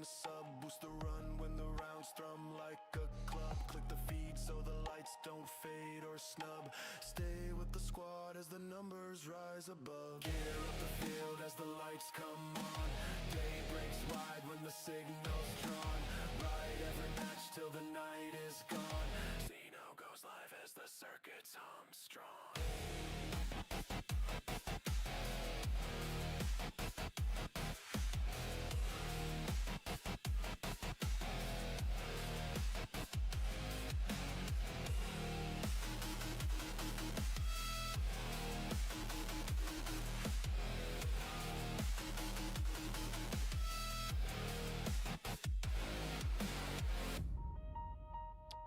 the sub, boost the run when the rounds thrum like a club. Click the feed so the lights don't fade or snub. Stay with the squad as the numbers rise above. Gear up the field as the lights come on. Day breaks wide when the signal's drawn. Ride every match till the night is gone. Xeno goes live as the circuits hum strong.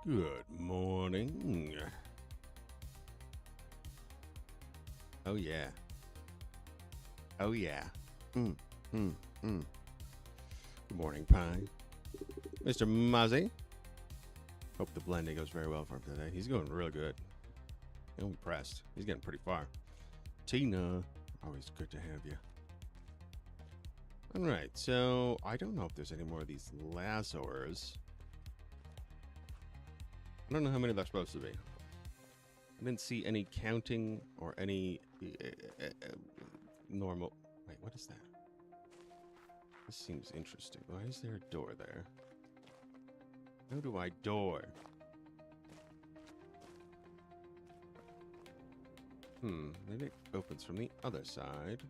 Good morning. Oh yeah. Oh yeah. Good morning, Pine. Mr. Muzzy. Hope the blending goes very well for him today. He's going real good. I'm impressed. He's getting pretty far. Tina, always good to have you. All right, so I don't know if there's any more of these lazors. I don't know how many there's supposed to be. I didn't see any counting or any normal... Wait, what is that? This seems interesting. Why is there a door there? How do I door? Maybe it opens from the other side.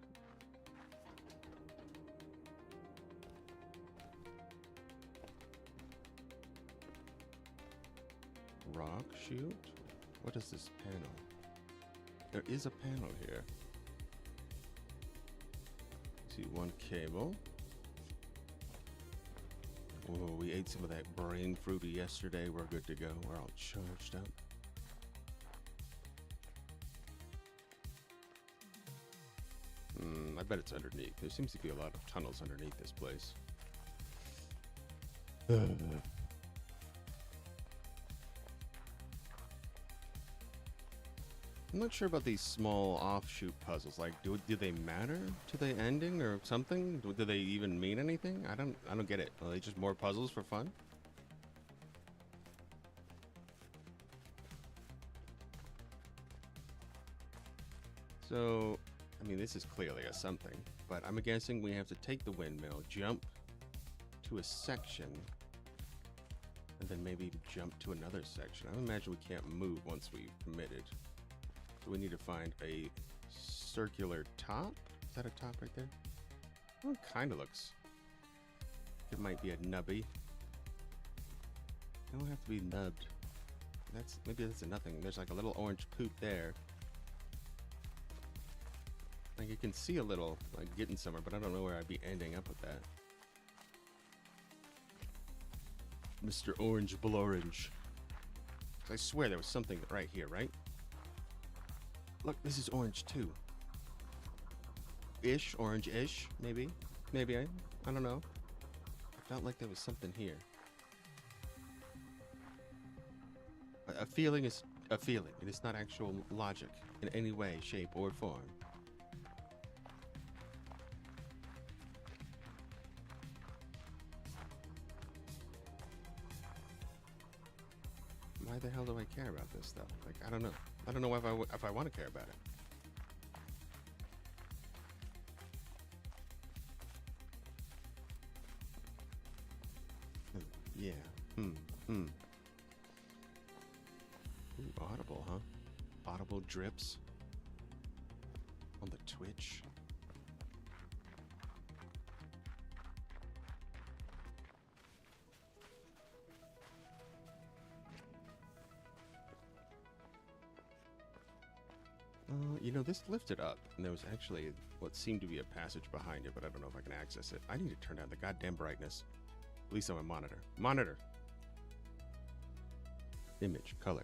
Rock shoot? What is this panel? There is a panel here. See one cable. Oh, we ate some of that brain fruity yesterday. We're good to go. We're all charged up. I bet it's underneath. There seems to be a lot of tunnels underneath this place. I'm not sure about these small offshoot puzzles. Like, do they matter to the ending or something? Do they even mean anything? I don't get it. Are they just more puzzles for fun? So, I mean, this is clearly a something, but I'm guessing we have to take the windmill, jump to a section, and then maybe jump to another section. I imagine we can't move once we've committed. So we need to find a circular top. Is that a top right there? Well, it kind of looks. It might be a nubby. It don't have to be nubbed. Maybe that's a nothing. There's like a little orange poop there. Like you can see a little, like getting somewhere, but I don't know where I'd be ending up with that. Mr. Orange Blorange. I swear there was something right here, right? Look, this is orange too. Ish, orange-ish, maybe. Maybe, I don't know. I felt like there was something here. A feeling is a feeling. It is not actual logic in any way, shape, or form. Why the hell do I care about this stuff? Like, I don't know. I don't know if I want to care about it. Yeah. Ooh, Audible, huh? Audible drips on the Twitch. You know, this lifted up, and there was actually what seemed to be a passage behind it, but I don't know if I can access it. I need to turn down the goddamn brightness. At least on my monitor. Monitor! Image. Color.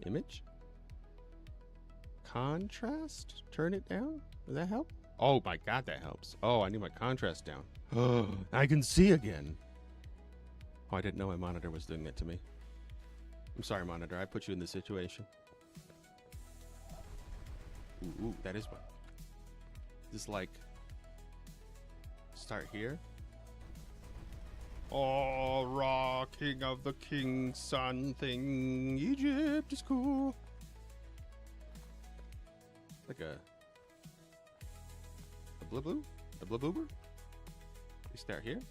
Image? Contrast? Turn it down? Does that help? Oh my god, that helps. Oh, I need my contrast down. Oh, I can see again. Oh, I didn't know my monitor was doing that to me. I'm sorry, monitor. I put you in this situation. Ooh, that is what. Just like start here. Oh, Ra, king of the king's son thing. Egypt is cool. Like a blue? The blue boober? We start here?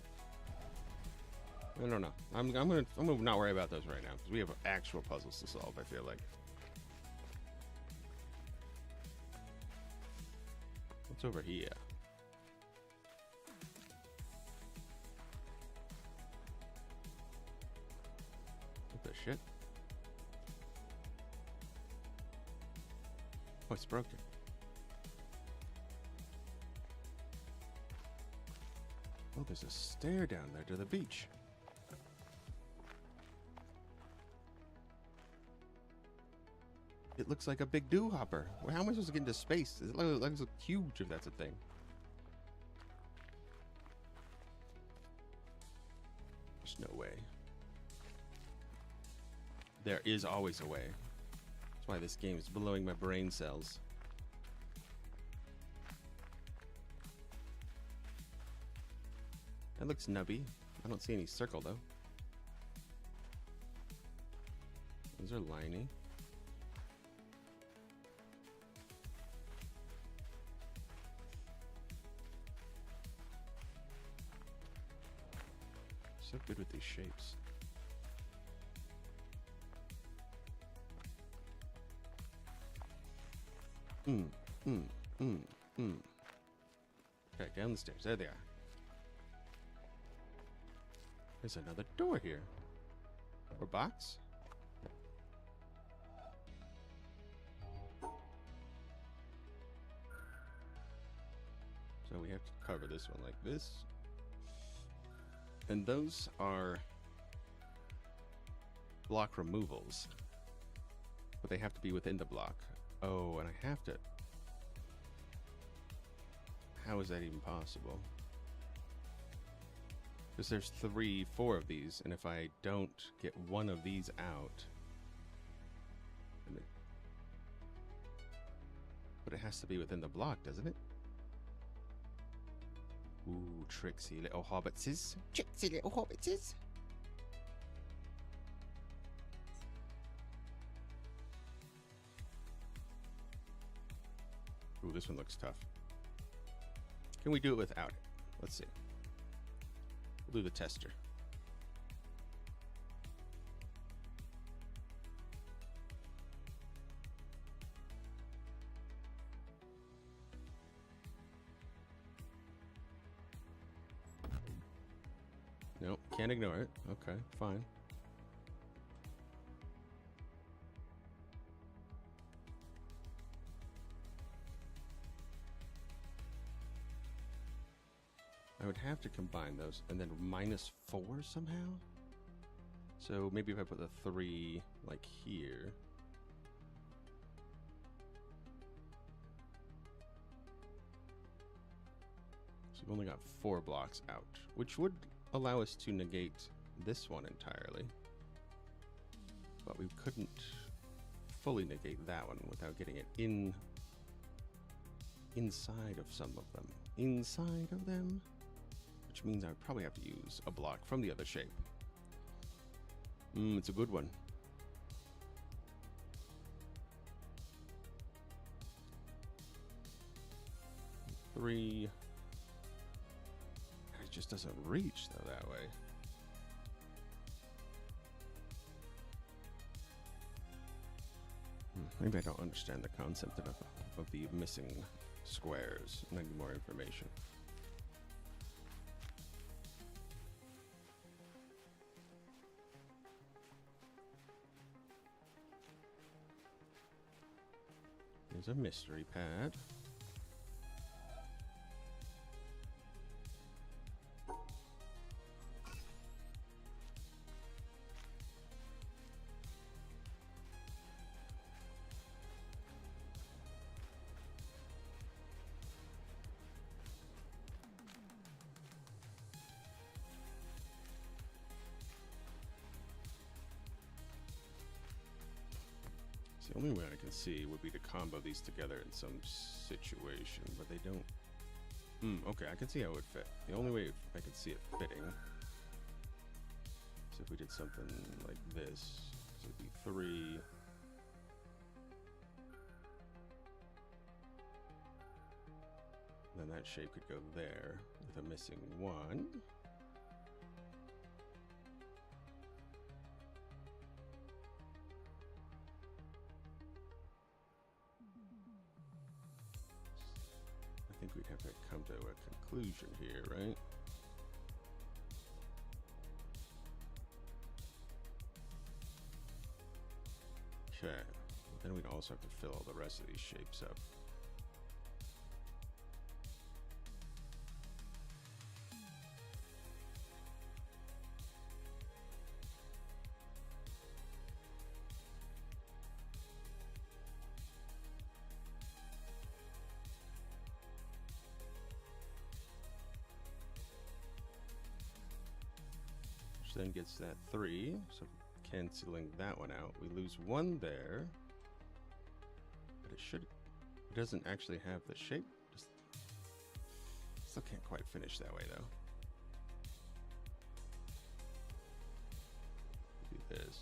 I don't know. I'm gonna not worry about those right now because we have actual puzzles to solve, I feel like. What's over here? What the shit? Oh, it's broken. Oh, there's a stair down there to the beach. It looks like a big dew-hopper. Well, how am I supposed to get into space? It looks huge if that's a thing. There's no way. There is always a way. That's why this game is blowing my brain cells. That looks nubby. I don't see any circle, though. Those are liney. So good with these shapes. Okay, down the stairs. There they are. There's another door here. Or box? So we have to cover this one like this. And those are block removals. But they have to be within the block. Oh, and I have to... How is that even possible? Because there's 4 of these, and if I don't get one of these out... But it has to be within the block, doesn't it? Ooh, tricksy little hobbitses. Tricksy little hobbitses. Ooh, this one looks tough. Can we do it without it? Let's see. We'll do the tester. Nope, can't ignore it. Okay, fine. I would have to combine those and then -4 somehow. So maybe if I put the 3 like here. So we've only got 4 blocks out, which would allow us to negate this one entirely. But we couldn't fully negate that one without getting it inside of some of them. Inside of them? Which means I would probably have to use a block from the other shape. It's a good one. Three. It just doesn't reach though that way. Maybe I don't understand the concept enough of the missing squares. I need more information. Here's a mystery pad. The only way I can see would be to combo these together in some situation, but they don't. Okay, I can see how it would fit. The only way I can see it fitting So if we did something like this, so it'd be 3. Then that shape could go there with a missing 1. I think we'd have to come to a conclusion here, right? Okay, then we'd also have to fill all the rest of these shapes up. Which then gets that 3, so canceling that one out. We lose 1 there. But it doesn't actually have the shape. Still can't quite finish that way though. Do this.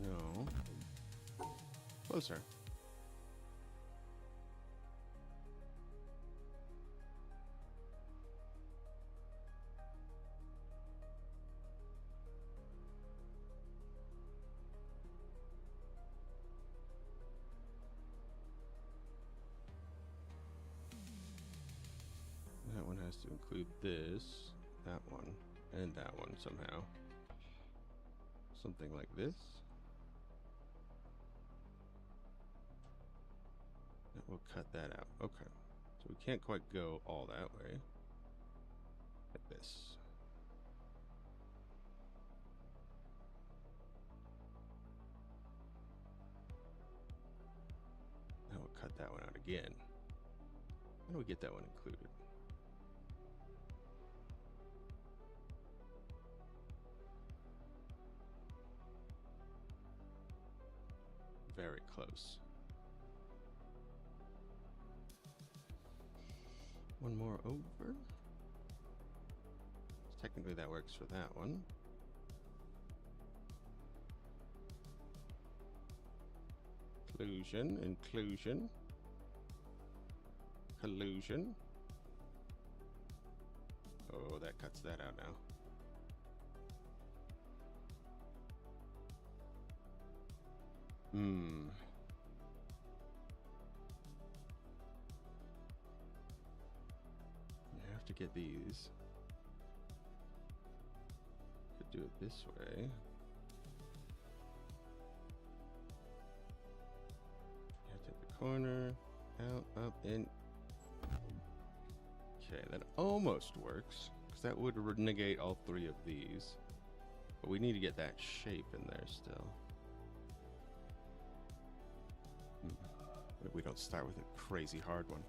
No. Closer. That one has to include this, that one, and that one somehow. Something like this. We'll cut that out. Okay. So we can't quite go all that way. Like this. Now we'll cut that one out again. How do we get that one included? Very close. One more over. Technically that works for that one. Inclusion, inclusion. Collusion. Oh, that cuts that out now. You have to get these. Could do it this way. You have to hit the corner, out, up, in. Okay, that almost works, because that would negate all 3 of these. But we need to get that shape in there still. What if we don't start with a crazy hard one?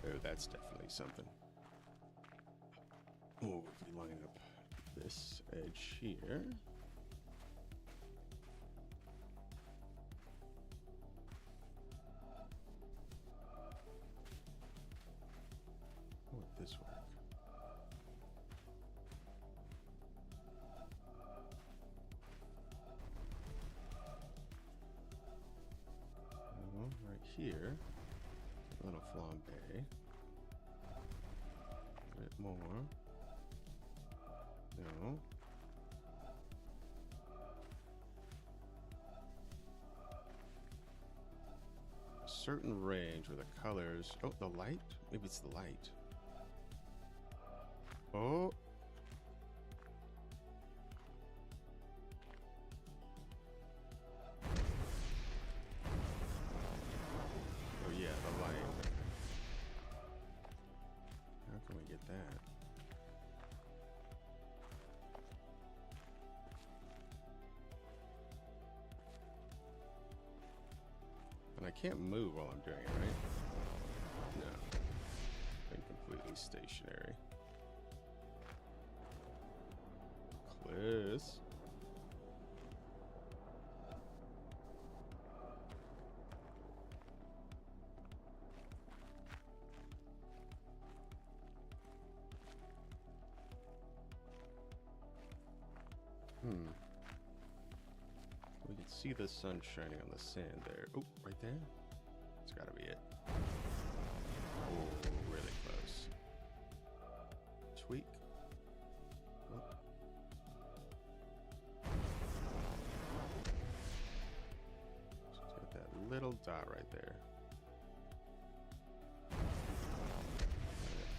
Oh, that's definitely something. Oh, if we line up this edge here. How would this work? Well, right here, a little flambe. A bit more. No. A certain range where the colors. Oh, the light? Maybe it's the light. Oh. at that. And I can't move while I'm doing it, right? No. Been completely stationary. Close. We can see the sun shining on the sand there. Oh, right there. It's gotta be it. Oh, really close. Tweak. Oh. Just get that little dot right there.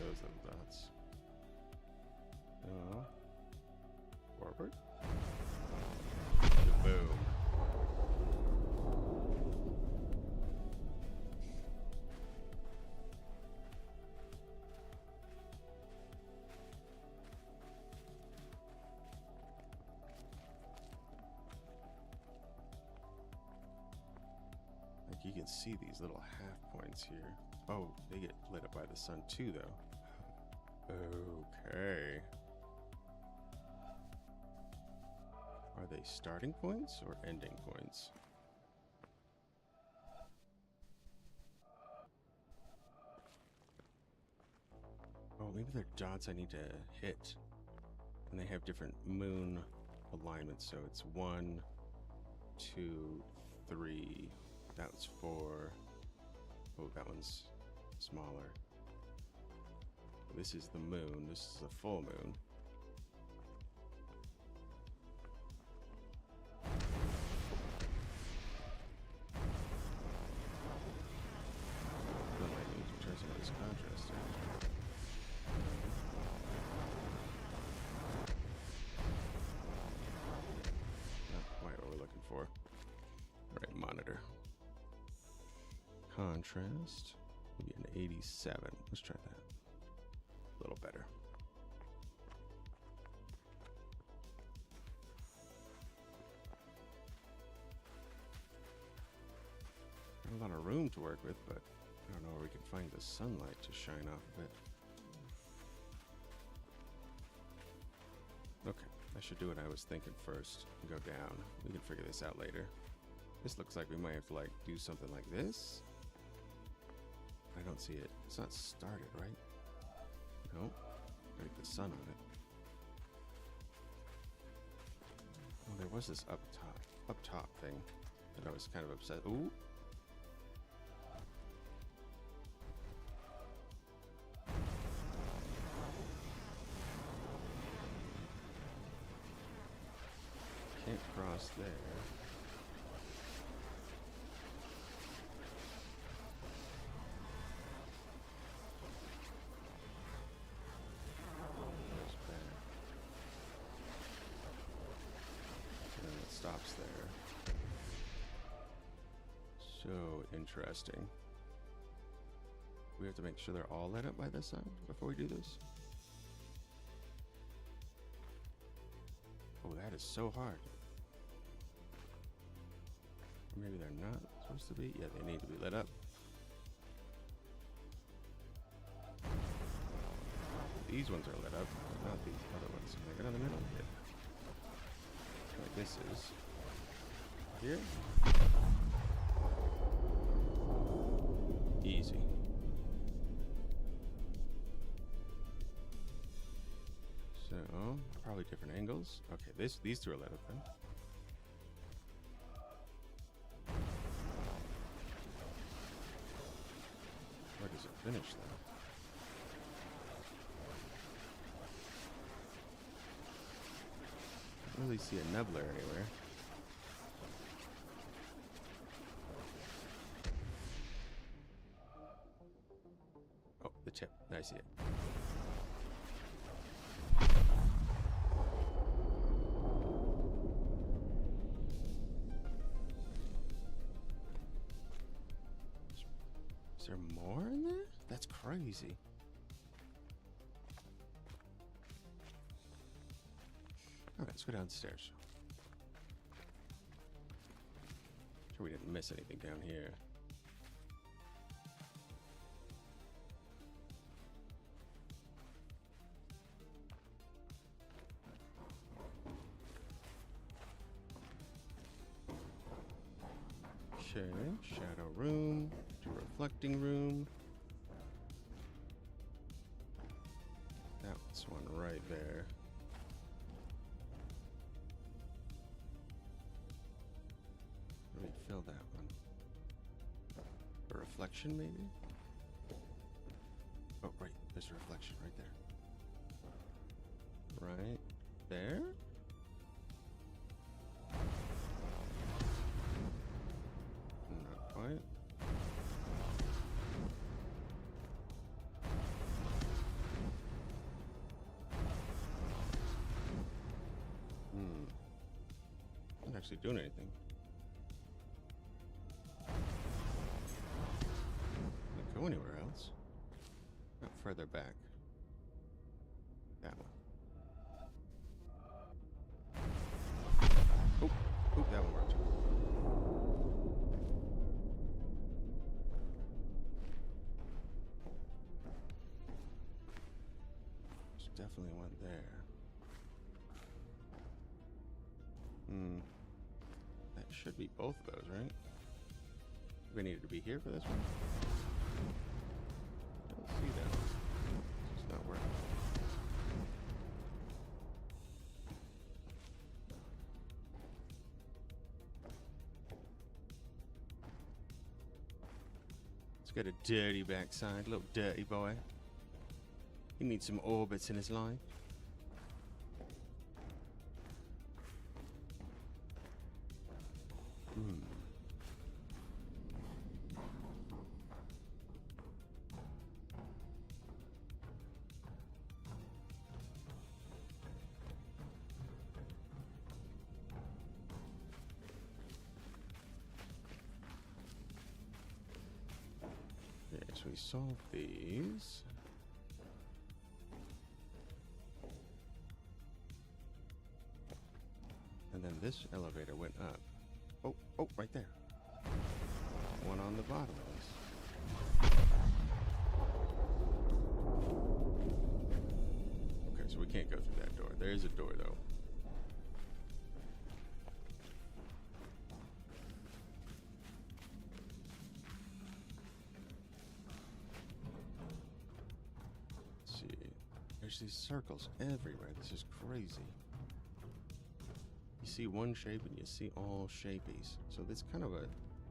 Those little dots. Forward. Boom. Like you can see these little half points here. Oh, they get lit up by the sun too, though. Okay. Are they starting points or ending points? Oh, maybe they're dots I need to hit. And they have different moon alignments. So it's 1, 2, 3. That's 4. Oh, that one's smaller. This is the moon. This is the full moon. Contrast, maybe an 87. Let's try that. A little better. Not a lot of room to work with, but I don't know where we can find the sunlight to shine off of it. Okay, I should do what I was thinking first and go down. We can figure this out later. This looks like we might have to like do something like this. I don't see it. It's not started, right? Nope. Gotta get the sun on it. Oh, there was this up top thing that I was kind of upset. Ooh. Can't cross there. Stops there. So interesting. We have to make sure they're all lit up by this side before we do this. Oh, that is so hard. Or maybe they're not supposed to be. Yeah, they need to be lit up. These ones are lit up, but not these other ones. Can I get on the middle? Yeah. Like this is here. Easy. So probably different angles. Okay, these two are lit up then. Where does it finish though? I don't really see a nebula anywhere. Oh, the tip. I see it. Is there more in there? That's crazy. Let's go downstairs. Sure we didn't miss anything down here. Okay, shadow room, to reflecting room. That's one right there. Let me fill that one. A reflection, maybe? Oh, right. There's a reflection right there. Right there? Not quite. Not actually doing anything. Can't go anywhere else. Not further back. That one. Oh, oh, that one worked. There's definitely one there. That should be both of those, right? We needed to be here for this one? Don't see that. It's not working. He's got a dirty backside, little dirty boy. He needs some orbits in his life. Okay, so we solve these. And then this elevator went up. Oh, oh, right there. One on the bottom of this. Okay, so we can't go through that door. There is a door, though. Let's see. There's these circles everywhere. This is crazy. You see one shape and you see all shapies. So this kind of a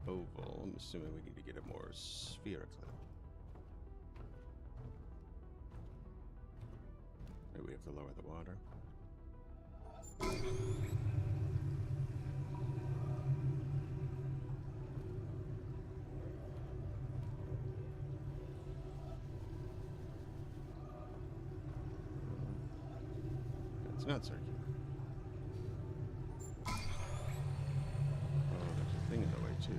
oval. I'm assuming we need to get it more spherical. Maybe we have to lower the water. It's not circular. In the way too.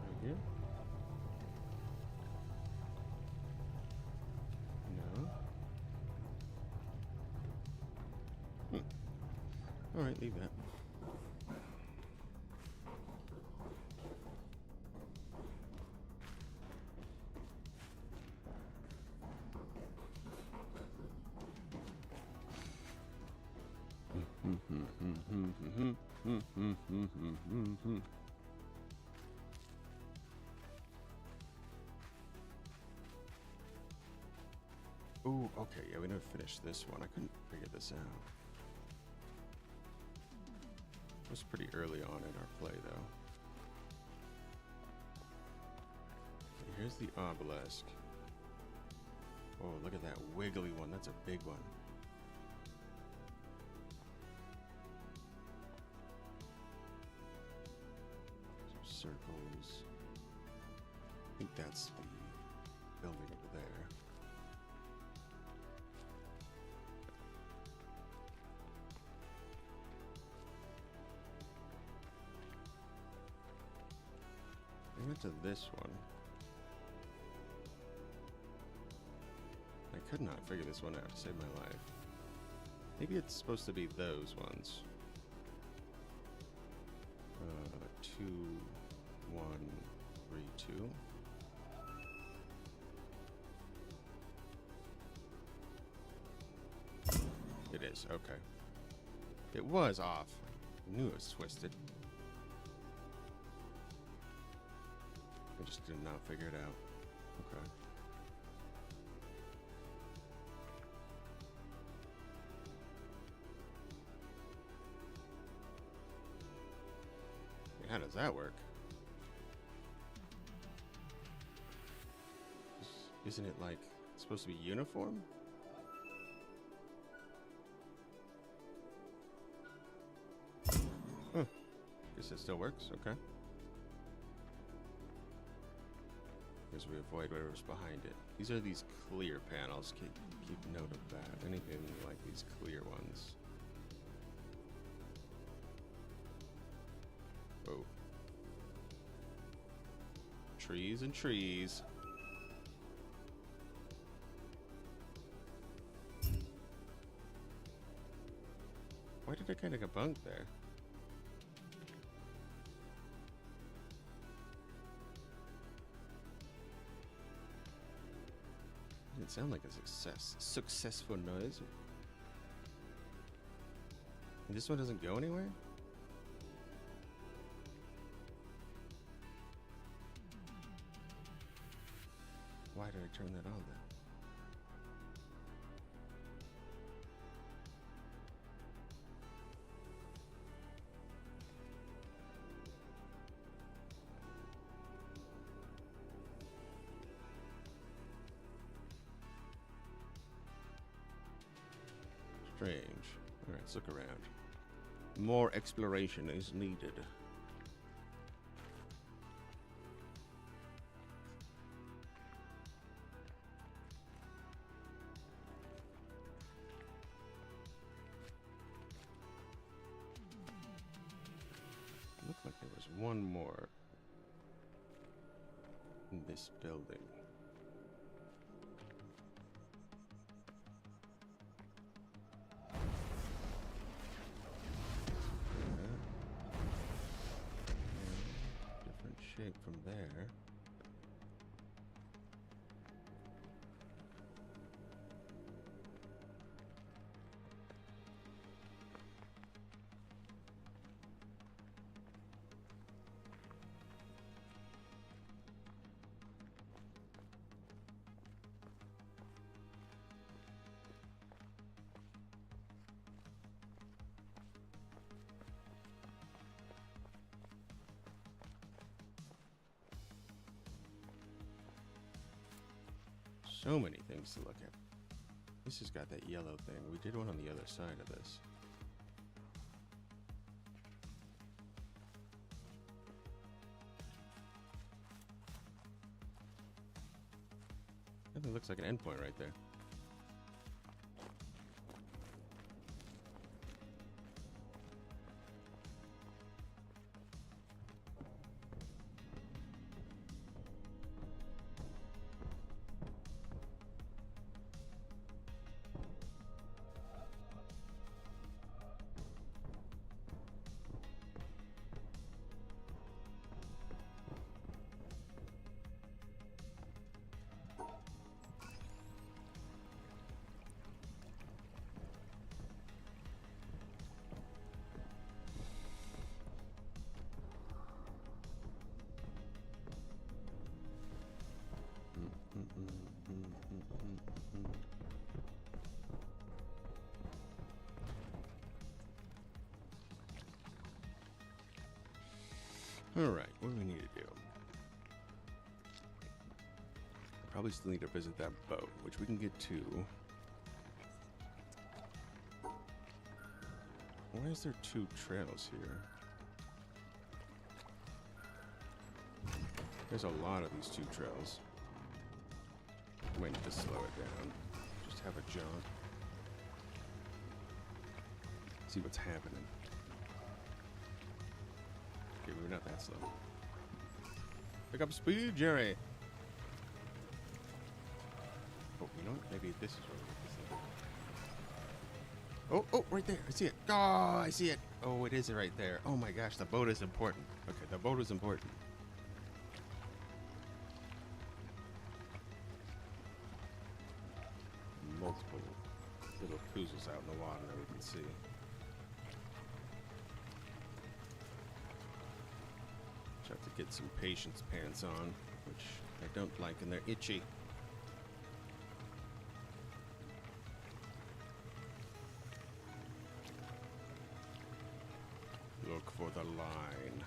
Right here? No. All right, leave that. Ooh, okay, yeah, we never finished this one. I couldn't figure this out. It was pretty early on in our play, though. Okay, here's the obelisk. Oh, look at that wiggly one. That's a big one. Circles. I think that's the building over there. I went to this one. could not figure this one out to save my life. Maybe it's supposed to be those ones. 2, 1, 3, 2. It is, okay. It was off. I knew it was twisted. I just did not figure it out. Okay. How does that work? Isn't it like supposed to be uniform? Huh. Guess it still works, okay. As we avoid whatever's behind it. These are these clear panels. Keep note of that. Anything like these clear ones. Oh. Trees and trees. Why did I kind of get bunked there? Didn't sound like a successful noise. And this one doesn't go anywhere? Why did I turn that on then? Strange. Alright, let's look around. More exploration is needed. Looked like there was one more in this building. Different shape from there. So many things to look at. This has got that yellow thing. We did one on the other side of this. That looks like an endpoint right there. Alright, what do we need to do? Probably still need to visit that boat, which we can get to. Why is there 2 trails here? There's a lot of these 2 trails. We might need to slow it down. Just have a jaunt. See what's happening. Okay, we're not that slow. Pick up speed, Jerry. Oh, you know what? Maybe this is where we get this thing. Oh, oh, right there. I see it. Oh, I see it. Oh, it is right there. Oh my gosh, the boat is important. Okay, the boat is important. Multiple little cruisers out in the water that we can see. Just have to get some patience pants on, which I don't like, and they're itchy. Look for the line.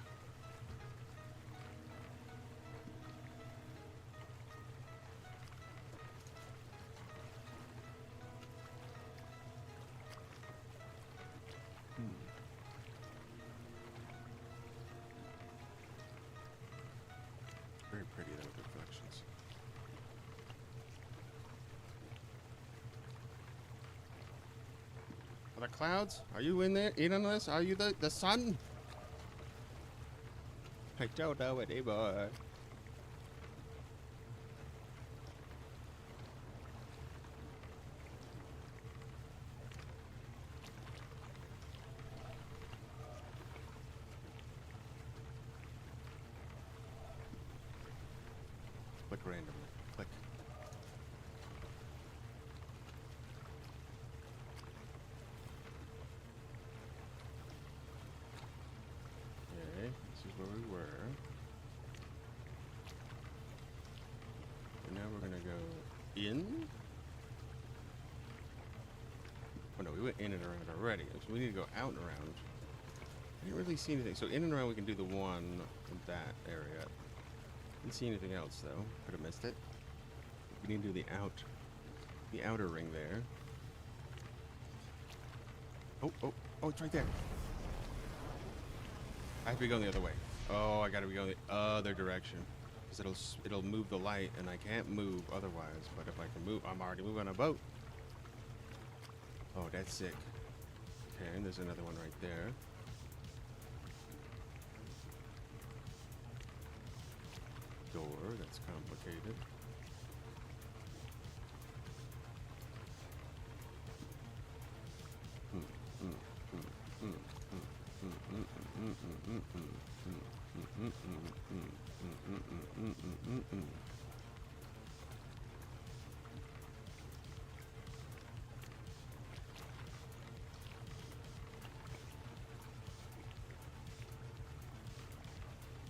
Very pretty, though, reflections. Are the clouds? Are you in there? In on this? Are you the sun? I don't know anymore. Click randomly. Click. Okay, this is where we were. And now we're gonna go in. Oh no, we went in and around already. So we need to go out and around. I didn't really see anything. So in and around we can do the one in that area. Didn't see anything else though. Could have missed it. We need to do the outer ring there. Oh, oh, oh! It's right there. I have to be going the other way. Oh, I gotta be going the other direction because it'll move the light, and I can't move otherwise. But if I can move, I'm already moving on a boat. Oh, that's sick. Okay, and there's another one right there. Door, that's complicated.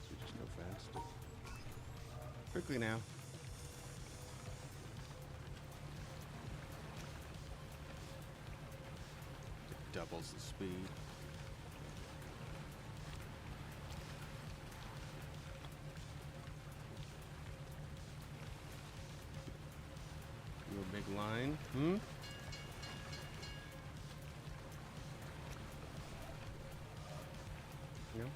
So we just go fast. Quickly now. It doubles the speed. Do a big line. No? Okay.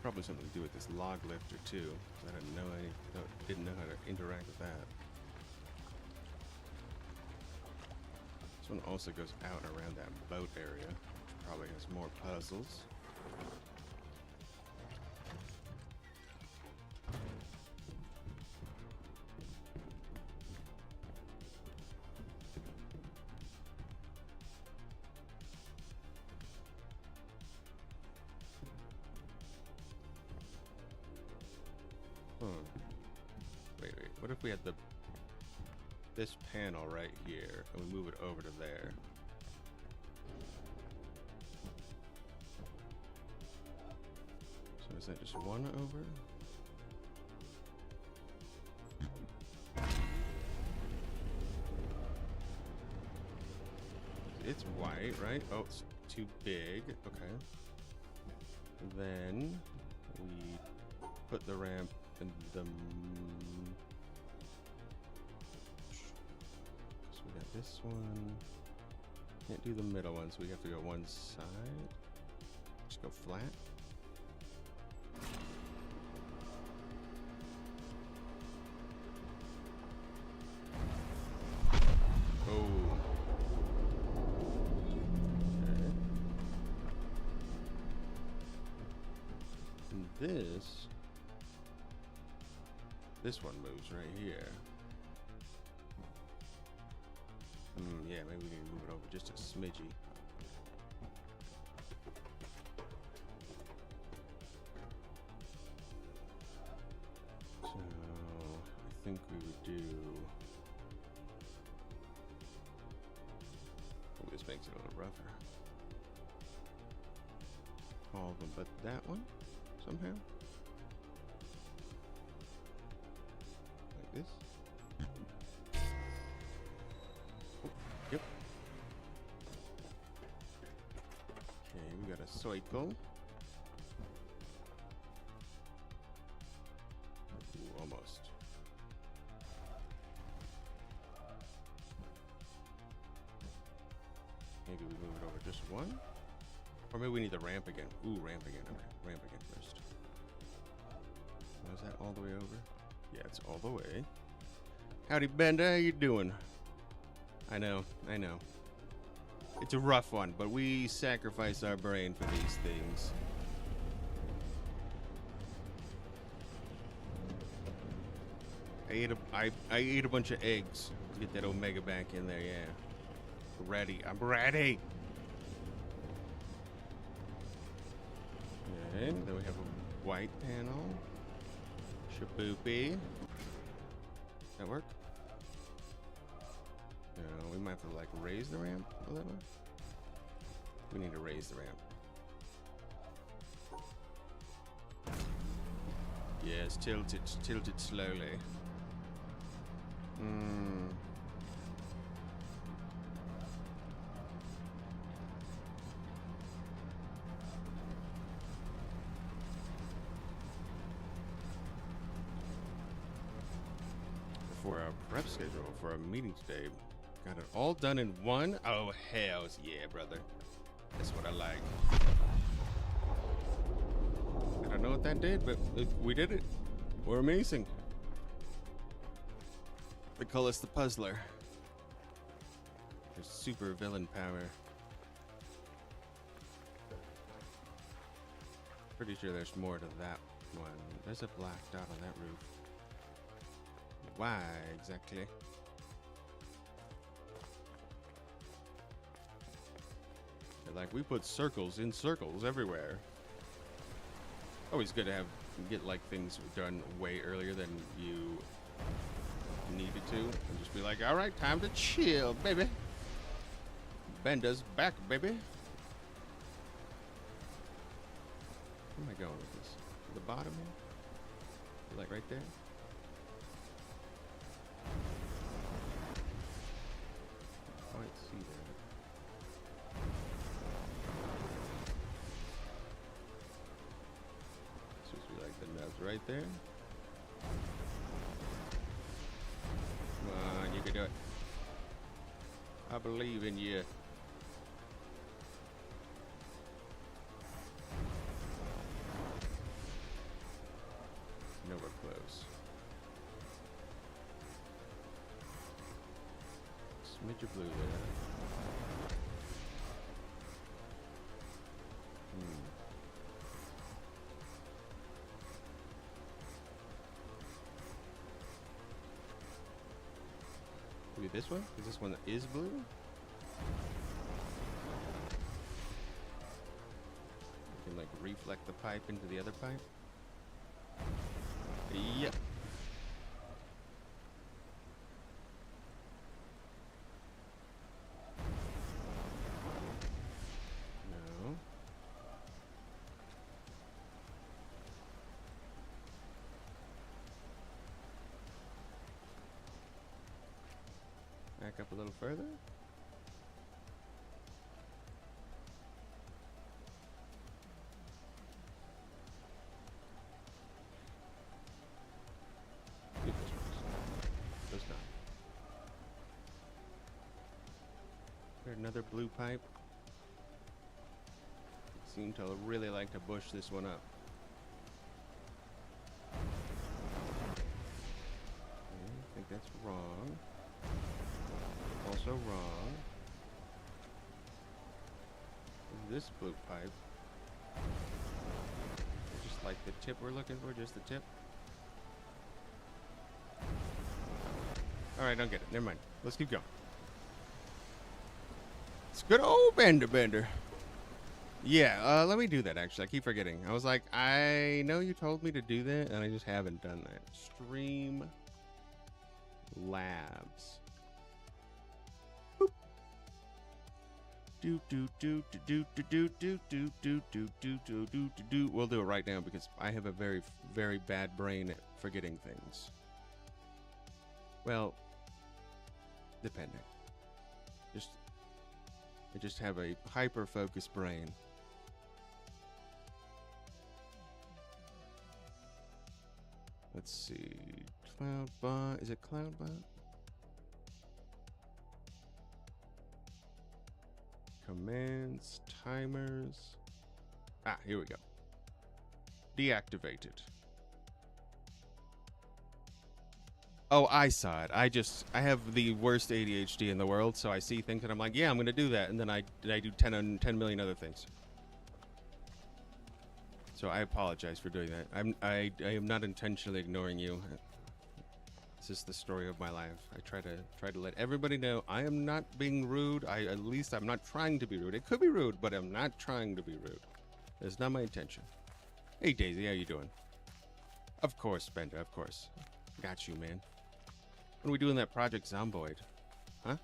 Probably something to do with this log lifter too. I didn't know how to interact with that. This one also goes out and around that boat area, which probably has more puzzles. Wait. What if we had this panel right here and we move it over to there? So is that just one over? It's white, right? Oh, it's too big. Okay. Then we put the ramp in the... So we got this one. Can't do the middle one, so we have to go one side. Just go flat. Oh. This one moves right here. Yeah, maybe we need to move it over just a smidgy. So I think we would do. Oh, this makes it a little rougher. All of them, but that one somehow. Like this. Oh, yep. Okay, we got a cycle. Ooh, almost. Maybe we move it over just one. Or maybe we need the ramp again. Ooh, ramp again. Okay, ramp again first. Was that all the way over? Yeah, it's all the way. Howdy, Bender. How you doing? I know. It's a rough one, but we sacrifice our brain for these things. I ate a bunch of eggs to get that Omega back in there. Yeah, ready. I'm ready. And then we have a white panel. Shaboopy. That work? No, we might have to like raise the ramp a little. We need to raise the ramp. Yes, tilt it slowly. For our prep schedule, for our meeting today, got it all done in one. Oh, hells yeah, brother. That's what I like. I don't know what that did, but we did it. We're amazing. They call us the Puzzler. There's super villain power. Pretty sure there's more to that one. There's a black dot on that roof. Why exactly? Like we put circles in circles everywhere. Always good to get like things done way earlier than you needed to, and just be like, all right, time to chill, baby. Bender's back, baby. Where am I going with this? To the bottom here? Like right there? Oh, I see there. Supposed to be like the nubs right there. Come on, you can do it. I believe in you. Nowhere close. Smidge of blue there. Maybe this one? Is this one that is blue? You can like reflect the pipe into the other pipe. Yep. No. Back up a little further. See if this works. Does not. There another blue pipe. Seem to really like to bush this one up. Okay, I think that's wrong. Also wrong. This blue pipe. Just like the tip we're looking for, just the tip. Alright, don't get it. Never mind. Let's keep going. It's good old Bender. Yeah, let me do that, actually. I keep forgetting. I was like, I know you told me to do that, and I just haven't done that. Stream Labs. Boop. We'll do it right now because I have a very, very bad brain at forgetting things. Well, depending. I just have a hyper-focused brain. Let's see. Cloudbot. Is it Cloudbot? Commands, timers. Ah, here we go. Deactivated. Oh, I saw it. I have the worst ADHD in the world, so I see things and I'm like, yeah, I'm going to do that. And then I do 10 million other things. So I apologize for doing that. I am not intentionally ignoring you. This is the story of my life. I try to let everybody know I am not being rude. At least I'm not trying to be rude. It could be rude, but I'm not trying to be rude. That's not my intention. Hey Daisy, how you doing? Of course, Bender, of course. Got you, man. When are we doing that Project Zomboid? Huh?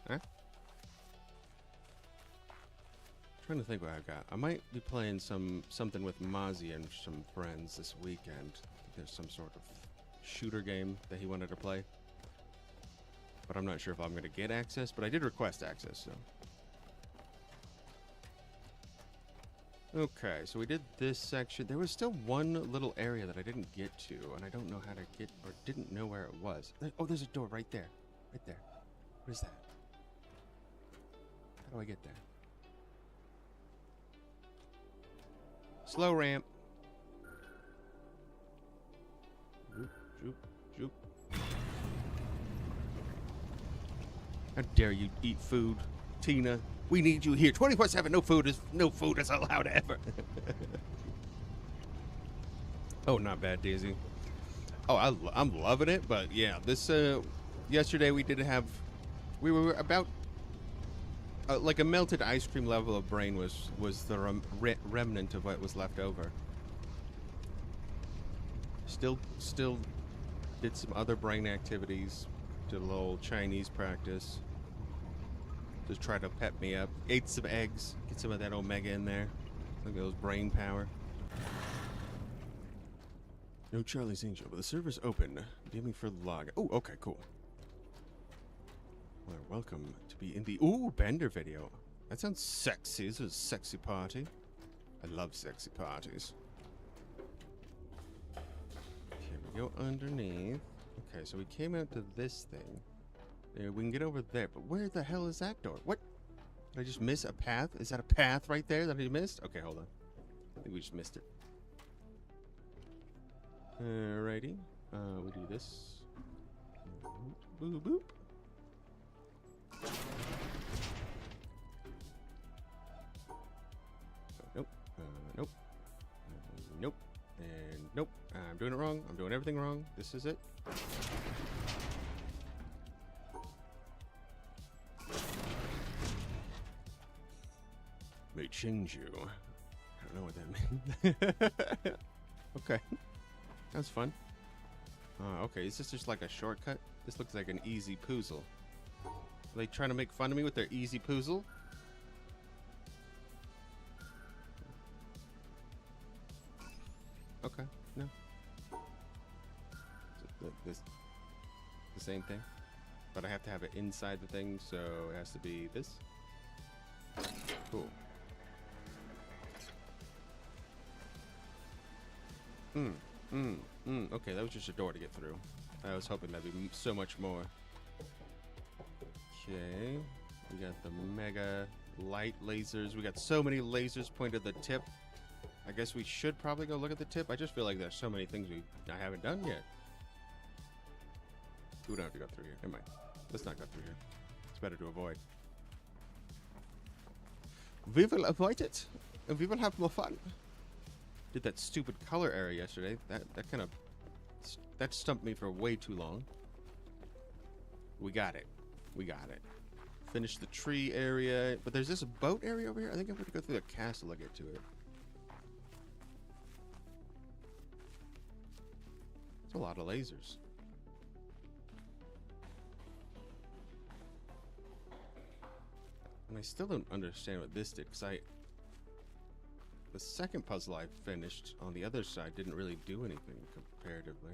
Trying to think what I've got. I might be playing something with Mozzie and some friends this weekend. There's some sort of shooter game that he wanted to play. But I'm not sure if I'm going to get access, but I did request access, so. Okay, so we did this section. There was still one little area that I didn't get to, and I don't know how to get, or didn't know where it was. Oh, there's a door right there. Right there. What is that? How do I get there? Slow ramp. Joop, joop, joop. How dare you eat food, Tina? We need you here 24/7. No food is allowed ever. Oh, not bad, Daisy. Oh, I'm loving it, but yeah, this yesterday we were about like a melted ice cream level of brain was the remnant of what was left over. Still did some other brain activities, did a little Chinese practice. Just try to pep me up. Ate some eggs. Get some of that omega in there. Look at those brain power. No Charlie's Angel, but the server's open. DMing for the log. Oh, okay, cool. Well, welcome to be in the Bender video. That sounds sexy. This is a sexy party. I love sexy parties. Here we go underneath. Okay, so we came out to this thing. We can get over there, but where the hell is that door? What? Did I just miss a path? Is that a path right there that I missed? Okay, hold on. I think we just missed it. Alrighty. We do this. Boop, boop. Nope. Nope. Nope. And nope. I'm doing it wrong. I'm doing everything wrong. This is it. May change you. I don't know what that means. Okay. That was fun. Okay, is this just like a shortcut? This looks like an easy poozle. Are they trying to make fun of me with their easy poozle? Okay, no. This the same thing? But I have to have it inside the thing, so it has to be this. Cool. Okay, that was just a door to get through. I was hoping that'd be so much more. Okay, we got the mega light lasers. We got so many lasers pointed at the tip. I guess we should probably go look at the tip. I just feel like there's so many things I haven't done yet. We don't have to go through here. Never mind. Let's not go through here. It's better to avoid. We will avoid it, and we will have more fun. Did that stupid color area yesterday. That kind of that stumped me for way too long. We got it. We got it. Finish the tree area, but there's this boat area over here. I think I'm going to go through the castle to get to it. It's a lot of lasers. And I still don't understand what this did, because the second puzzle I finished on the other side didn't really do anything comparatively.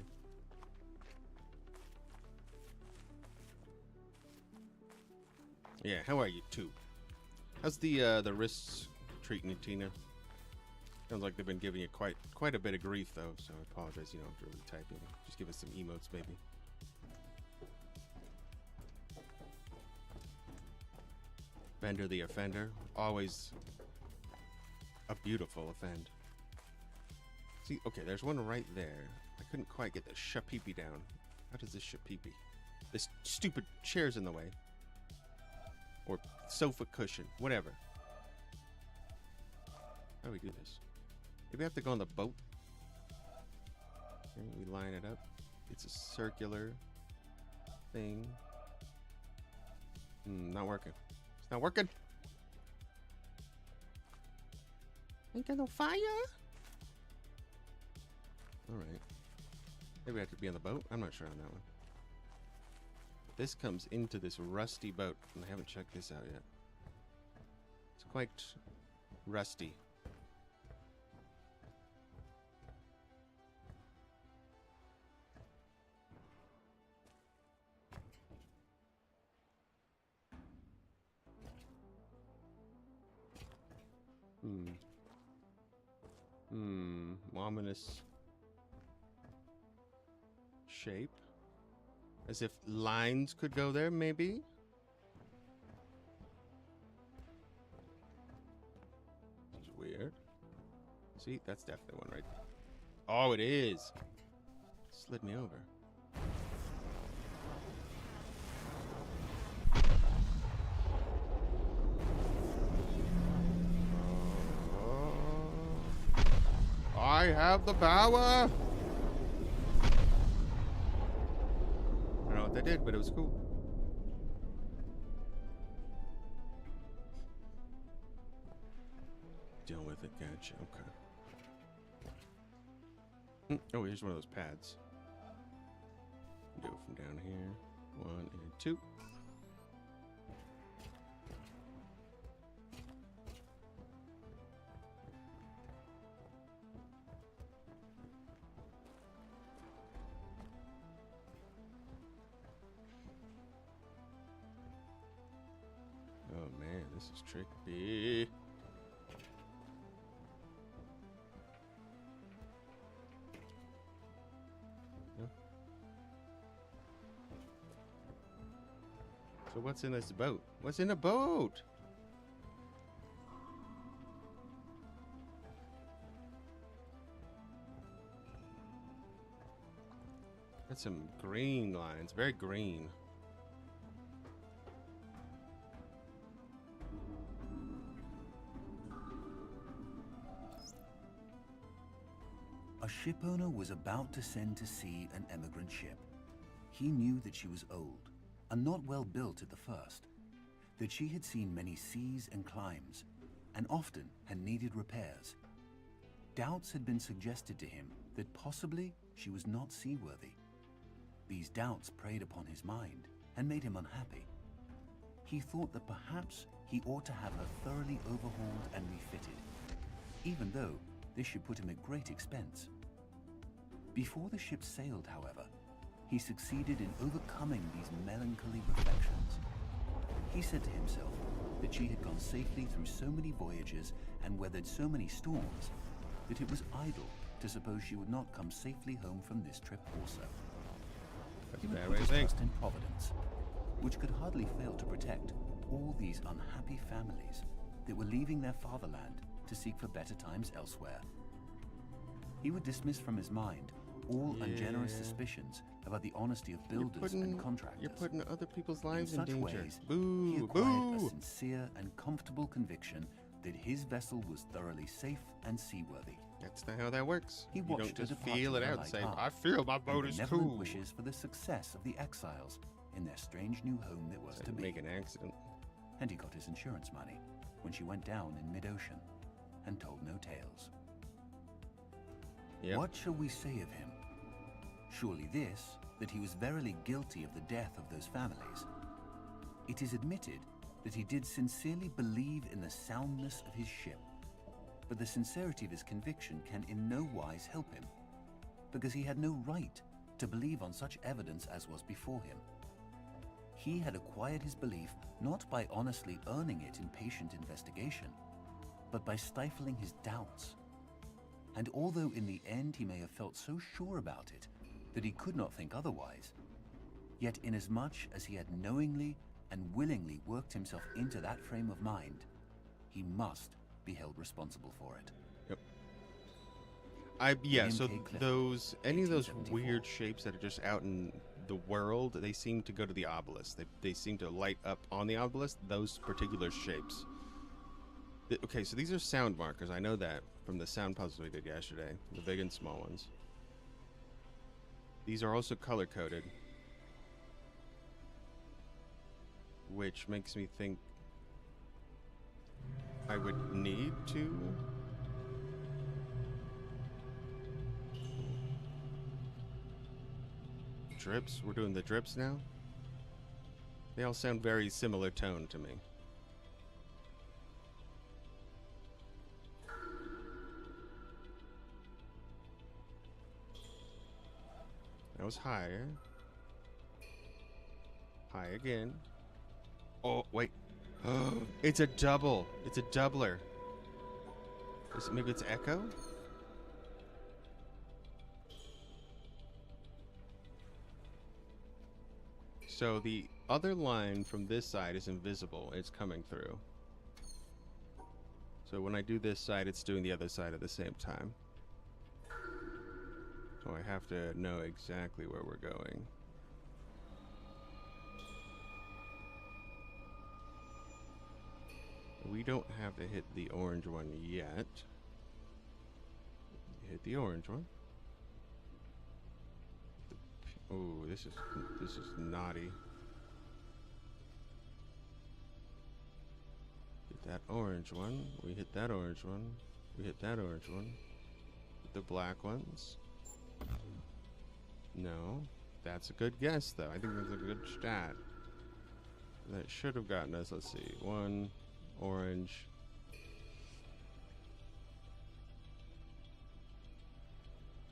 Yeah, how are you, too? How's the wrists treating you, Tina? Sounds like they've been giving you quite a bit of grief, though, so I apologize you don't have to really type in. Just give us some emotes, maybe. Bender the Offender. Always a beautiful offend. See, okay, there's one right there. I couldn't quite get the shapeepy down. How does this shapeepy? This stupid chair's in the way. Or sofa cushion, whatever. How do we do this? Maybe I have to go on the boat. Okay, we line it up. It's a circular thing. Not working. It's not working. Ain't got no fire. Alright. Maybe I have to be on the boat. I'm not sure on that one. This comes into this rusty boat, and I haven't checked this out yet. It's quite rusty. Ominous shape. As if lines could go there, maybe? This is weird. See, that's definitely one right there. Oh, it is. Slid me over. I have the power! I don't know what that did, but it was cool. Deal with it, gotcha, okay. Oh, here's one of those pads. Do it from down here. 1 and 2. Oh man, this is tricky. No. So what's in this boat? What's in a boat? That's some green lines, very green. A shipowner was about to send to sea an emigrant ship. He knew that she was old and not well built at the first, that she had seen many seas and climes, and often had needed repairs. Doubts had been suggested to him that possibly she was not seaworthy. These doubts preyed upon his mind and made him unhappy. He thought that perhaps he ought to have her thoroughly overhauled and refitted, even though this should put him at great expense. Before the ship sailed, however, he succeeded in overcoming these melancholy reflections. He said to himself that she had gone safely through so many voyages and weathered so many storms that it was idle to suppose she would not come safely home from this trip also. He would put his trust in Providence, which could hardly fail to protect all these unhappy families that were leaving their fatherland to seek for better times elsewhere. He would dismiss from his mind all ungenerous suspicions about the honesty of builders and contractors. You're putting other people's lives in such danger. Ways, Boo! he acquired Boo! a sincere and comfortable conviction that his vessel was thoroughly safe and seaworthy. That's not how that works. He You watched don't the just departure feel it of the out and light say, heart I feel my boat and is benevolent cool. wishes for the success of the exiles in their strange new home that was So to be. make an accident. And he got his insurance money when she went down in mid-ocean and told no tales. Yep. What shall we say of him? Surely this, that he was verily guilty of the death of those families. It is admitted that he did sincerely believe in the soundness of his ship, but the sincerity of his conviction can in no wise help him, because he had no right to believe on such evidence as was before him. He had acquired his belief not by honestly earning it in patient investigation, but by stifling his doubts. And although in the end he may have felt so sure about it that he could not think otherwise, yet inasmuch as he had knowingly and willingly worked himself into that frame of mind, he must be held responsible for it. Yep. Yeah, William so K. Clifford, those, any of those 1874. weird shapes that are just out in the world, they seem to go to the obelisk. They seem to light up on the obelisk, those particular shapes. Okay, so these are sound markers. I know that from the sound puzzles we did yesterday, the big and small ones. These are also color-coded, which makes me think I would need to... Drips? We're doing the drips now? They all sound very similar tone to me. That was higher. High again. Oh, wait. It's a double. It's a doubler. Maybe it's echo? So the other line from this side is invisible. It's coming through. So when I do this side, it's doing the other side at the same time. So I have to know exactly where we're going. We don't have to hit the orange one yet. Hit the orange one. Oh, this is naughty. Hit that orange one. We hit that orange one. We hit that orange one. Hit the black ones. No, that's a good guess though. I think that's a good stat. That should have gotten us. Let's see. One orange.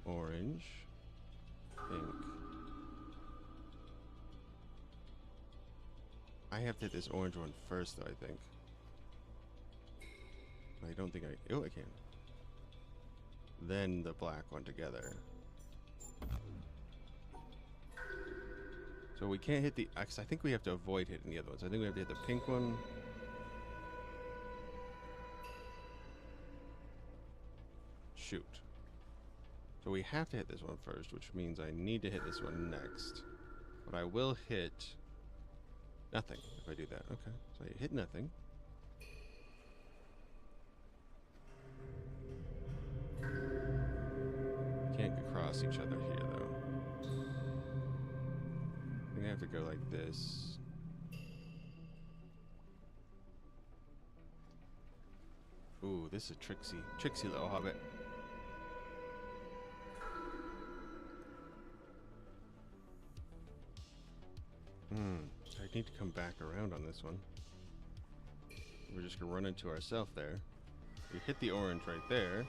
Orange. Pink. I have to hit this orange one first, though, I think. I don't think I... Oh, I can. Then the black one together. So we can't hit the... I think we have to avoid hitting the other ones. I think we have to hit the pink one. Shoot. So we have to hit this one first, which means I need to hit this one next. But I will hit... nothing if I do that. Okay, so I hit nothing. Can't get across each other here, though. I think I have to go like this. Ooh, this is a tricksy little hobbit. I need to come back around on this one. We're just gonna run into ourselves there. We hit the orange right there.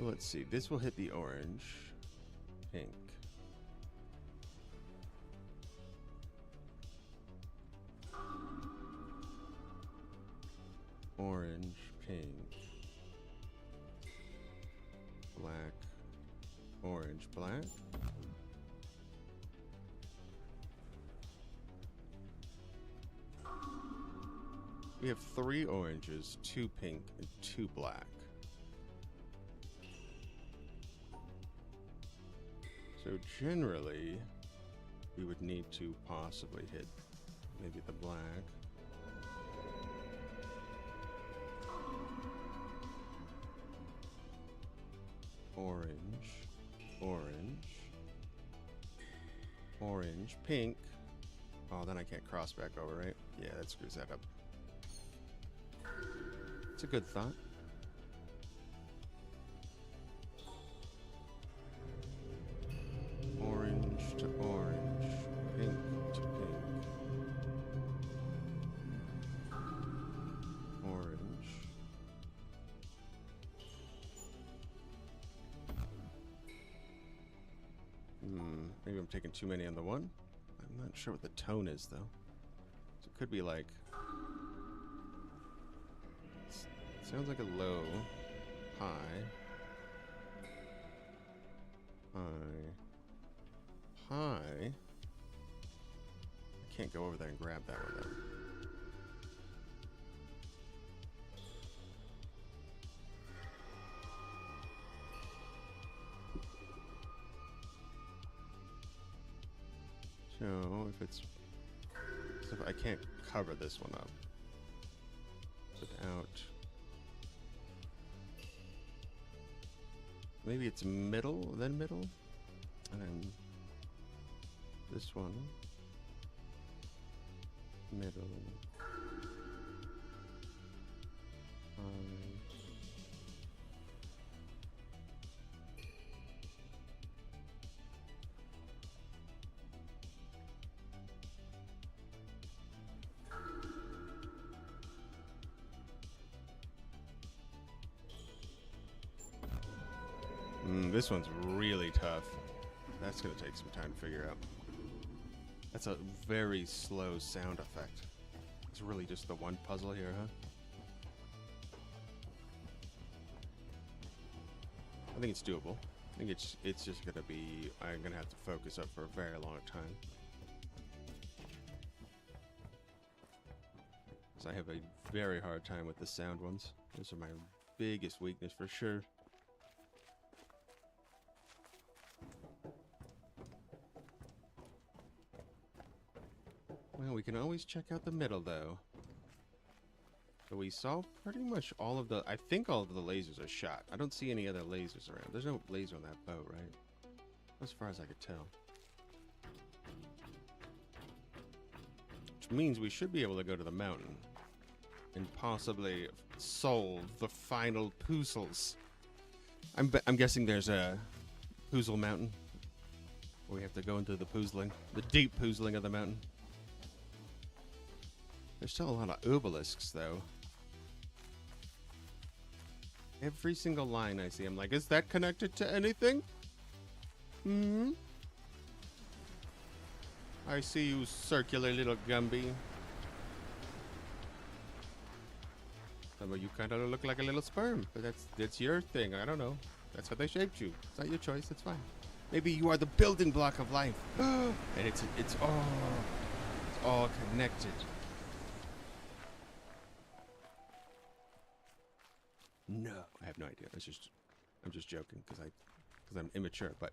Well, let's see. This will hit the orange. Pink. Orange, pink, black, orange, black. We have 3 oranges, 2 pink, and 2 black. So generally, we would need to possibly hit maybe the black. Orange, orange, orange, pink. Oh, then I can't cross back over, right? Yeah, that screws that up. It's a good thought. Orange to orange, pink to pink. Orange. Maybe I'm taking too many on the one. I'm not sure what the tone is though. So it could be like, sounds like a low, high, high, high. I can't go over there and grab that one though. So if it's, so if I can't cover this one up without, maybe it's middle, then middle, and then this one, middle, this one's really tough. That's gonna take some time to figure out. That's a very slow sound effect. It's really just the one puzzle here, huh? I think it's doable. I think it's just gonna be, I'm gonna have to focus up for a very long time. So I have a very hard time with the sound ones. Those are my biggest weakness for sure. Well, we can always check out the middle, though. So we saw pretty much all of the... I think all of the lasers are shot. I don't see any other lasers around. There's no laser on that boat, right? As far as I could tell. Which means we should be able to go to the mountain. And possibly solve the final puzzles. I'm guessing there's a puzzle mountain. We have to go into the puzzling. The deep puzzling of the mountain. There's still a lot of obelisks, though. Every single line I see, I'm like, is that connected to anything? Hmm? I see you, circular little Gumby. Some of you kind of look like a little sperm, but that's your thing. I don't know. That's how they shaped you. It's not your choice. It's fine. Maybe you are the building block of life. And it's all connected. No, I have no idea. I'm just joking because I'm immature. But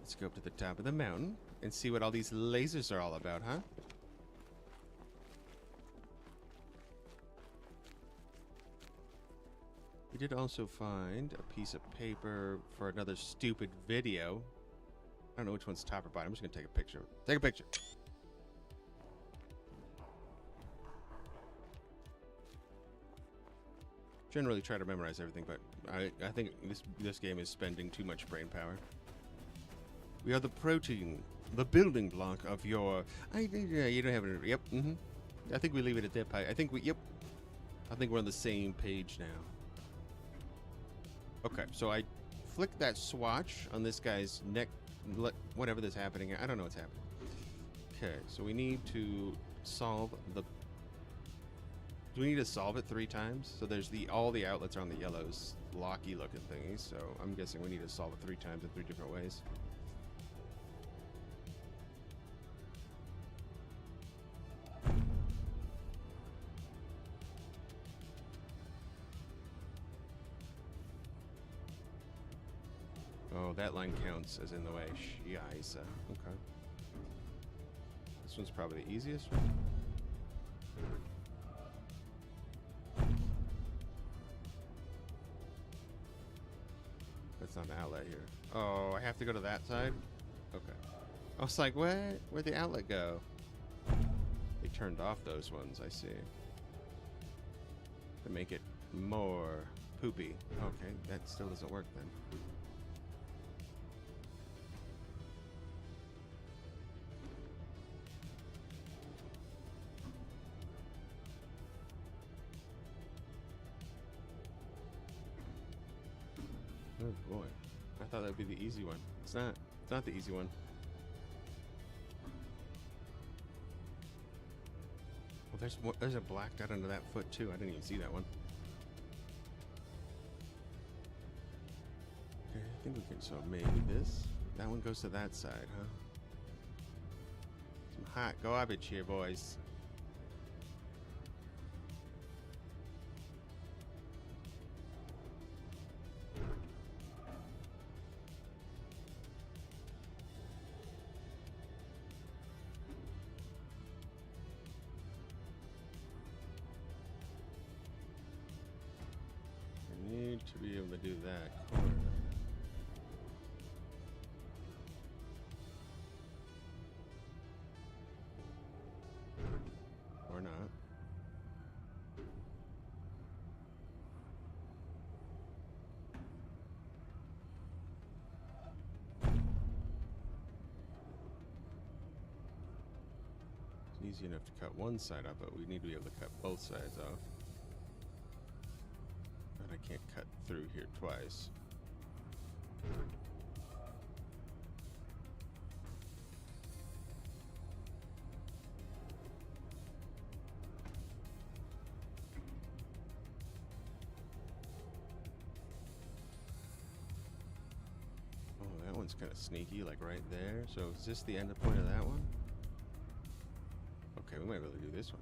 let's go up to the top of the mountain and see what all these lasers are all about, huh? We did also find a piece of paper for another stupid video. I don't know which one's top or bottom. I'm just gonna take a picture. Take a picture. Generally try to memorize everything, but I think this game is spending too much brain power. We are the protein, the building block of your... you don't have it. Yep. I think we leave it at that. I think we're on the same page now. Okay, so I flick that swatch on this guy's neck. Whatever that's happening. I don't know what's happening. Okay, so we need to solve the... Do we need to solve it 3 times? So there's all the outlets are on the yellows, locky looking thingies. So I'm guessing we need to solve it 3 times in 3 different ways. Oh, that line counts as in the way. Scheisse. Okay. This one's probably the easiest one. That's not an outlet here. Oh, I have to go to that side? Okay. I was like, what? Where'd the outlet go? They turned off those ones, I see. To make it more poopy. Okay, that still doesn't work then. Oh boy. I thought that would be the easy one. It's not. It's not the easy one. Well, there's a black dot under that foot too. I didn't even see that one. Okay, I think we can. So maybe this. That one goes to that side, huh? Some hot garbage here, boys. To be able to do that corner. Or not. It's easy enough to cut one side off, but we need to be able to cut both sides off. I can't cut through here twice. Oh, that one's kind of sneaky, like right there. So is this the end point of that one? Okay, we might be able to do this one.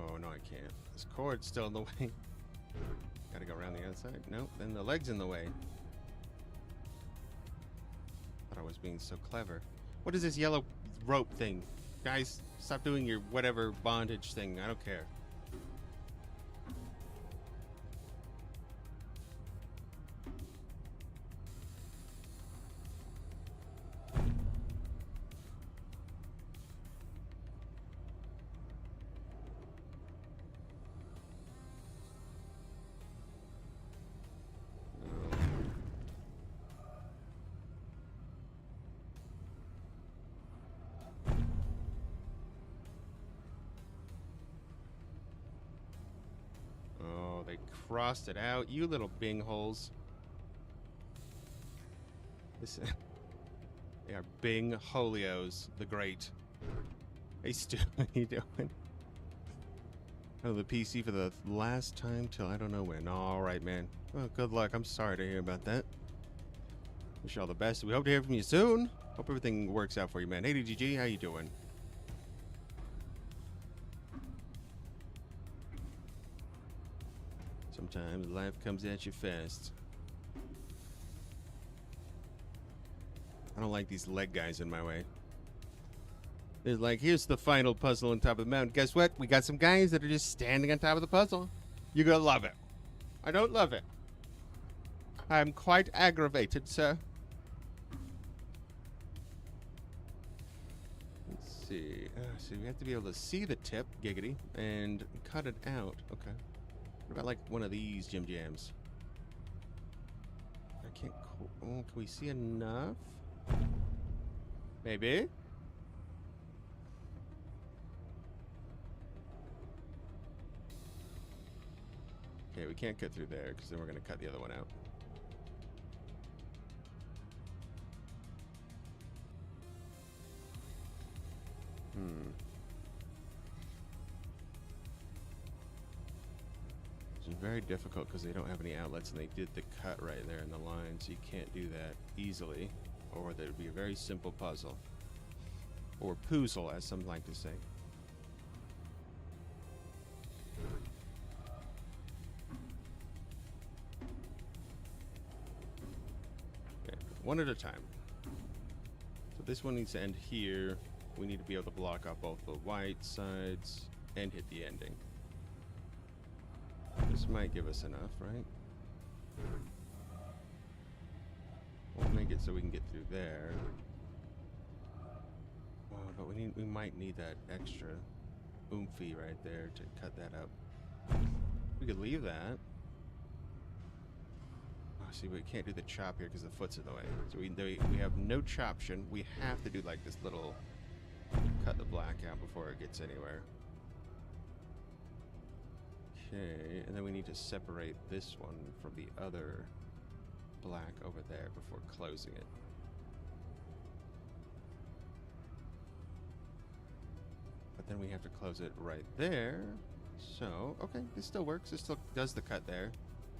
Oh, no, I can't. This cord's still in the way. Gotta go around the outside. Nope, then the leg's in the way. Thought I was being so clever. What is this yellow rope thing? Guys, stop doing your whatever bondage thing. I don't care. They crossed it out. You little bing holes. Listen. They are Bing Holios the Great. Hey, Stu, what are you doing? Oh, the PC for the last time till I don't know when. All right, man. Well, good luck. I'm sorry to hear about that. Wish you all the best. We hope to hear from you soon. Hope everything works out for you, man. Hey, DGG, how you doing? Sometimes life comes at you fast. I don't like these leg guys in my way. They're like, here's the final puzzle on top of the mountain. Guess what? We got some guys that are just standing on top of the puzzle. You're gonna love it. I don't love it. I'm quite aggravated, sir. Let's see. So we have to be able to see the tip, giggity, and cut it out. Okay. What about like one of these Jim Jams? I can't. Oh, can we see enough? Maybe. Okay, we can't cut through there because then we're gonna cut the other one out. It's very difficult because they don't have any outlets and they did the cut right there in the line, so you can't do that easily, or that would be a very simple puzzle, or poozle as some like to say. one at a time. So this one needs to end here. We need to be able to block off both the white sides and hit the ending. This might give us enough, right? We'll make it so we can get through there. But we might need that extra oomphy right there to cut that up. We could leave that. Oh, see, we can't do the chop here because the foot's in the way. So we have no choption. We have to do like this little cut the black out before it gets anywhere. Okay, and then we need to separate this one from the other black over there before closing it. But then we have to close it right there. So, okay, this still works. This still does the cut there.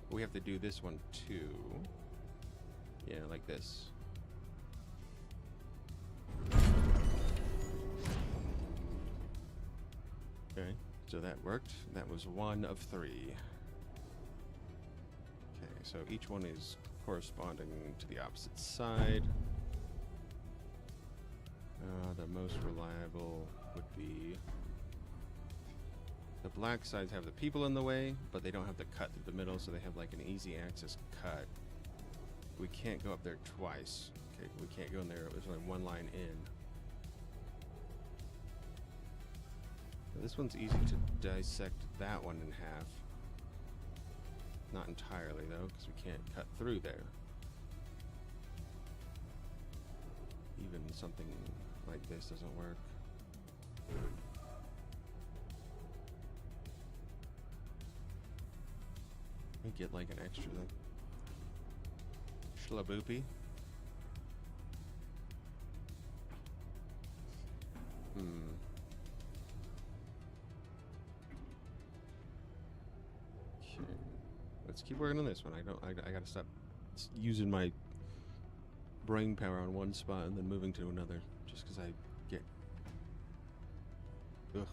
But we have to do this one too. Yeah, like this. Okay, so that worked. That was 1 of 3. Okay, so each one is corresponding to the opposite side. The most reliable would be the black sides have the people in the way, but they don't have the cut through the middle, so they have like an easy access cut. We can't go up there twice. Okay, we can't go in there. There's only one line in. This one's easy to dissect that one in half. Not entirely though, because we can't cut through there. Even something like this doesn't work. We get like an extra schlaboopy. Okay. Let's keep working on this one. I gotta stop using my brain power on one spot and then moving to another just because I get ugh.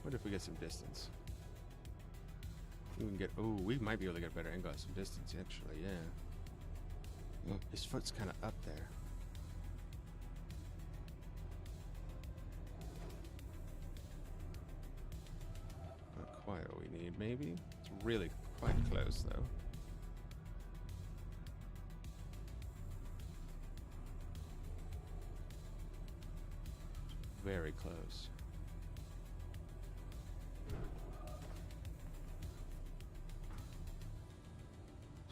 What if we get some distance? We can get, oh, we might be able to get a better angle at some distance actually, yeah. Oh, his foot's kind of up there. Not quite what we need, maybe? It's really quite close though. Very close.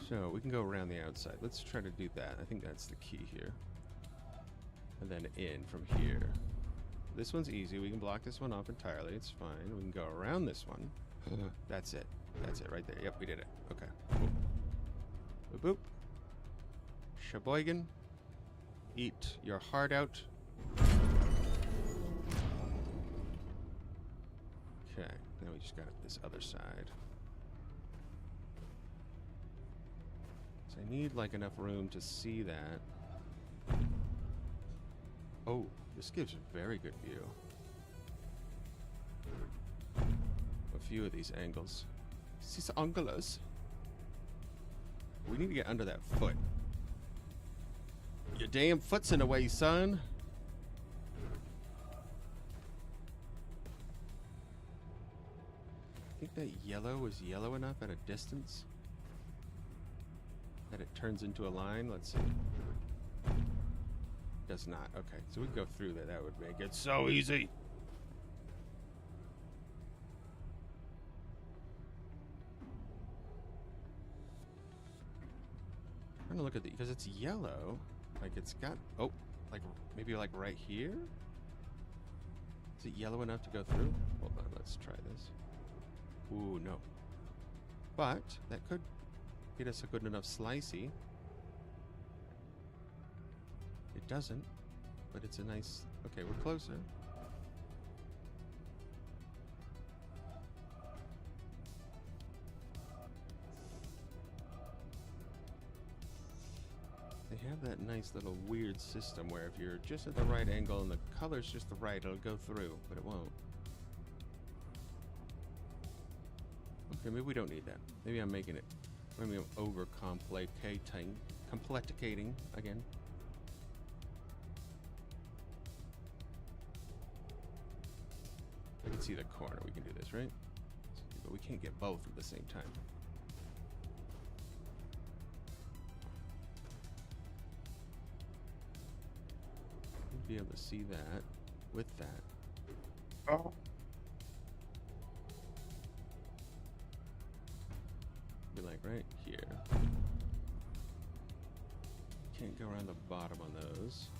So we can go around the outside. Let's try to do that. I think that's the key here. And then in from here. This one's easy. We can block this one off entirely. It's fine. We can go around this one. That's it. That's it right there. Yep, we did it. Okay. Boop. Boop, boop. Sheboygan. Eat your heart out. Okay. Now we just got this other side. So I need like enough room to see that. Oh, this gives a very good view. A few of these angles. These angles. We need to get under that foot. Your damn foot's in the way, son. I think that yellow is yellow enough at a distance that it turns into a line. Let's see. Does not. Okay, so we go through there. That would make it so easy. I'm trying to look at the, because it's yellow. Like it's got, oh, like maybe like right here? Is it yellow enough to go through? Hold on, let's try this. Ooh, no. But that could get us a good enough slicey. It doesn't, but it's a nice, okay, we're closer. They have that nice little weird system where if you're just at the right angle and the color's just the right, it'll go through, but it won't. Okay, maybe we don't need that. Maybe I'm making it. Maybe I'm complicating again. I can see the corner. We can do this, right? But we can't get both at the same time. We'd be able to see that with that. Oh. Be like right here. Can't go around the bottom on those.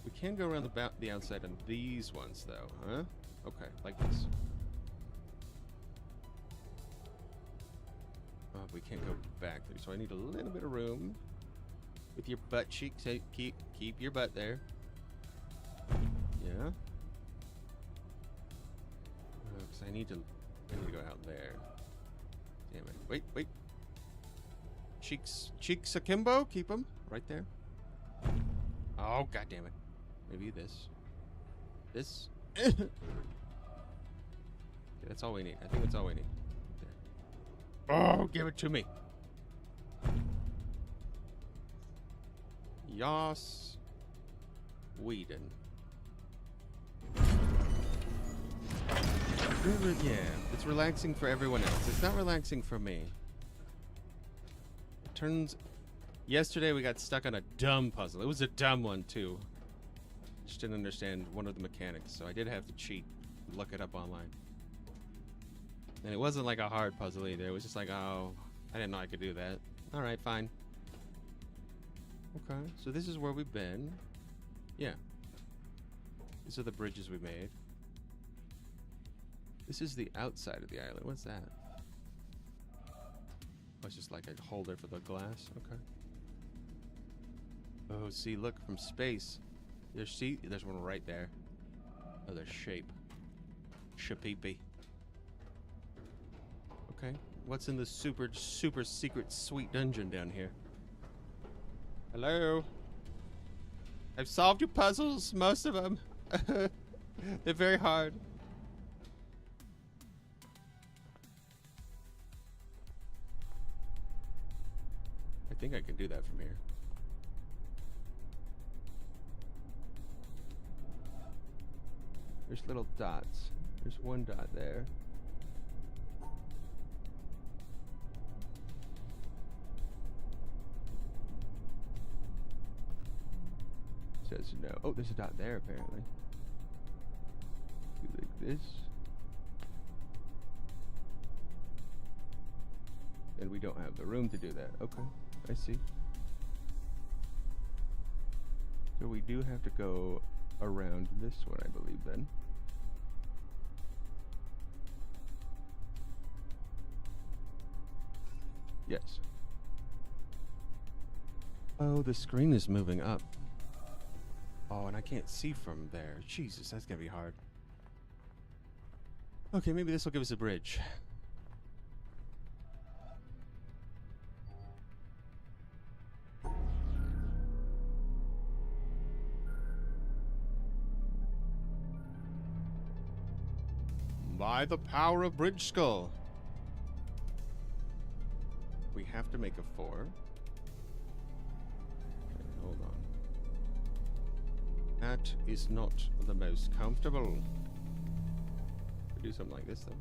We can go around the outside on these ones, though, huh? Okay, like this. Oh, we can't go back there, so I need a little bit of room with your butt cheeks. Hey, keep your butt there. Yeah. Because I need to go out there. Damn it! Wait. Cheeks akimbo. Keep them right there. Oh, god damn it. Maybe this. Yeah, that's all we need. I think that's all we need. There. Oh, give it to me. Yas Whedon. Yeah, it's relaxing for everyone else. It's not relaxing for me. It turns... Yesterday we got stuck on a dumb puzzle. It was a dumb one, too. Just didn't understand one of the mechanics, so I did have to cheat. Look it up online. And it wasn't like a hard puzzle either. It was just like, oh, I didn't know I could do that. Alright, fine. Okay, so this is where we've been. Yeah. These are the bridges we made. This is the outside of the island. What's that? Oh, it's just like a holder for the glass. Okay. Oh, see, look, from space. There's one right there. Oh, there's shape. Shapeepy. Okay. What's in the super secret sweet dungeon down here? Hello? I've solved your puzzles, most of them. They're very hard. I think I can do that from here. There's little dots. There's one dot there. Says no. Oh, there's a dot there apparently. Do like this. And we don't have the room to do that. Okay, I see. So we do have to go around this one, I believe, then. Yes. Oh, the screen is moving up. Oh, and I can't see from there. Jesus, that's gonna be hard. Okay, maybe this will give us a bridge. By the power of Bridge Skull. We have to make a 4. Okay, hold on. That is not the most comfortable. We do something like this then.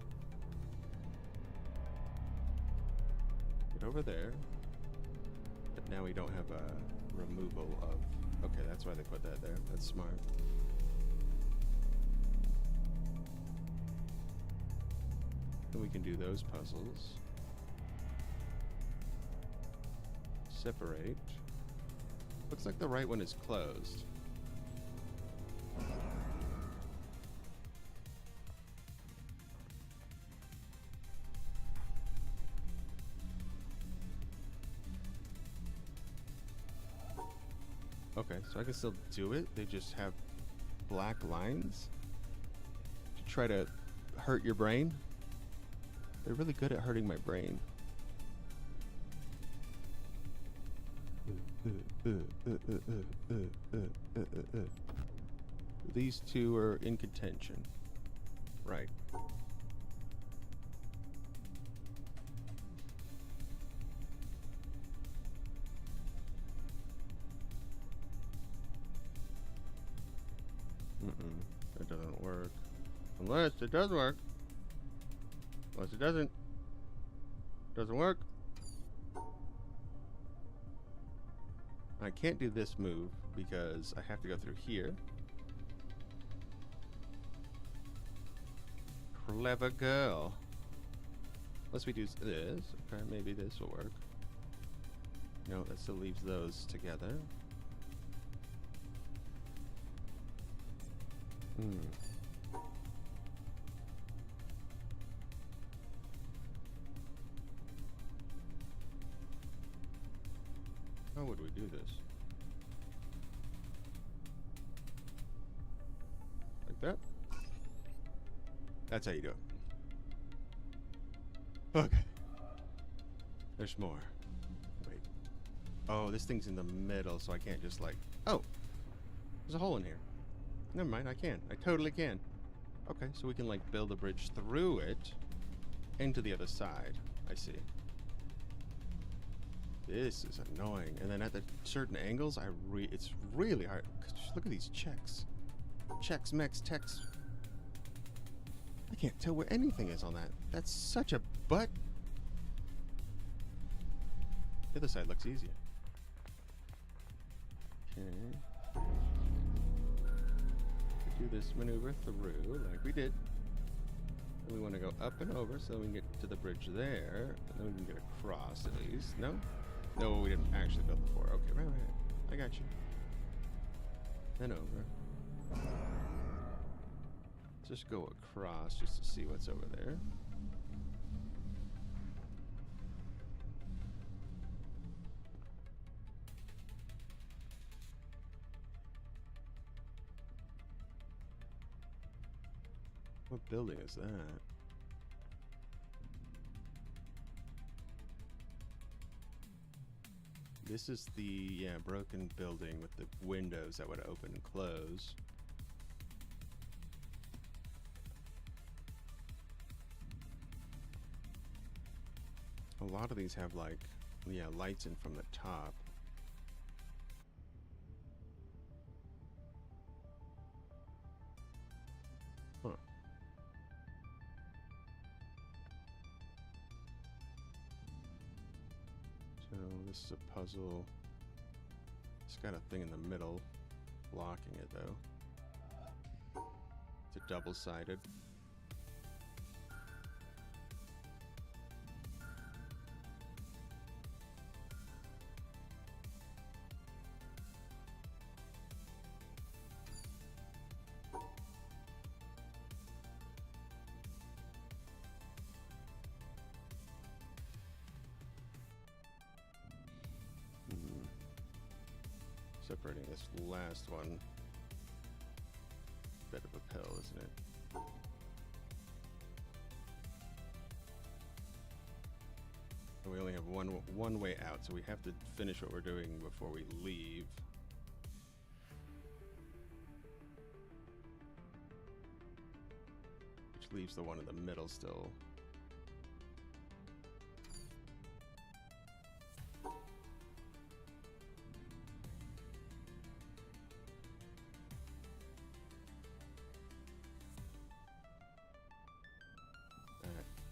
Get over there. But now we don't have a removal of... Okay, that's why they put that there. That's smart. And we can do those puzzles. Separate. Looks like the right one is closed. Okay, so I can still do it. They just have black lines to try to hurt your brain. They're really good at hurting my brain. These two are in contention. Right. won't work. Unless it does work. Unless it doesn't. Doesn't work. I can't do this move because I have to go through here. Clever girl. Unless we do this. Okay, maybe this will work. No, that still leaves those together. How would we do this? Like that? That's how you do it. Okay. There's more. Wait. Oh, this thing's in the middle, so I can't just like... Oh! There's a hole in here. Never mind, I can. I totally can. Okay, so we can like build a bridge through it into the other side. I see. This is annoying. And then at the certain angles, it's really hard. Just look at these checks. Checks, mechs, techs. I can't tell where anything is on that. That's such a butt. The other side looks easier. Okay. Do this maneuver through like we did. And we want to go up and over so we can get to the bridge there. And then we can get across at least. No? No, we didn't actually build the 4. Okay, right. I got you. Then over. Let's just go across just to see what's over there. What building is that? This is the, broken building with the windows that would open and close. A lot of these have like, lights in from the top. Huh. So this is a puzzle. It's got a thing in the middle blocking it though. It's a double-sided. Separating this last one. Bit of a pill, isn't it? And we only have one way out, so we have to finish what we're doing before we leave. Which leaves the one in the middle still.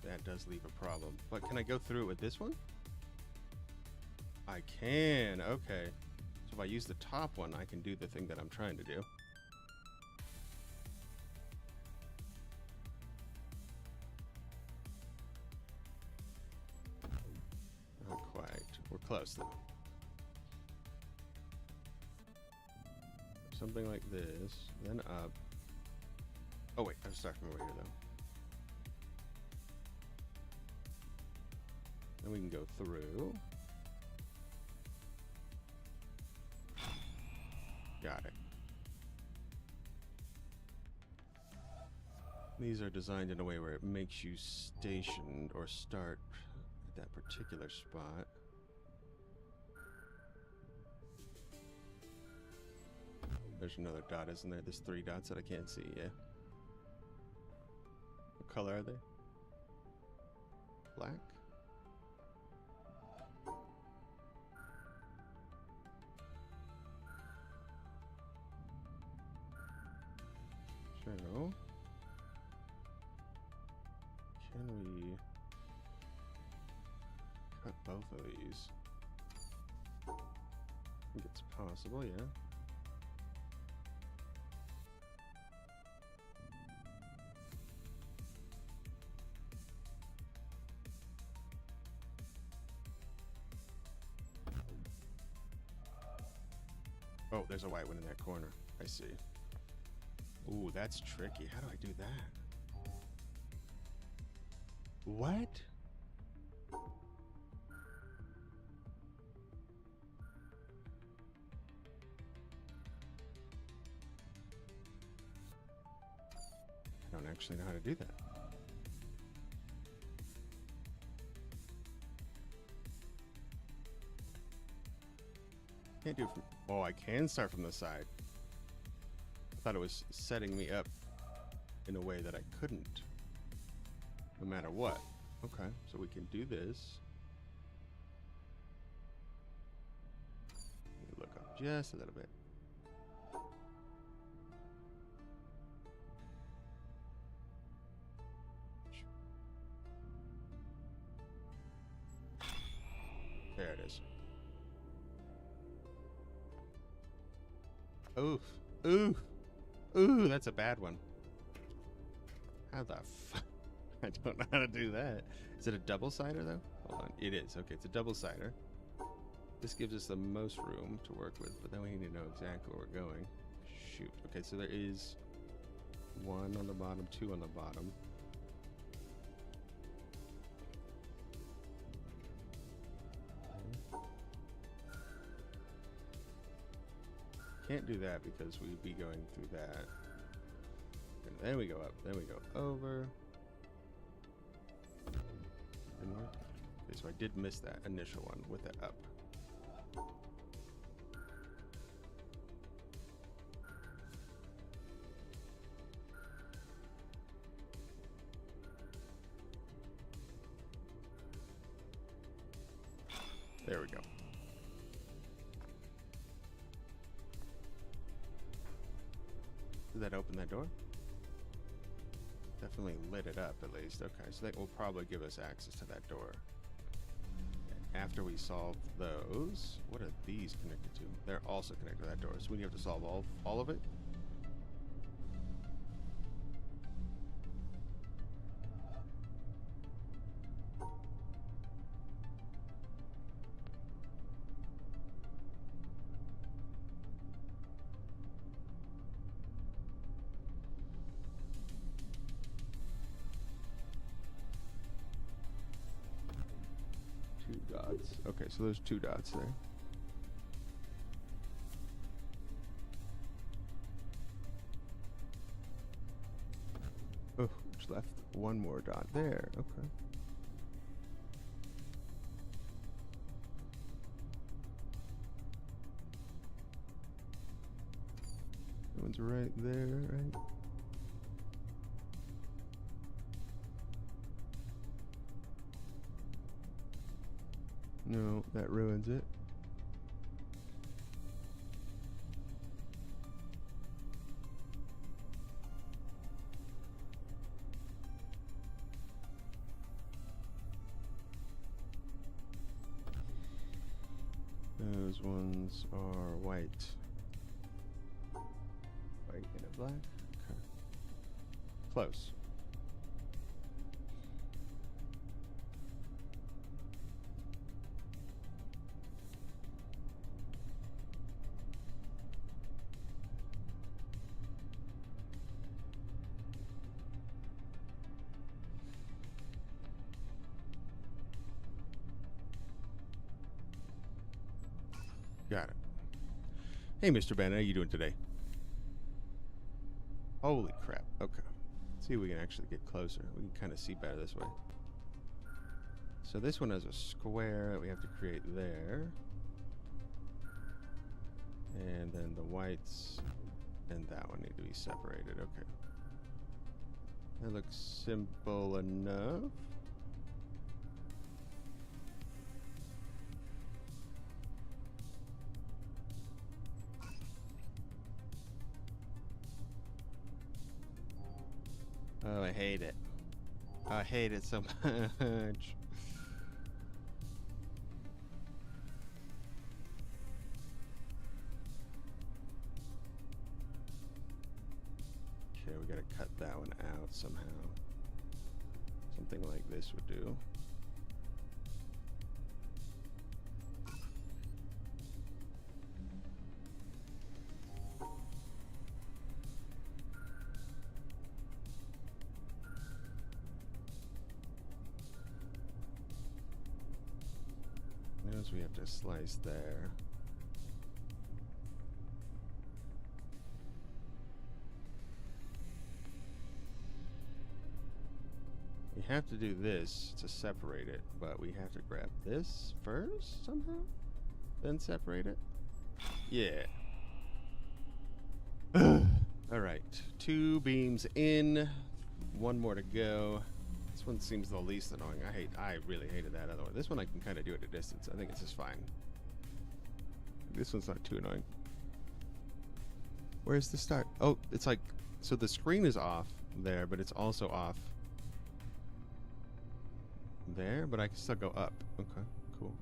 That does leave a problem. But can I go through it with this one? I can. Okay. So if I use the top one, I can do the thing that I'm trying to do. Not quite. We're close though. Something like this, then up. Oh wait, I was starting over here though. And we can go through. Got it. These are designed in a way where it makes you stationed or start at that particular spot. There's another dot, isn't there? There's 3 dots that I can't see, yeah. What color are they? Black? So put both of these. I think it's possible, yeah. Oh, there's a white one in that corner. I see. Ooh, that's tricky. How do I do that? What? I don't actually know how to do that. Can't do it from... Oh, I can start from the side. I thought it was setting me up in a way that I couldn't. No matter what. Okay, so we can do this. Let me look up just a little bit. There it is. Oof. Ooh. Ooh, that's a bad one. How the fuck? I don't know how to do that. Is it a double-sider, though? Hold on. It is. Okay, it's a double-sider. This gives us the most room to work with, but then we need to know exactly where we're going. Shoot. Okay, so there is 1 on the bottom, 2 on the bottom. Can't do that because we'd be going through that. And then we go up. Then we go over. Didn't work. Okay, so I did miss that initial one with the up. There we go. Did that open that door? Definitely lit it up at least. Okay, so that will probably give us access to that door. After we solve those, what are these connected to? They're also connected to that door. So we have to solve all of it? Dots. Okay, so there's 2 dots there. Oh, which left 1 more dot there. Okay. That one's right there, right? No, that ruins it. Those ones are white. White and a black. Okay. Close. Got it. Hey, Mr. Bannon, how you doing today? Holy crap. Okay. Let's see if we can actually get closer. We can kind of see better this way. So this one has a square that we have to create there. And then the whites and that one need to be separated. Okay. That looks simple enough. Oh, I hate it. I hate it so much. we gotta cut that one out somehow. Something like this would do. Notice we have to slice there. We have to do this to separate it, but we have to grab this first somehow, then separate it. Yeah. All right, 2 beams in, 1 more to go. This one seems the least annoying. I really hated that other one. This one I can kind of do at a distance. I think it's just fine. This one's not too annoying. Where's the start? Oh, it's like, so the screen is off there, but it's also off there, but I can still go up. Okay, cool.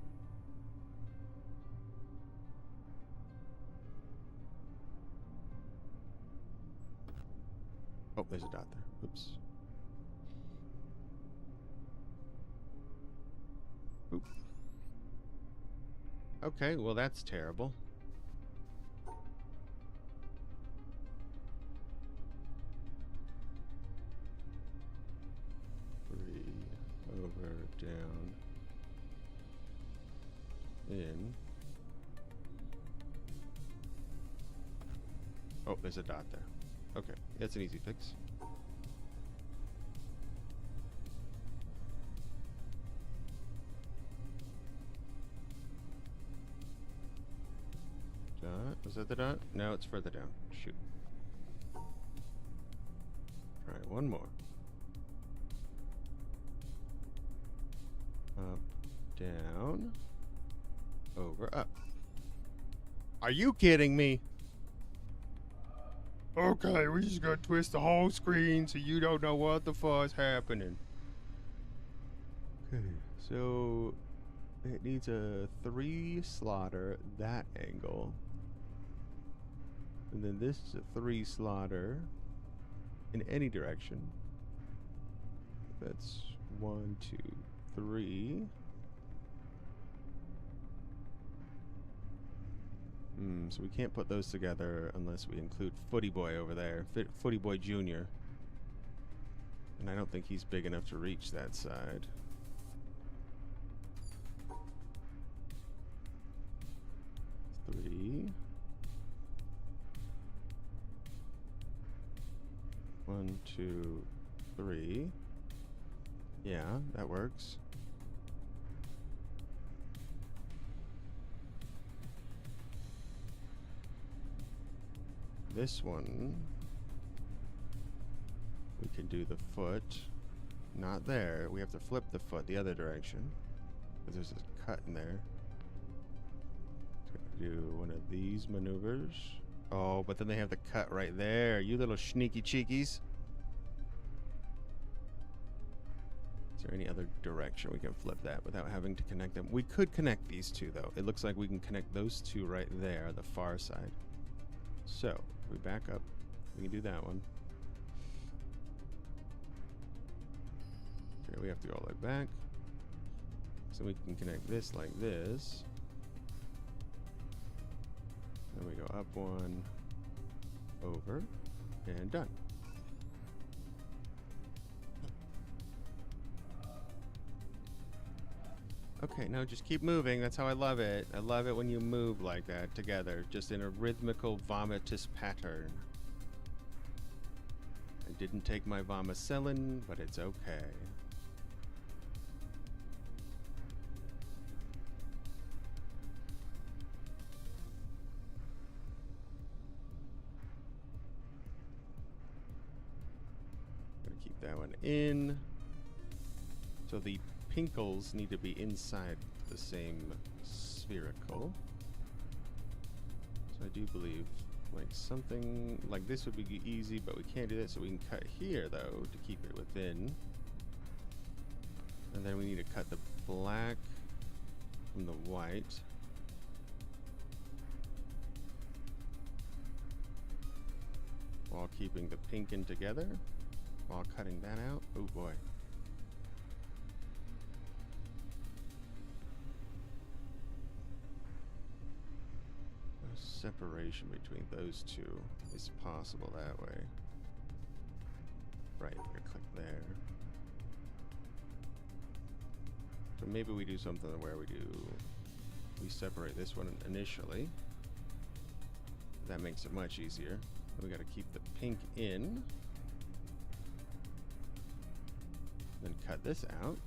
Oh, there's a dot there. Oops. Oop. Okay, well that's terrible. Over, down, in. Oh, there's a dot there. Okay, that's an easy fix. Dot, was that the dot? No, it's further down. Shoot. Try one more. Up, down, over, up. Are you kidding me? Okay, we just gotta twist the whole screen so you don't know what the fuck's happening. Okay, so it needs a 3 slaughter that angle. And then this is a 3 slaughter in any direction. That's 1, 2, 3. So we can't put those together unless we include Footy Boy over there. Footy Boy Jr. And I don't think he's big enough to reach that side. Three. 1, 2, 3. Yeah, that works. This one, we can do the foot. Not there. We have to flip the foot the other direction. Because there's a cut in there. So do one of these maneuvers. Oh, but then they have the cut right there. You little sneaky cheekies. Is there any other direction we can flip that without having to connect them? We could connect these two, though. It looks like we can connect those two right there, the far side. So, if we back up, we can do that one. Okay, we have to go all the way back. So we can connect this like this. Then we go up 1, over, and done. Okay, now just keep moving. That's how I love it. I love it when you move like that together, just in a rhythmical, vomitous pattern. I didn't take my vomicillin, but it's okay. Gonna keep that one in. So the pinkles need to be inside the same spherical. So I do believe like something like this would be easy, but we can't do that, so we can cut here though to keep it within. And then we need to cut the black from the white. while keeping the pink in together, while cutting that out. Oh boy. A separation between those two is possible that way. Right, we're gonna click there. So maybe we do something where we separate this one initially. That makes it much easier. We gotta keep the pink in. Then cut this out.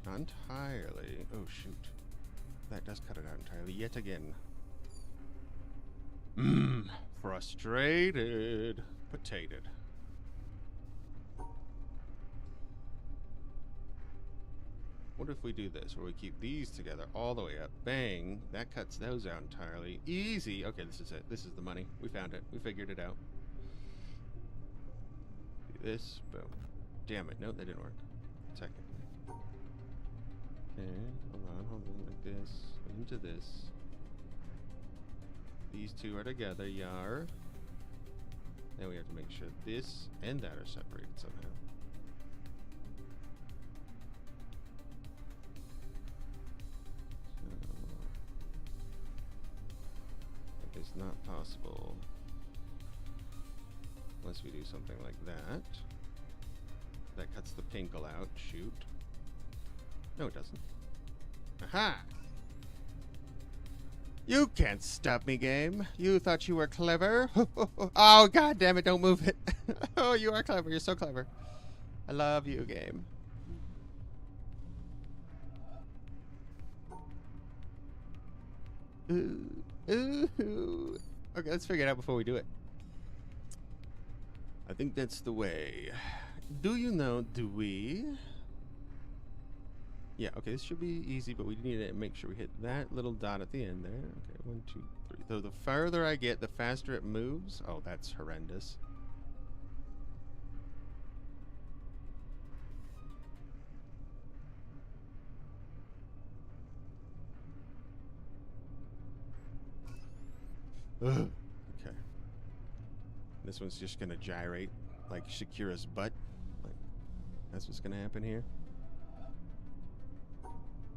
Not entirely. Oh shoot. That does cut it out entirely yet again. Frustrated. Potated. What if we do this, where we keep these together all the way up? Bang! That cuts those out entirely. Easy! Okay, this is it. This is the money. We found it. We figured it out. Do this. Boom. Damn it. No, that didn't work. Technically. Okay, hold on, like this. Into this. These two are together, yar. Then we have to make sure this and that are separated somehow. It's not possible unless we do something like that. That cuts the pinkle out. Shoot. No, it doesn't. Aha! You can't stop me, game. You thought you were clever? Oh, god damn it, don't move it. Oh, you are clever. You're so clever. I love you, game. Ooh. Okay, let's figure it out before we do it. I think that's the way. Do you know, do we? Yeah, okay, this should be easy, but we need to make sure we hit that little dot at the end there. Okay, 1, 2, 3. So the farther I get, the faster it moves. Oh, that's horrendous. Ugh. Okay. This one's just gonna gyrate like Shakira's butt. Like, that's what's gonna happen here.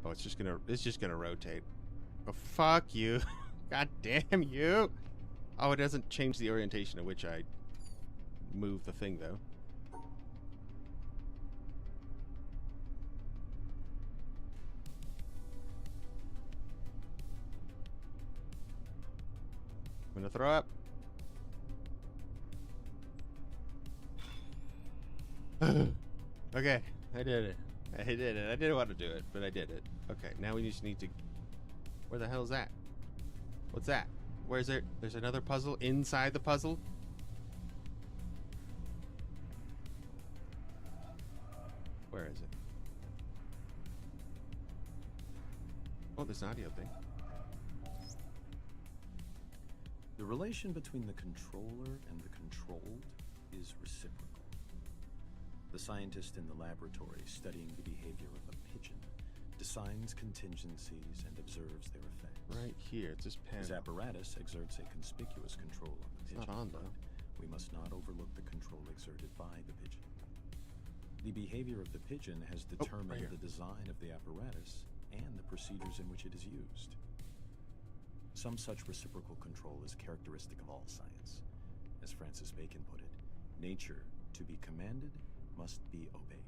Oh, it's just gonna rotate. Oh, fuck you. God damn you. Oh, it doesn't change the orientation at which I move the thing, though. I'm gonna throw up. Okay, I did it. I did it. I didn't want to do it, but I did it. Okay, now we just need to... Where the hell is that? What's that? Where's there? There's another puzzle inside the puzzle? Where is it? Oh, there's an audio thing. The relation between the controller and the controlled is reciprocal. The scientist in the laboratory studying the behavior of a pigeon designs contingencies and observes their effects. Right here, it's this panel. His apparatus exerts a conspicuous control on the pigeon. It's not on, though. We must not overlook the control exerted by the pigeon. The behavior of the pigeon has determined the design of the apparatus and the procedures in which it is used. Some such reciprocal control is characteristic of all science. As Francis Bacon put it, nature, to be commanded, must be obeyed.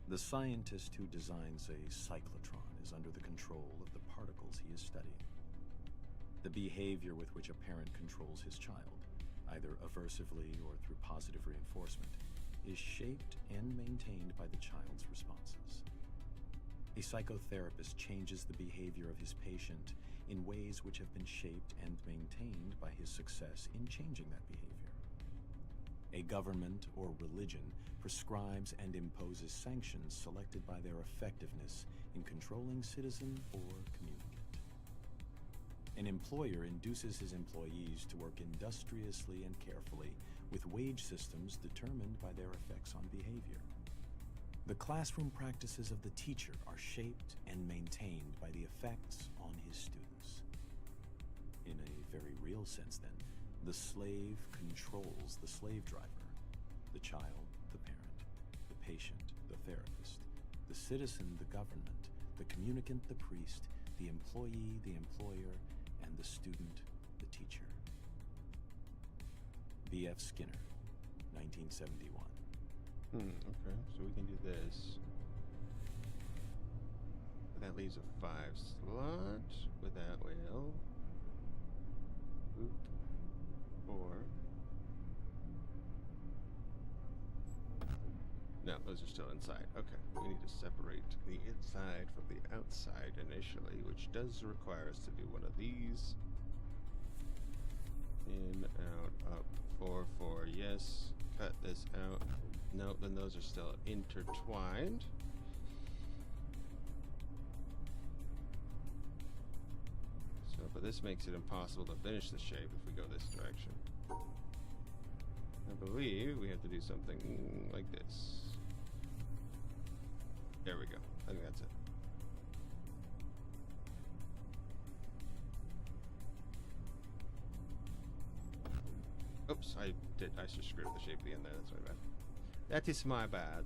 The scientist who designs a cyclotron is under the control of the particles he is studying. The behavior with which a parent controls his child, either aversively or through positive reinforcement, is shaped and maintained by the child's responses. A psychotherapist changes the behavior of his patient in ways which have been shaped and maintained by his success in changing that behavior. A government or religion prescribes and imposes sanctions selected by their effectiveness in controlling citizen or communicant. An employer induces his employees to work industriously and carefully with wage systems determined by their effects on behavior. The classroom practices of the teacher are shaped and maintained by the effects on his students. In a very real sense, then, The slave controls the slave driver, the child, the parent, the patient, the therapist, the citizen, the government, the communicant, the priest, the employee, the employer, and the student, the teacher. B.F. Skinner, 1971. Okay, so we can do this. That leaves a 5 slot. With that, well, boop, 4. No, those are still inside. Okay, we need to separate the inside from the outside initially, which does require us to do one of these. In, out, up, 4, 4, yes. Cut this out. No, then those are still intertwined. So, but this makes it impossible to finish the shape if we go this direction. I believe we have to do something like this. There we go. I think that's it. Oops, I just screwed the shape of the end there. That's my bad. That is my bad.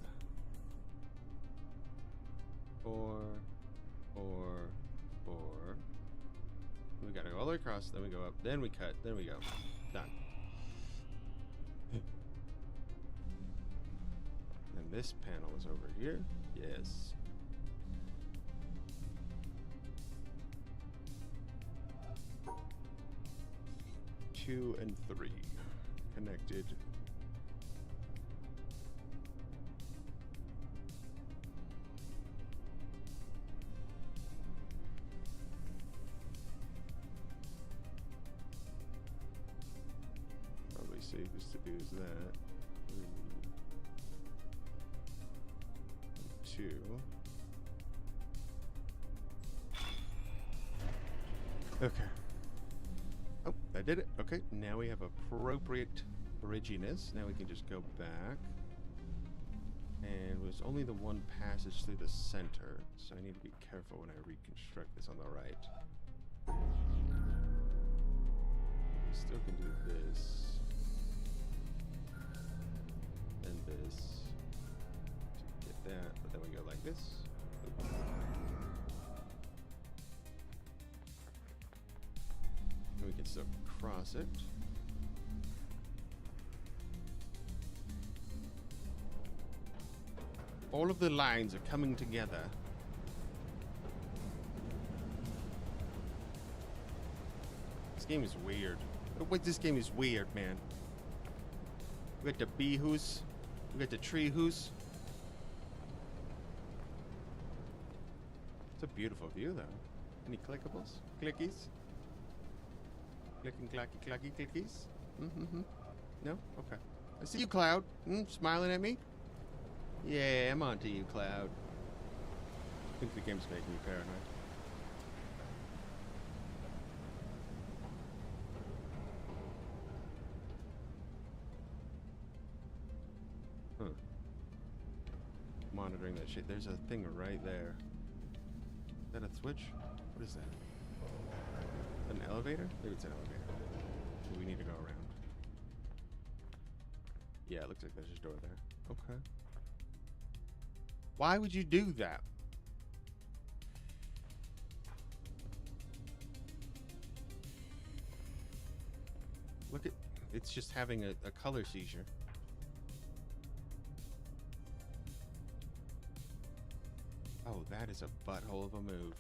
4, 4, 4. We gotta go all the way across, then we go up, then we cut, then we go. Done. And this panel is over here. Yes. Two and 3 connected. Probably safest to do is that. 2. Okay. Oh, I did it. Okay, now we have appropriate bridginess. Now we can just go back. And there's only the one passage through the center, so I need to be careful when I reconstruct this on the right. We still can do this. And this. To get that, but then we go like this. Oops. And we can still cross it. All of the lines are coming together. This game is weird. Wait, this game is weird, man. We got the bee-hoos. We got the tree-hoos. It's a beautiful view, though. Any clickables? Clickies? Clicking, clacky, clacky, clickies? Mm-hmm. No? Okay. I see you, Cloud. Smiling at me? Yeah, I'm onto you, Cloud. I think the game's making me paranoid. Huh. Monitoring that shit. There's a thing right there. Is that a switch? What is that? An elevator? Maybe it's an elevator. We need to go around. Yeah, it looks like there's a door there. Okay. Why would you do that? Look at... It's just having a color seizure. Oh, that is a butthole of a move.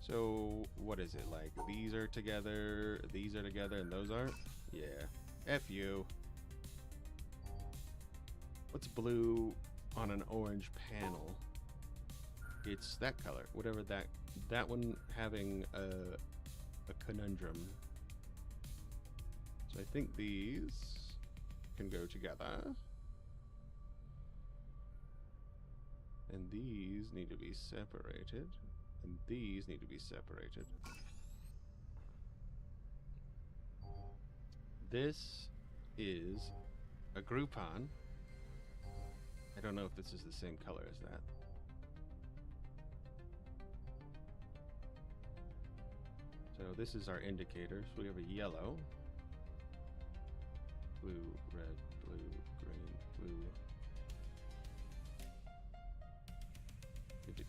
So, what is it like? These are together, and those aren't? Yeah. F you. What's blue on an orange panel? It's that color. Whatever that one having a conundrum. So I think these can go together. And these need to be separated. And these need to be separated. This is a Groupon. I don't know if this is the same color as that. So this is our indicator. So we have a yellow.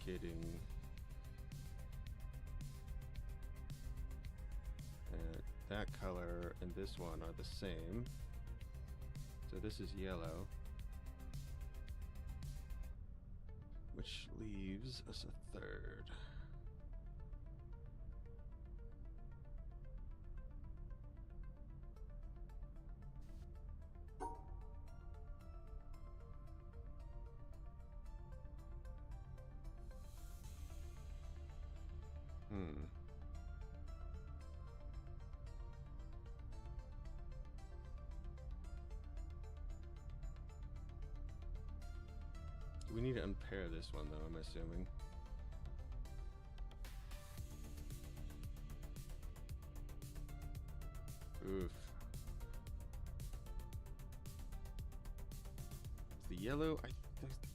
indicating that that color and this one are the same. So this is yellow, which leaves us a third. We need to unpair this one, though, I'm assuming. Oof. Is the yellow...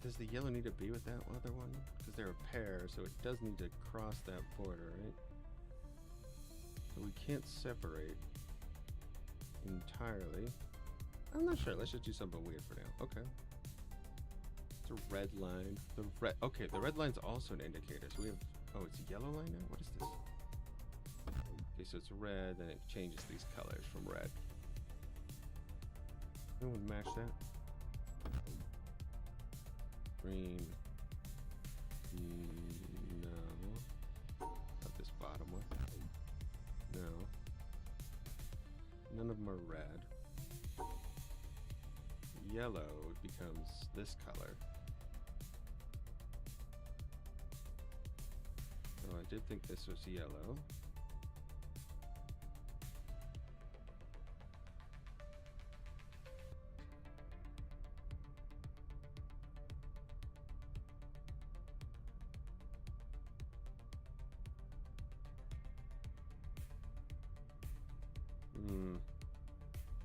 does the yellow need to be with that other one? Because they're a pair, so it does need to cross that border, right? So we can't separate entirely. I'm not sure. Let's just do something weird for now. Okay. It's a red line. The red. Okay, the red line's also an indicator. So we have. Oh, it's a yellow line now. What is this? Okay, so it's red, and it changes these colors from red. Anyone match that? Green. No. Not this bottom one. No. None of them are red. Yellow becomes this color. Oh, I did think this was yellow.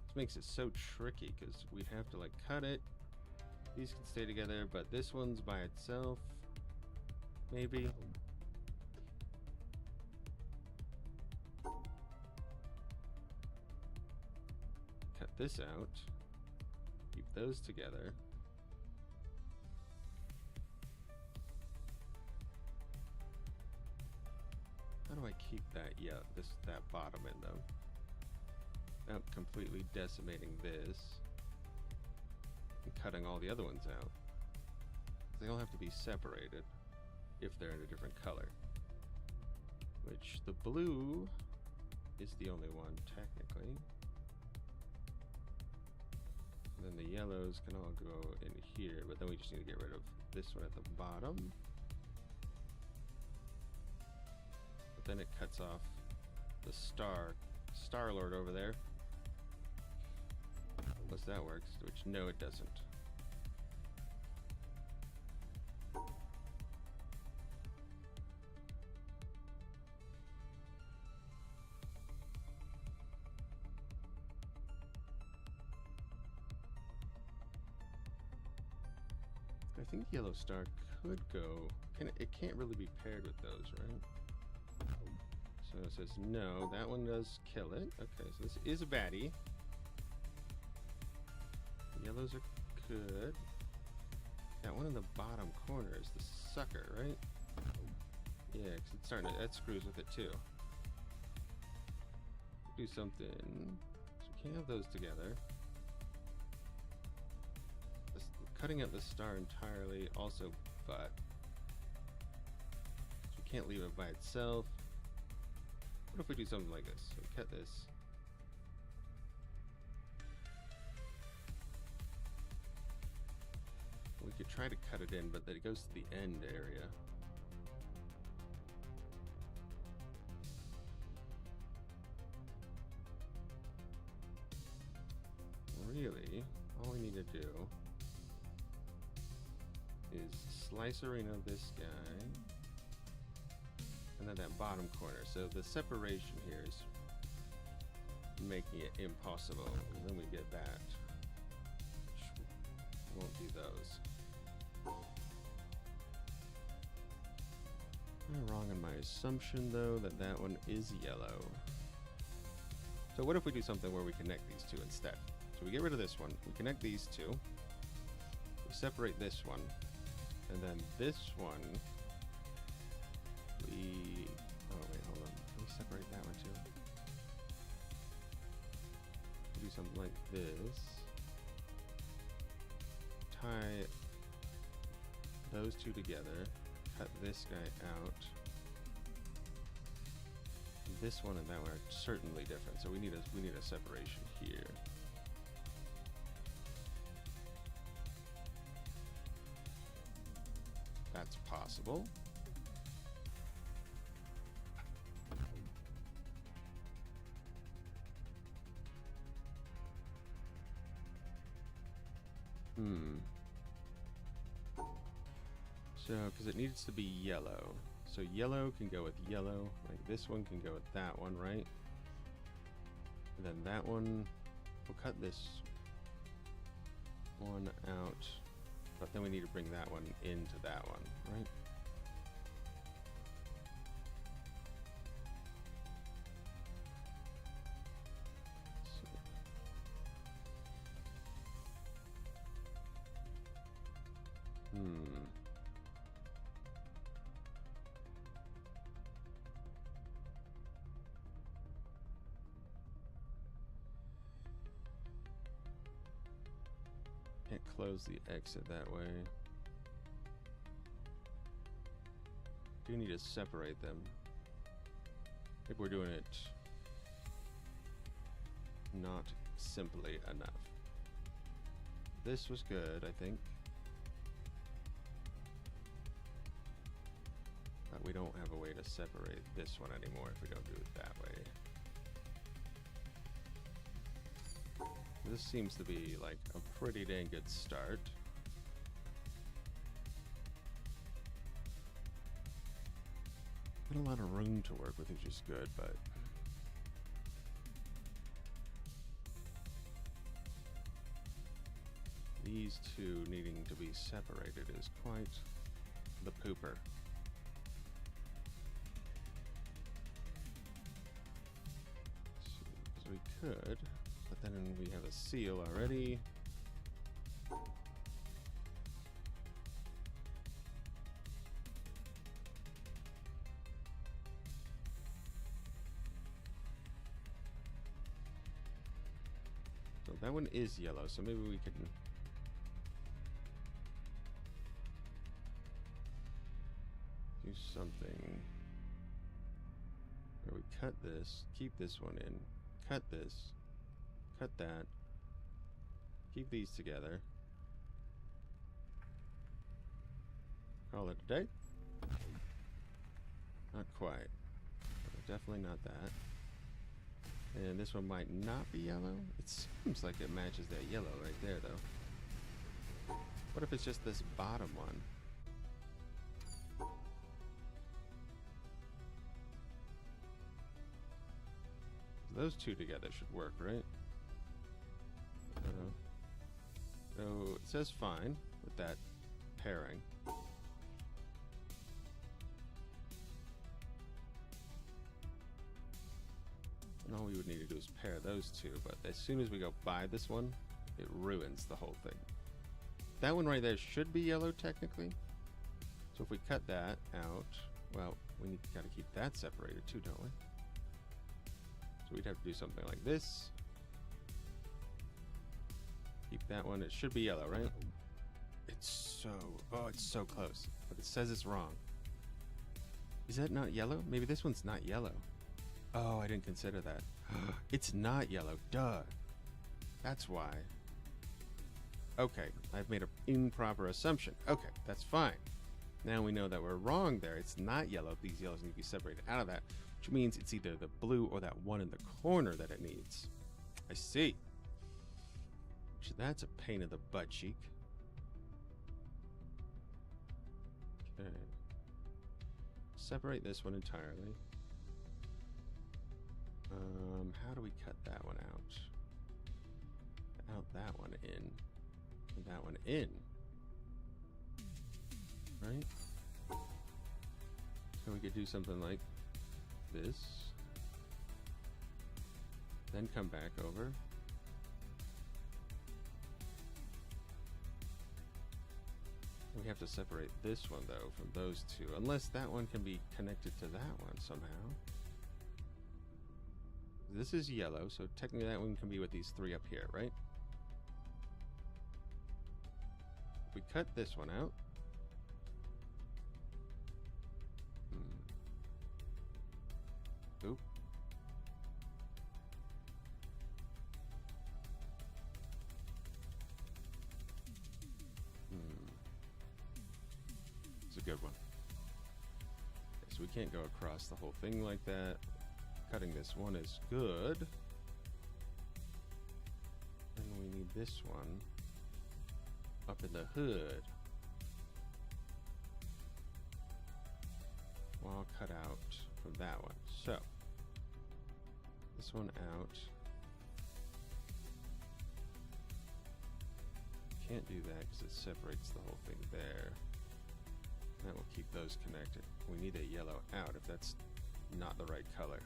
This makes it so tricky because we have to like cut it. These can stay together, but this one's by itself. Maybe. Cut this out. Keep those together. How do I keep that? Yeah, that bottom in though. Without completely decimating this and cutting all the other ones out. They all have to be separated if they're in a different color. Which the blue is the only one technically. And then the yellows can all go in here, but then we just need to get rid of this one at the bottom. But then it cuts off the Star-Lord over there. Unless that works, which no, it doesn't. I think Yellow Star could go. It can't really be paired with those, right? So it says no. That one does kill it. Okay, so this is a baddie. Yellows are good. That one in the bottom corner is the sucker, right? Yeah, because it's starting to, that screws with it too. Do something. So we can't have those together. Cutting out the star entirely also, but so we can't leave it by itself. What if we do something like this? So we cut this. We could try to cut it in, but then it goes to the end area. Really, all we need to do is slicering of this guy, and then that bottom corner. So the separation here is making it impossible, because then we get that, which won't be those. Am I wrong in my assumption, though, that that one is yellow? So what if we do something where we connect these two instead? So we get rid of this one, we connect these two, we separate this one, and then this one like this. Tie those two together. Cut this guy out. This one and that one are certainly different, so we need a separation here. That's possible. So, because it needs to be yellow. So yellow can go with yellow. Like this one can go with that one, right? And then that one, we'll cut this one out. But then we need to bring that one into that one, right? Can't close the exit that way. Do need to separate them. I think we're doing it not simply enough. This was good, I think. But we don't have a way to separate this one anymore if we don't do it that way. This seems to be like a pretty dang good start. Got a lot of room to work with, which is good, but these two needing to be separated is quite the pooper. So we could, but then we have a seal already. So that one is yellow, so maybe we can do something where we cut this, keep this one in, cut this, cut that, keep these together, call it a day. Not quite, definitely not that. And this one might not be yellow. It seems like it matches that yellow right there, though. What if it's just this bottom one? Those two together should work, right? So it says fine with that pairing. And all we would need to do is pair those two, but as soon as we go by this one, it ruins the whole thing. That one right there should be yellow technically. So if we cut that out, well, we gotta keep that separated too, don't we? So we'd have to do something like this. Keep that one. It should be yellow, right? It's so close. But it says it's wrong. Is that not yellow? Maybe this one's not yellow. Oh, I didn't consider that. It's not yellow. Duh. That's why. Okay, I've made an improper assumption. Okay, that's fine. Now we know that we're wrong there. It's not yellow. These yellows need to be separated out of that, which means it's either the blue or that one in the corner that it needs. I see. So that's a pain in the butt cheek. Okay. Separate this one entirely. How do we cut that one out? Out that one in. And that one in. Right? So we could do something like this. Then come back over. We have to separate this one though from those two, unless that one can be connected to that one somehow. This is yellow, so technically that one can be with these three up here, right? If we cut this one out. Oop. It's a good one. Okay, so we can't go across the whole thing like that. Cutting this one is good. Then we need this one up in the hood. All cut out from that one. So this one out. Can't do that because it separates the whole thing there. That will keep those connected. We need a yellow out if that's not the right color.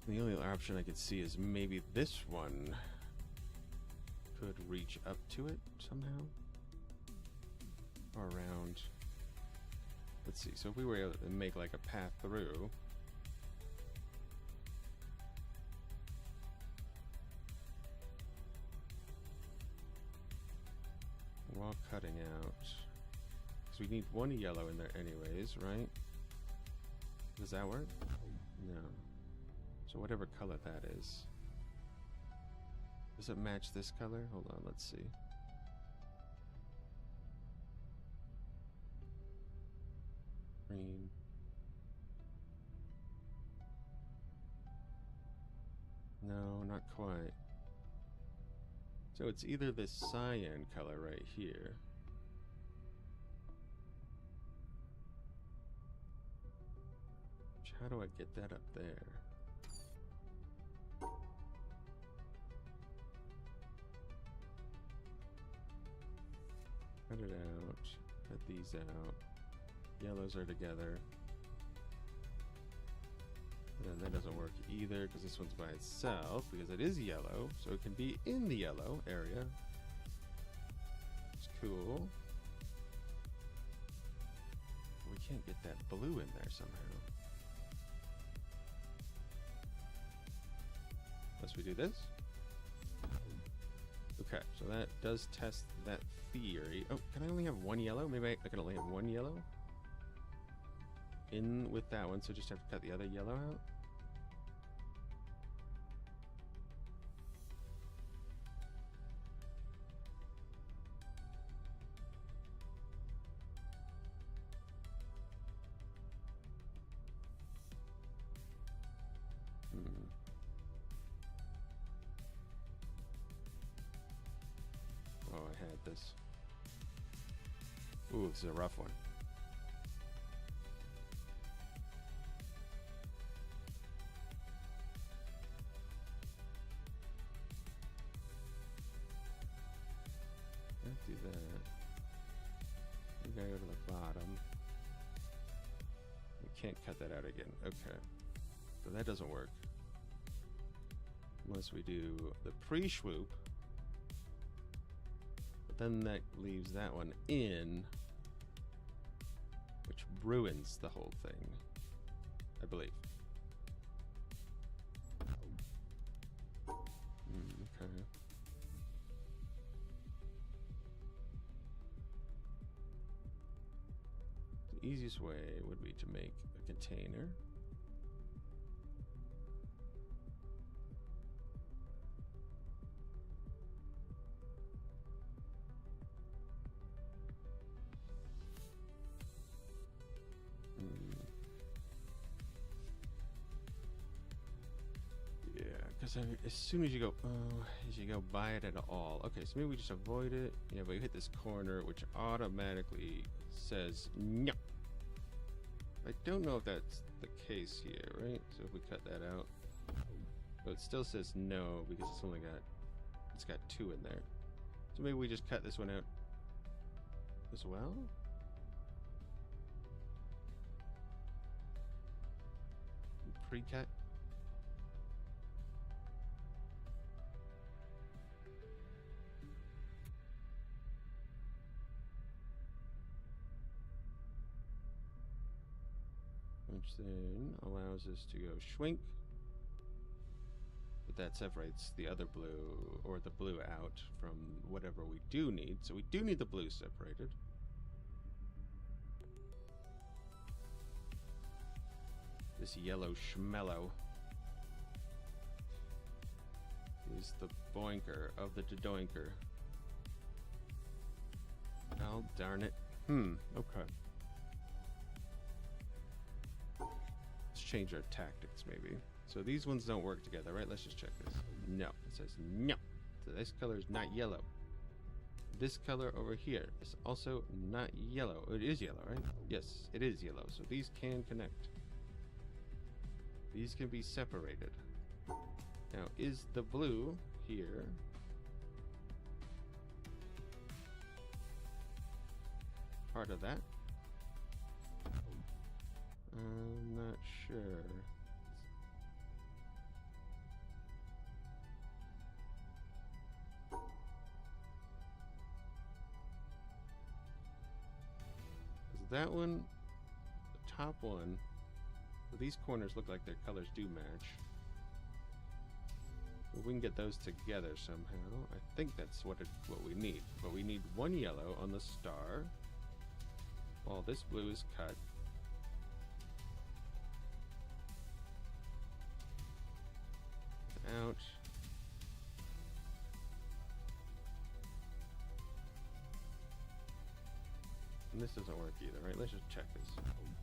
The only other option I could see is maybe this one could reach up to it somehow. Or around. Let's see, so if we were able to make like a path through. While cutting out. Because we need one yellow in there anyways, right? Does that work? No. So whatever color that is. Does it match this color? Hold on, let's see. Green. No, not quite. So it's either this cyan color right here. How do I get that up there? Cut it out. Cut these out. Yellows are together. And then that doesn't work either because this one's by itself because it is yellow, so it can be in the yellow area. It's cool. We can't get that blue in there somehow. Unless we do this. Okay, so that does test that theory. Oh, can I only have one yellow? Maybe I can only have one yellow in with that one, so just have to cut the other yellow out. Oh, I had this. Ooh, this is a rough one. Let's do that. We gotta go to the bottom. We can't cut that out again. Okay. So that doesn't work. Unless we do the pre-swoop. But then that leaves that one in, which ruins the whole thing, I believe. Okay. The easiest way would be to make a container. Yeah, because as soon as you go by it at all. Okay, so maybe we just avoid it. Yeah, but you hit this corner, which automatically says no. I don't know if that's the case here, right? So if we cut that out, but it still says no because it's got two in there. So maybe we just cut this one out as well. Pre-cut. which then allows us to go schwink. But that separates the other blue, or the blue out from whatever we do need. So we do need the blue separated. This yellow schmello is the boinker of the doinker. Oh, darn it. Okay. Let's change our tactics, maybe. So these ones don't work together, right? Let's just check this. No. It says no. So this color is not yellow. This color over here is also not yellow. It is yellow, right? Yes, it is yellow. So these can connect. These can be separated. Now, is the blue here part of that? I'm not sure. That one, the top one, well, these corners look like their colors do match. If we can get those together somehow, I think that's what we need. But we need one yellow on the star, while this blue is cut. Out. And this doesn't work either, right? Let's just check this.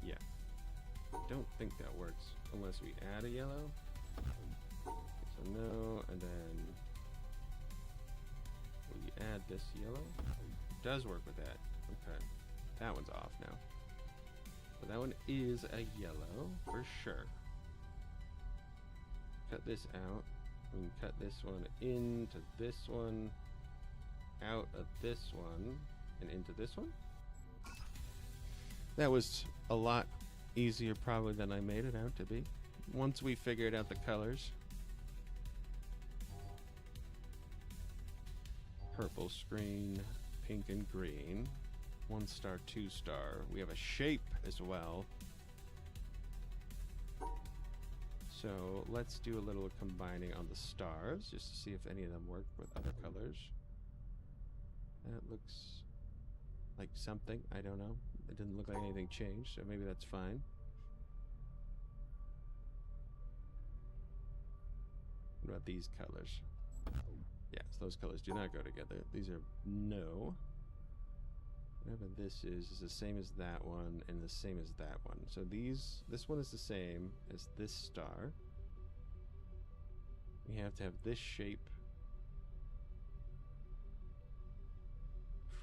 Yeah. Don't think that works unless we add a yellow. So no, and then we add this yellow. Does work with that. Okay. That one's off now. But that one is a yellow for sure. Cut this out. We can cut this one into this one, out of this one, and into this one. That was a lot easier probably than I made it out to be. Once we figured out the colors. Purple screen, pink and green. 1 star, 2 star. We have a shape as well. So let's do a little combining on the stars just to see if any of them work with other colors. That looks like something. I don't know. It didn't look like anything changed, so maybe that's fine. What about these colors? Yes, those colors do not go together. These are no. Whatever this is the same as that one and the same as that one. So this one is the same as this star. We have to have this shape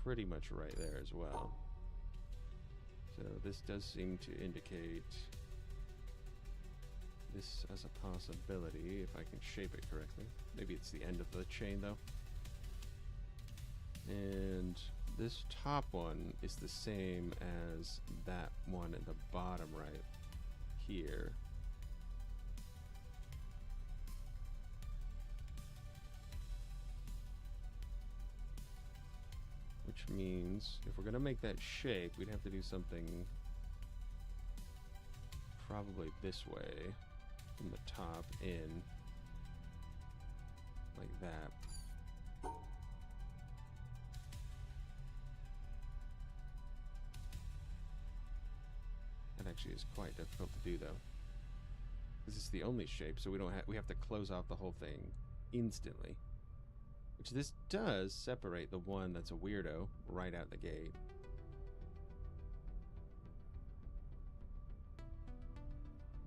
pretty much right there as well. So this does seem to indicate this as a possibility if I can shape it correctly. Maybe it's the end of the chain though. And this top one is the same as that one at the bottom right here. Which means if we're going to make that shape, we'd have to do something probably this way from the top in like that. That actually is quite difficult to do though. This is the only shape, so we have to close off the whole thing instantly. Which this does separate the one that's a weirdo right out the gate.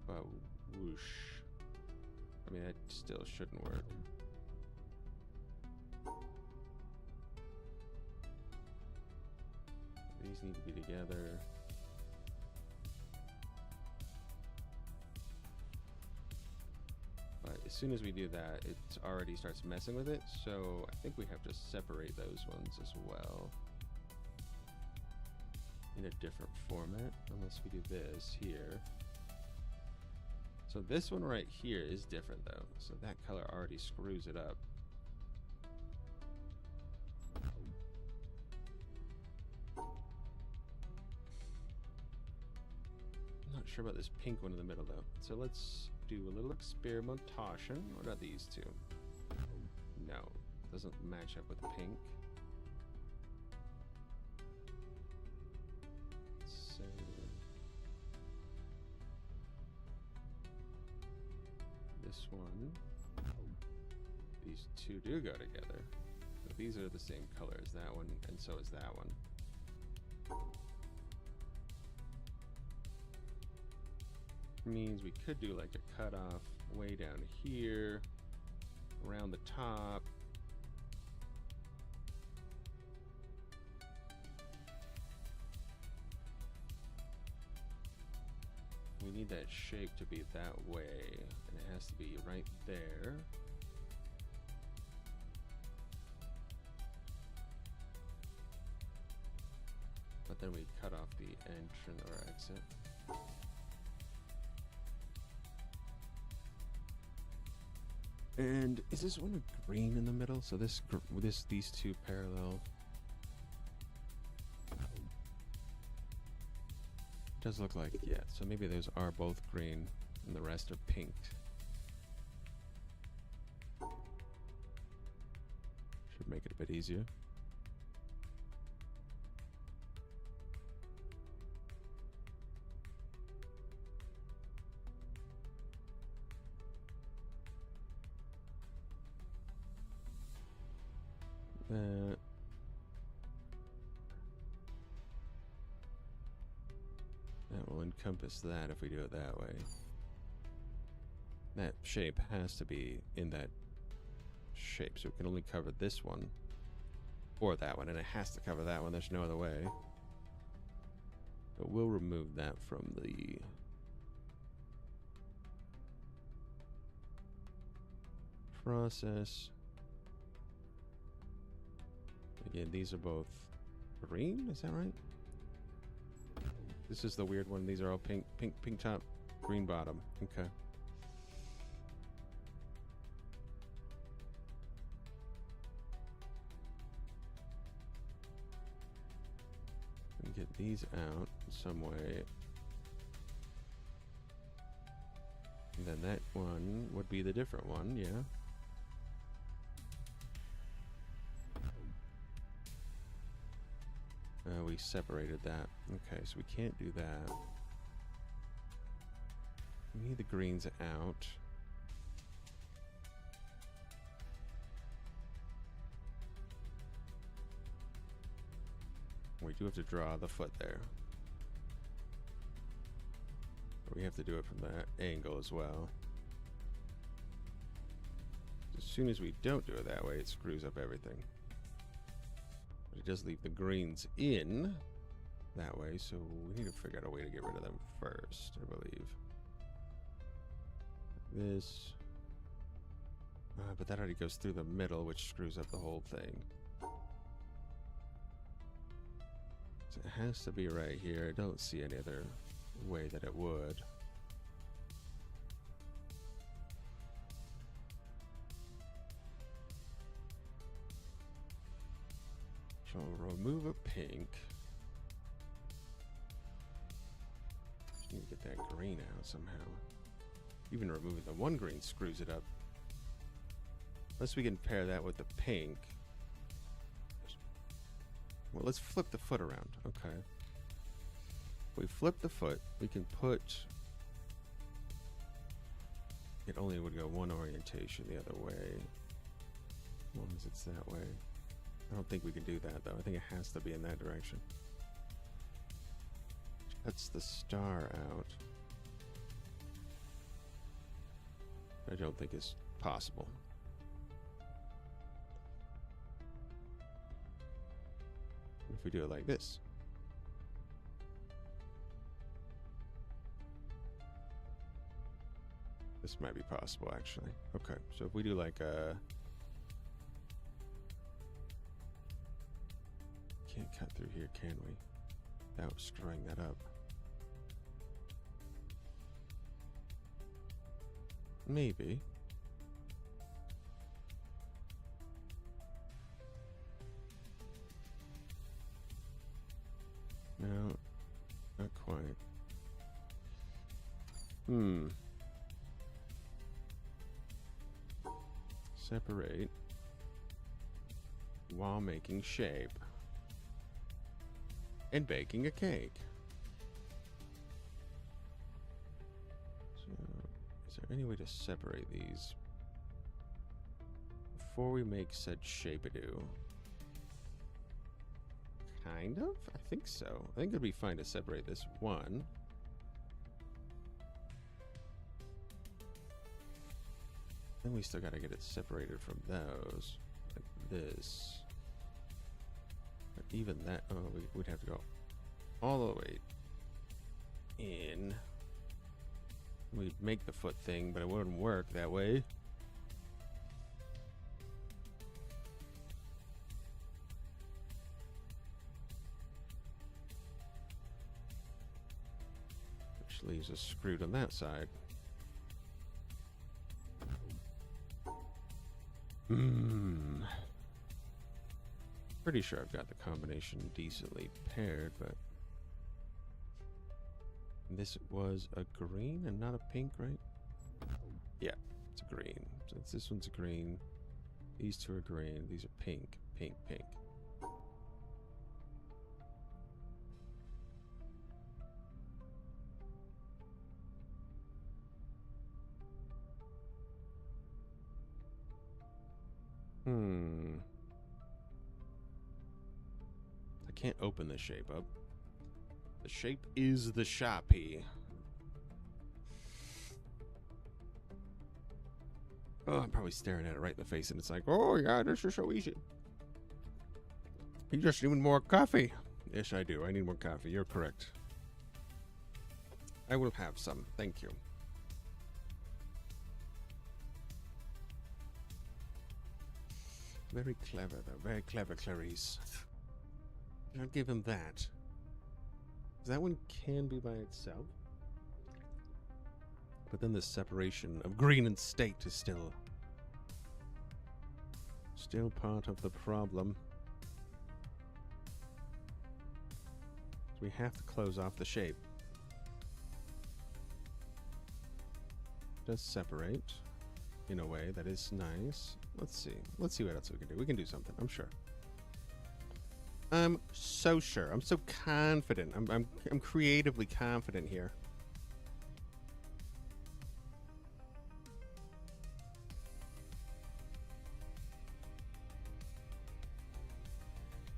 But whoosh. I mean, that still shouldn't work. These need to be together. But as soon as we do that, it already starts messing with it. So I think we have to separate those ones as well. In a different format, unless we do this here. So this one right here is different though. So that color already screws it up. Not sure about this pink one in the middle though. So let's do a little experimentation. What about these two? No, doesn't match up with pink. So this one, these two do go together. So these are the same color as that one, and so is that one. Means we could do like a cutoff way down here, around the top. We need that shape to be that way, and it has to be right there. But then we cut off the entrance or exit. And is this one a green in the middle? So these two parallel. Does look like, yeah. So maybe those are both green and the rest are pink. Should make it a bit easier. That will encompass that if we do it that way. That shape has to be in that shape, so we can only cover this one or that one, and it has to cover that one. There's no other way. But we'll remove that from the process. Again, these are both green, is that right? This is the weird one. These are all pink top, green bottom. Okay. And get these out some way. And then that one would be the different one, yeah. We separated that. Okay, so we can't do that. We need the greens out. We do have to draw the foot there. But we have to do it from that angle as well. As soon as we don't do it that way, it screws up everything. It does leave the greens in that way, so we need to figure out a way to get rid of them first, I believe. This. But that already goes through the middle, which screws up the whole thing. So it has to be right here. I don't see any other way that it would. So we'll remove a pink. Just need to get that green out somehow. Even removing the one green screws it up. Unless we can pair that with the pink. Well, let's flip the foot around. Okay. If we flip the foot, we can put... It only would go one orientation the other way. As long as it's that way. I don't think we can do that, though. I think it has to be in that direction. Which cuts the star out. I don't think is possible. If we do it like this. This might be possible, actually. Okay, so if we do like a... Can't cut through here, can we? Without screwing that up. Maybe. No, not quite. Separate while making shape and baking a cake. So, is there any way to separate these before we make said shape-a-do? Kind of? I think so. I think it'd be fine to separate this one. Then we still gotta get it separated from those. Like this. But even that, oh, we'd have to go all the way in. We'd make the foot thing, but it wouldn't work that way. Which leaves us screwed on that side. Pretty sure I've got the combination decently paired, but this was a green and not a pink, right? Yeah, it's a green. So this one's a green. These two are green. These are pink, pink, pink. I can't open this shape up. The shape is the Sharpie. Oh, I'm probably staring at it right in the face, and it's like, oh yeah, this is so easy. You just need more coffee. Yes, I do. I need more coffee. You're correct. I will have some. Thank you. Very clever, though. Very clever, Clarice. I'll give him that. That one can be by itself. But then the separation of green and state is still part of the problem. So we have to close off the shape. It does separate in a way that is nice. Let's see. Let's see what else we can do. We can do something, I'm sure. I'm so sure. I'm so confident. I'm creatively confident here.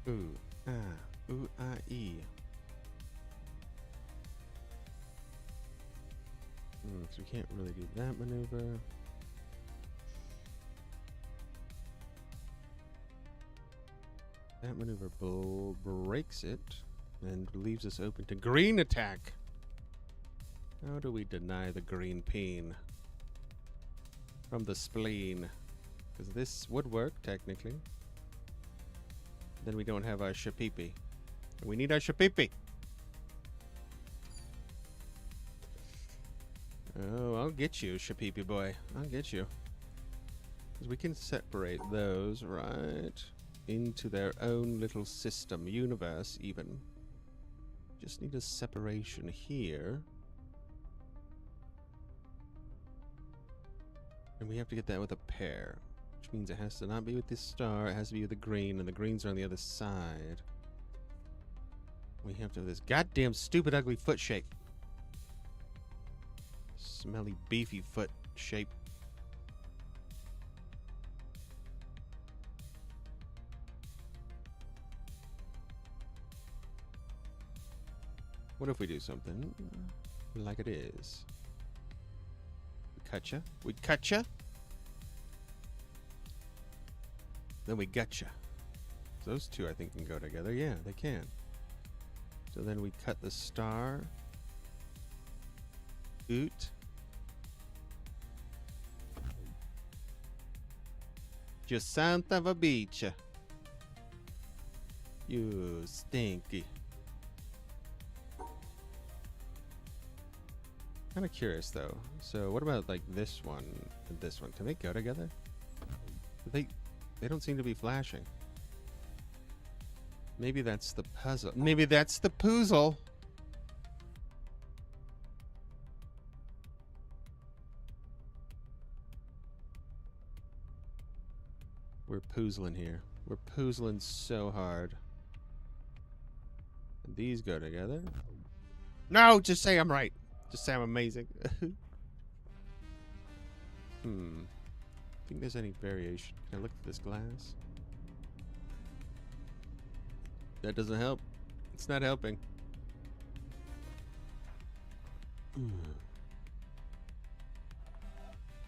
Ooh, e. So we can't really do that maneuver. That maneuver breaks it and leaves us open to green attack. How do we deny the green peen from the spleen? Because this would work, technically. Then we don't have our shapipi. We need our shapipi. Oh, I'll get you, shapipi boy. I'll get you. Because we can separate those, right? Into their own little system, universe even. Just need a separation here. And we have to get that with a pair. Which means it has to not be with this star, it has to be with the green, and the greens are on the other side. We have to have this goddamn stupid ugly foot shape. Smelly beefy foot shape. What if we do something like it is? We cut ya. We cut ya. Then we gotcha. Those two, I think, can go together. Yeah, they can. So then we cut the star. Oot. Just son of a beach. You stinky. Kind of curious though. So what about like this one and this one? Can they go together? They don't seem to be flashing. Maybe that's the puzzle. Maybe that's the puzzle. We're poozling here. We're poozling so hard. And these go together. No, just say I'm right. Just say I'm amazing. Think there's any variation. Can I look at this glass? That doesn't help. It's not helping.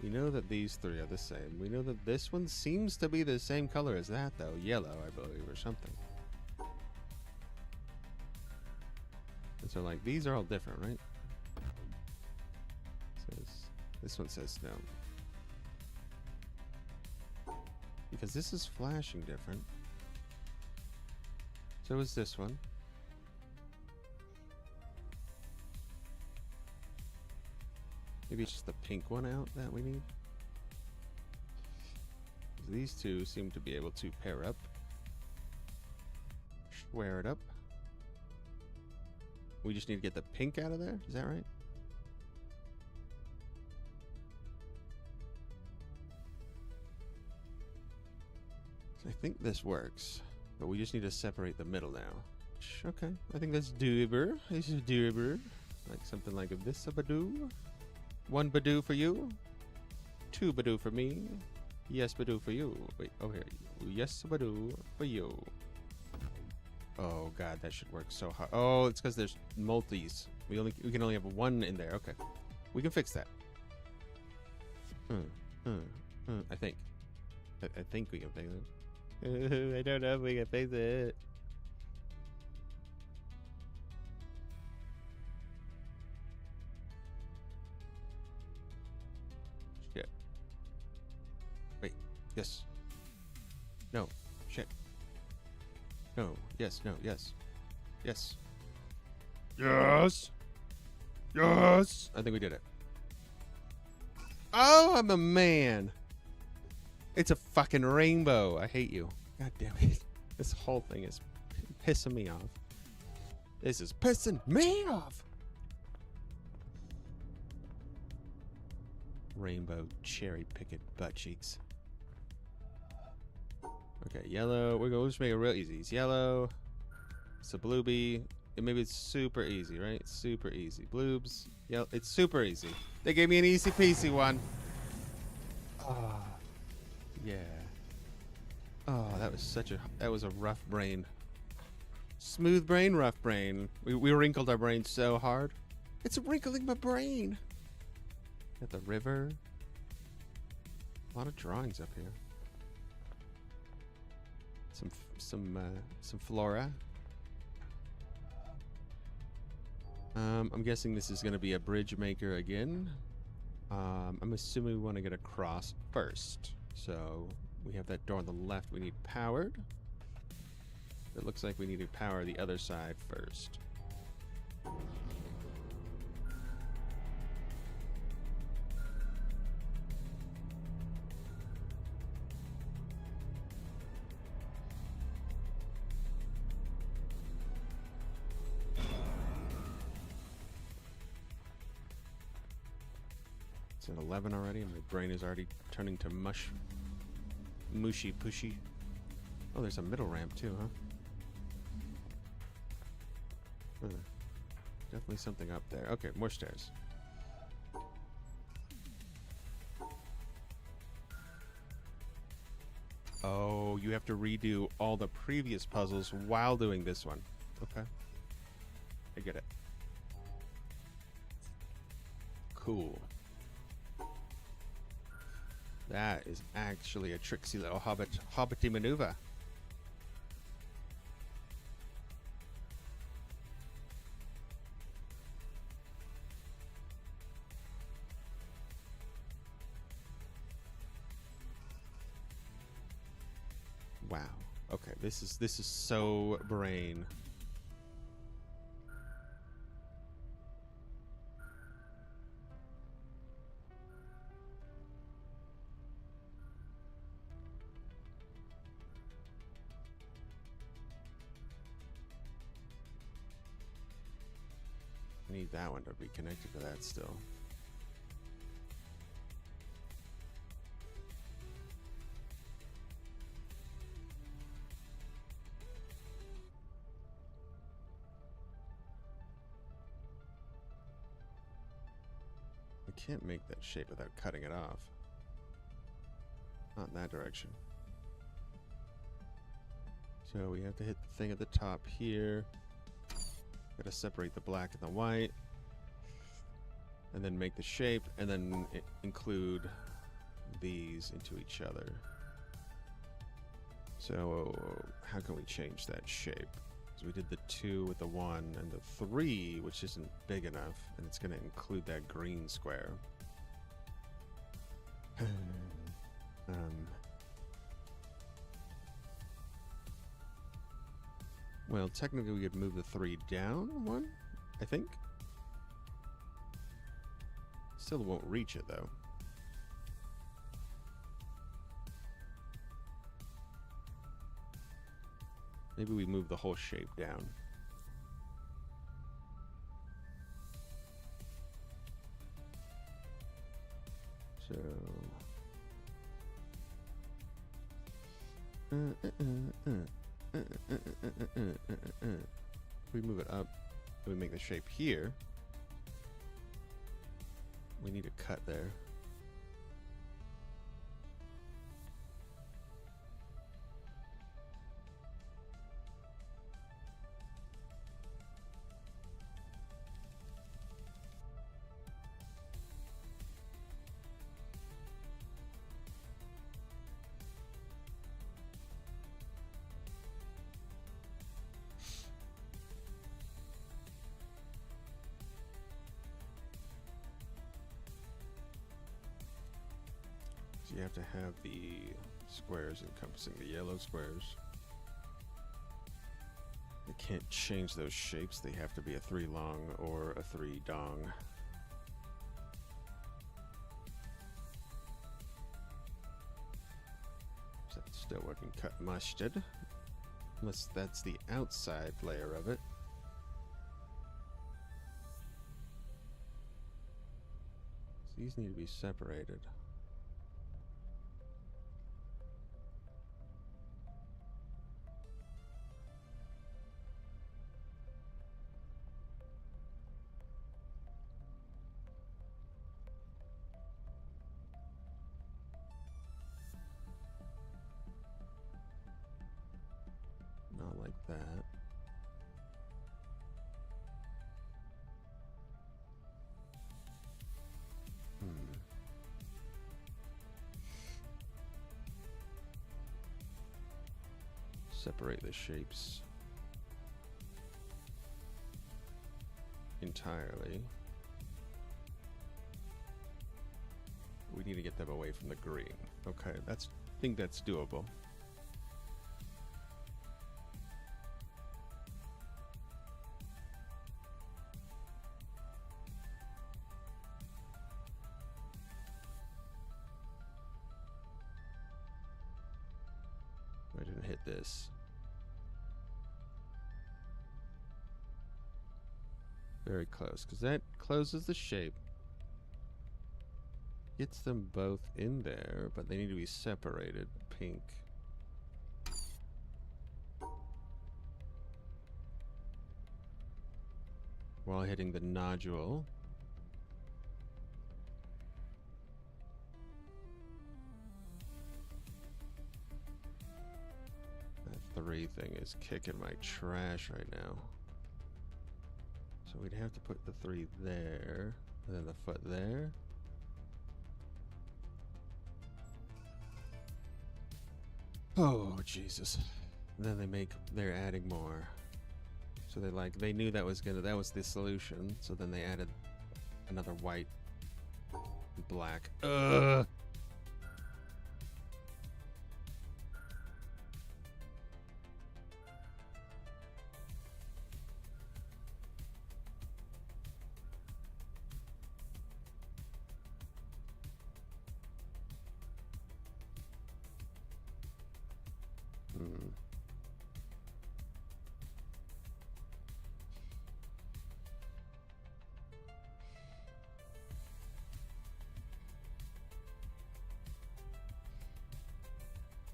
We know that these three are the same. We know that this one seems to be the same color as that, though. Yellow, I believe, or something. And so, like, these are all different, right? This one says no. Because this is flashing different. So is this one. Maybe it's just the pink one out that we need. These two seem to be able to pair up. Square it up. We just need to get the pink out of there. Is that right? I think this works, but we just need to separate the middle now. Okay, I think that's doable. This is doable. Like something like this, a badoo. One badoo for you. Two badoo for me. Yes, badoo for you. Wait, over here. Yes, badoo for you. Oh god, that should work so hard. Oh, it's because there's multis. We can only have one in there. Okay, we can fix that. I think. I think we can fix it. I don't know if we can fix it. Shit. Wait. Yes. No. Shit. No. Yes. No. Yes. Yes. Yes. Yes. I think we did it. Oh, I'm a man. It's a fucking rainbow. I hate you. God damn it. This whole thing is pissing me off. This is pissing me off. Rainbow cherry picket butt cheeks. Okay, yellow. We'll just make it real easy. It's yellow. It's a bluebee. Maybe it's super easy, right? Super easy. Bloobs. Yeah, it's super easy. They gave me an easy peasy one. Ah. Yeah. Oh, that was a rough brain. Smooth brain, rough brain. We wrinkled our brain so hard. It's wrinkling my brain. Got the river. A lot of drawings up here. Some flora. I'm guessing this is going to be a bridge maker again. I'm assuming we want to get across first. So we have that door on the left we need powered. It looks like we need to power the other side first. It's at 11 already, and my brain is already turning to mushy pushy. Oh, there's a middle ramp too, huh? Definitely something up there. Okay, more stairs. Oh, you have to redo all the previous puzzles while doing this one. Okay. I get it. Cool. That is actually a tricksy little hobbity maneuver. Wow. Okay, this is so brain. I need that one to be connected to that still. I can't make that shape without cutting it off. Not in that direction. So we have to hit the thing at the top here. Gotta separate the black and the white. And then make the shape, and then include these into each other. So how can we change that shape? So we did the 2 with the 1 and the 3, which isn't big enough, and it's going to include that green square. Well, technically we could move the 3 down 1, I think. Still won't reach it though. Maybe we move the whole shape down. So we move it up, we make the shape here. We need a cut there. You have to have the squares encompassing the yellow squares. You can't change those shapes. They have to be a 3 long or a 3 dong. So that's still working cut mustard. Unless that's the outside layer of it. So these need to be separated. Not like that. Separate the shapes entirely. We need to get them away from the green. Okay, I think that's doable. I didn't hit this. Very close, because that closes the shape. Gets them both in there, but they need to be separated. Pink. While hitting the nodule. That 3 thing is kicking my trash right now. So we'd have to put the 3 there, and then the foot there. Oh, Jesus. And then they're adding more. So they knew that was the solution. So then they added another white and black. Ugh.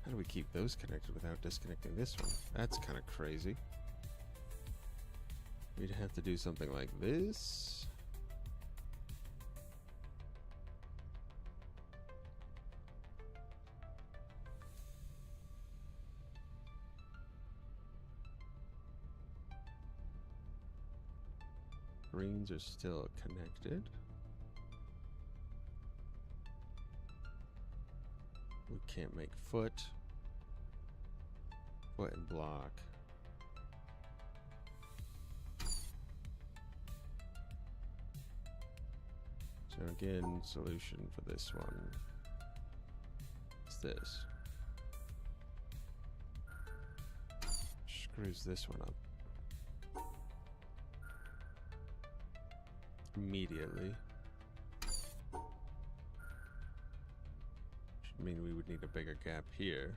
How do we keep those connected without disconnecting this one? That's kind of crazy. We'd have to do something like this. greens are still connected. We can't make foot. Foot and block. So again, solution for this one is this. Screws this one up. Immediately. Should mean we would need a bigger gap here.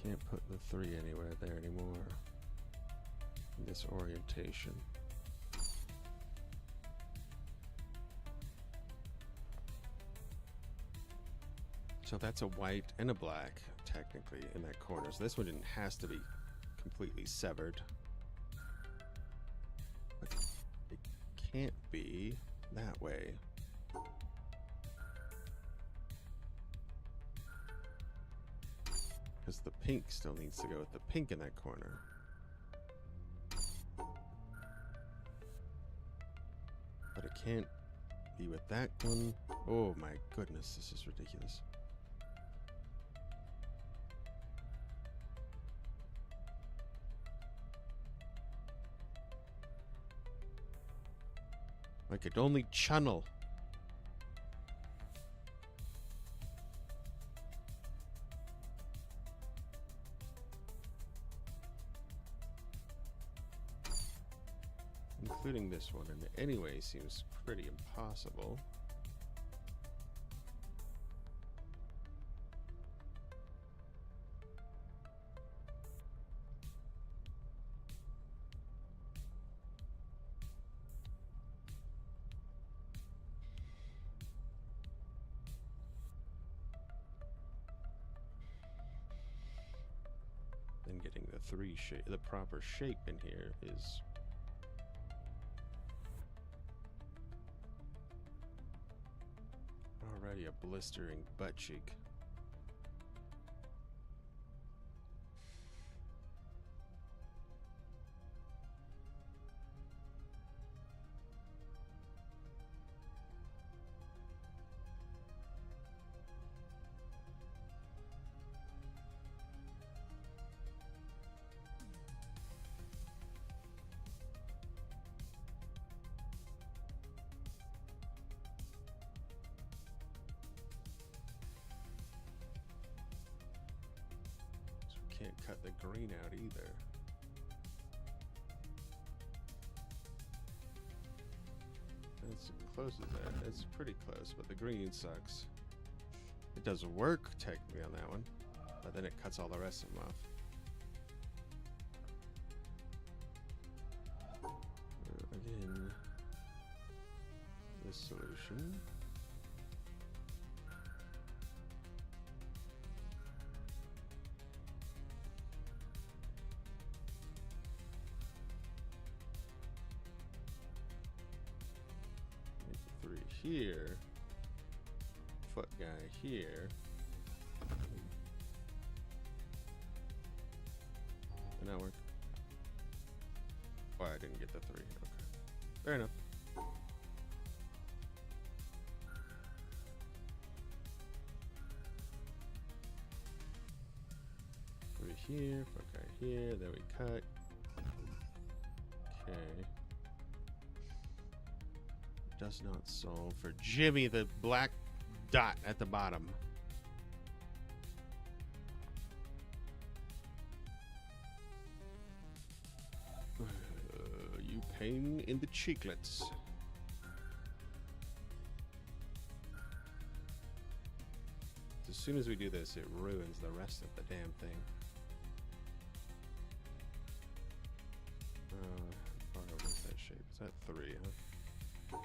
Can't put the 3 anywhere there anymore in this orientation. So that's a white and a black, technically, in that corner. So this one has to be completely severed. But it can't be that way. Because the pink still needs to go with the pink in that corner. But it can't be with that one. Oh my goodness, this is ridiculous. I could only channel. Including this one in any way seems pretty impossible. Then getting the 3 shape, the proper shape in here is already a blistering butt cheek. Can't cut the green out either. That's close as that. It's pretty close, but the green sucks. It does work technically on that one, but then it cuts all the rest of them off. Again, this solution. Here, foot guy here, did that work? Oh, I didn't get the 3. Okay, fair enough. Three here, foot guy here. There we cut. Okay. Does not solve for Jimmy, the black dot at the bottom. You pain in the cheeklets. As soon as we do this, it ruins the rest of the damn thing. How far over is that shape? Is that 3, huh?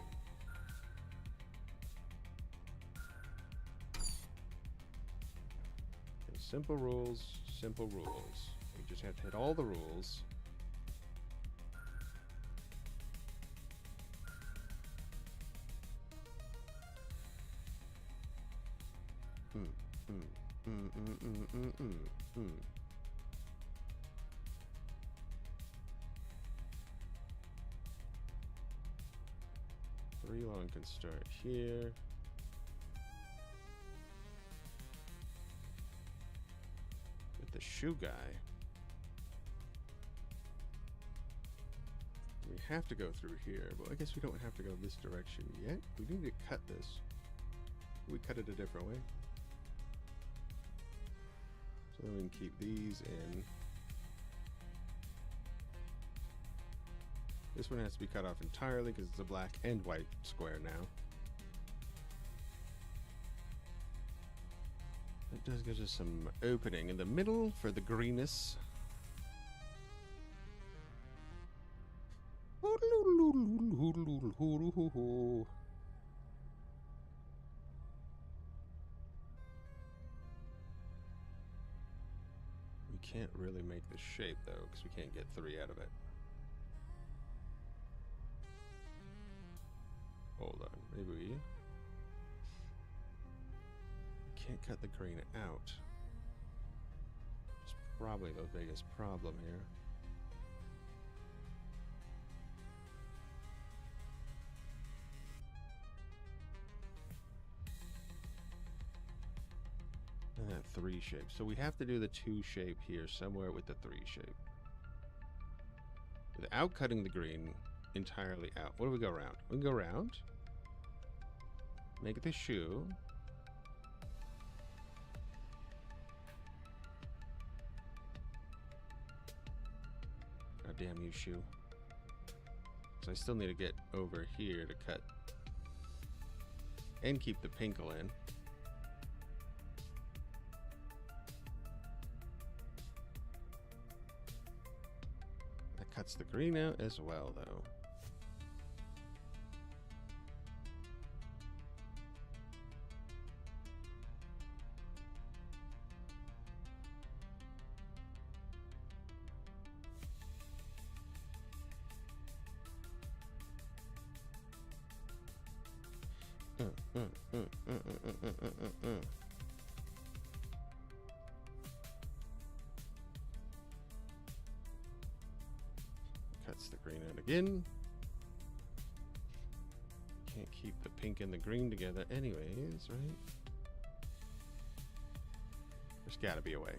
Simple rules, simple rules. We just just have to hit all the rules. Three long can start here. With the shoe guy. We have to go through here, but I guess we don't have to go this direction yet. We need to cut this. We cut it a different way. So then we can keep these in. This one has to be cut off entirely because it's a black and white square now. It does give us some opening in the middle for the greenness. We can't really make the shape though because we can't get 3 out of it. Hold on, maybe we can't cut the green out. It's probably the biggest problem here. And that 3 shape. So we have to do the 2 shape here somewhere with the 3 shape. Without cutting the green entirely out. What do we go around? We can go around. Make it the shoe. God damn you, shoe. So I still need to get over here to cut and keep the pinkle in. That cuts the green out as well, though. Cuts the green out again. Can't keep the pink and the green together anyways, right? There's gotta be a way.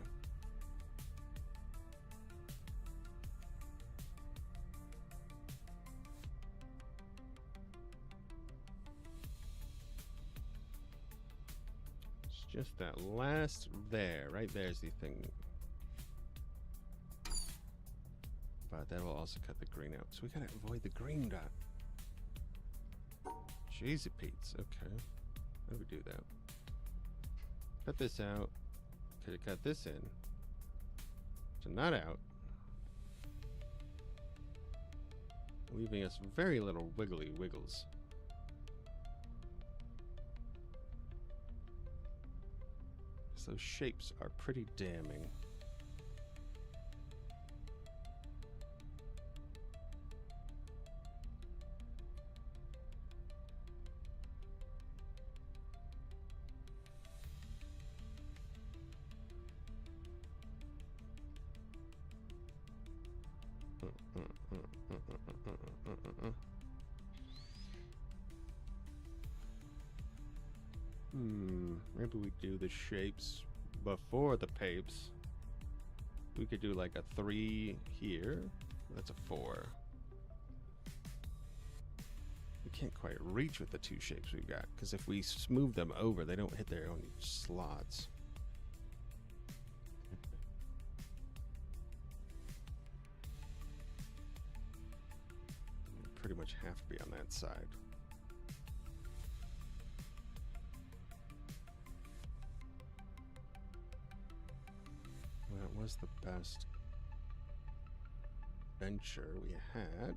Just that last there, right there's the thing. But that will also cut the green out. So we gotta avoid the green dot. Jeez, it Pete's. Okay. How do we do that? Cut this out. Could have cut this in. So not out. Leaving us very little wiggly wiggles. Those shapes are pretty damning. Maybe we do the shapes before the papes. We could do like a 3 here. That's a 4. We can't quite reach with the 2 shapes we've got, because if we smooth them over, they don't hit their own slots. We pretty much have to be on that side. That was the best venture we had.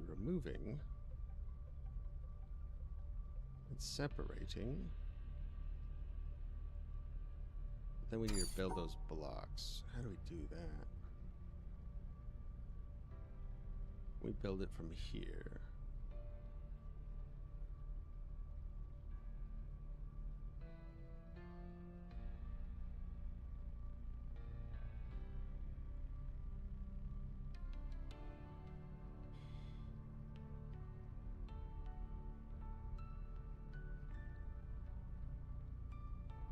Removing and separating Then we need to build those blocks. How do we do that? We build it from here.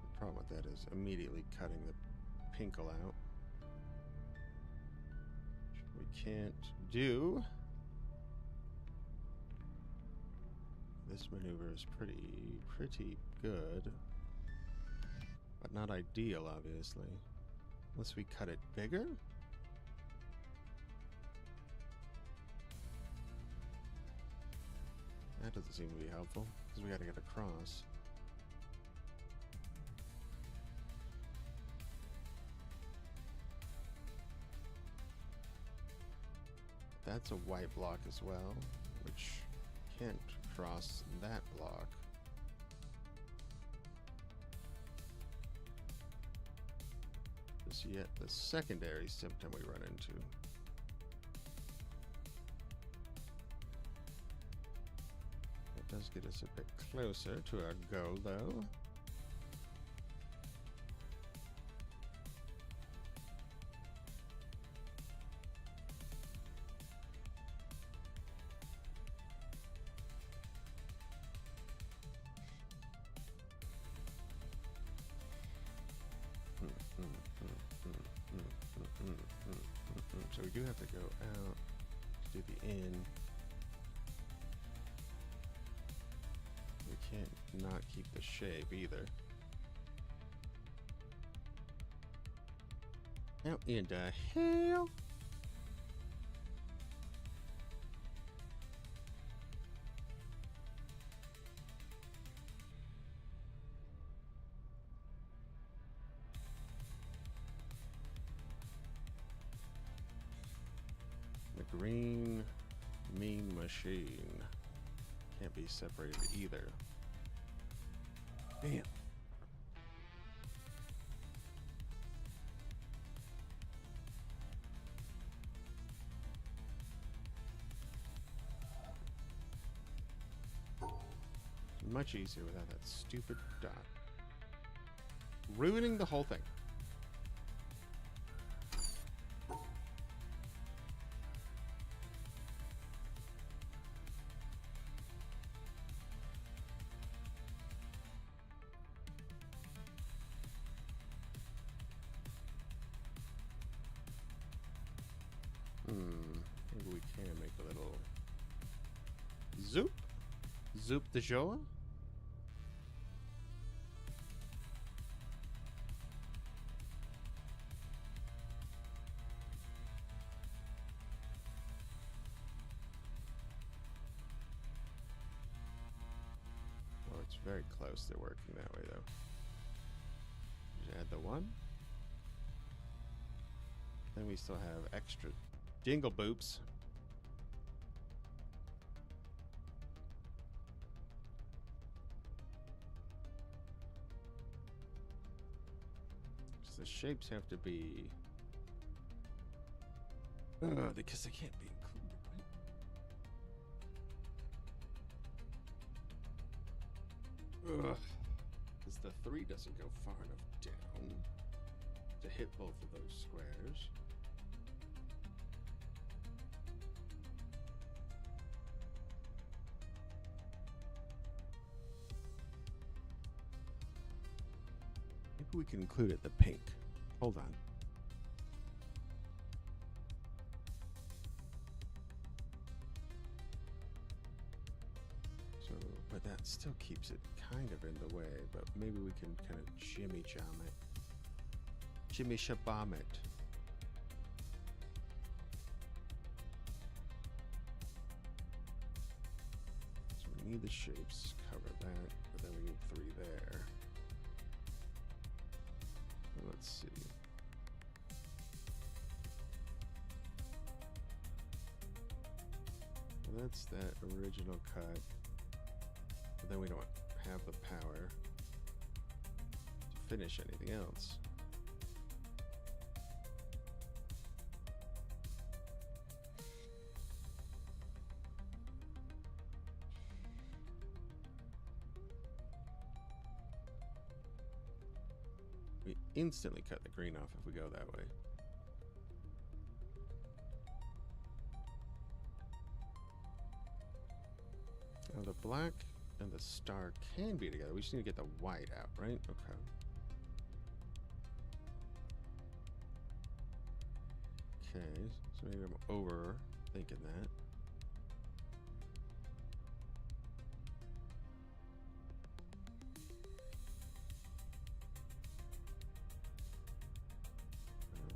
The problem with that is immediately cutting the pinkle out. Which we can't do. This maneuver is pretty good, but not ideal, obviously. Unless we cut it bigger? That doesn't seem to be helpful, because we gotta get across. That's a white block as well, which can't cross that block. Is yet the secondary symptom we run into. It does get us a bit closer to our goal, though. So we do have to go out to do the in. We can't not keep the shape either. How in the hell? The green mean machine can't be separated either. Damn. Much easier without that stupid dot. Ruining the whole thing. Maybe we can make a little zoop. Zoop the Joa. Well, it's very close to working that way, though. Just add the one. Then we still have extra dingle boops. So the shapes have to be because they can't be included, right? Because the 3 doesn't go far enough down to hit both of those squares. Maybe we can include it the pink. Hold on. So, but that still keeps it kind of in the way, but maybe we can kind of jimmy jam it. Jimmy shabam it. So we need the shapes, cover that, but then we need 3 there. Let's see. That's that original cut. But then we don't have the power to finish anything else. instantly cut the green off if we go that way. Now the black and the star can be together. We just need to get the white out, right? Okay. Okay, so maybe I'm overthinking that.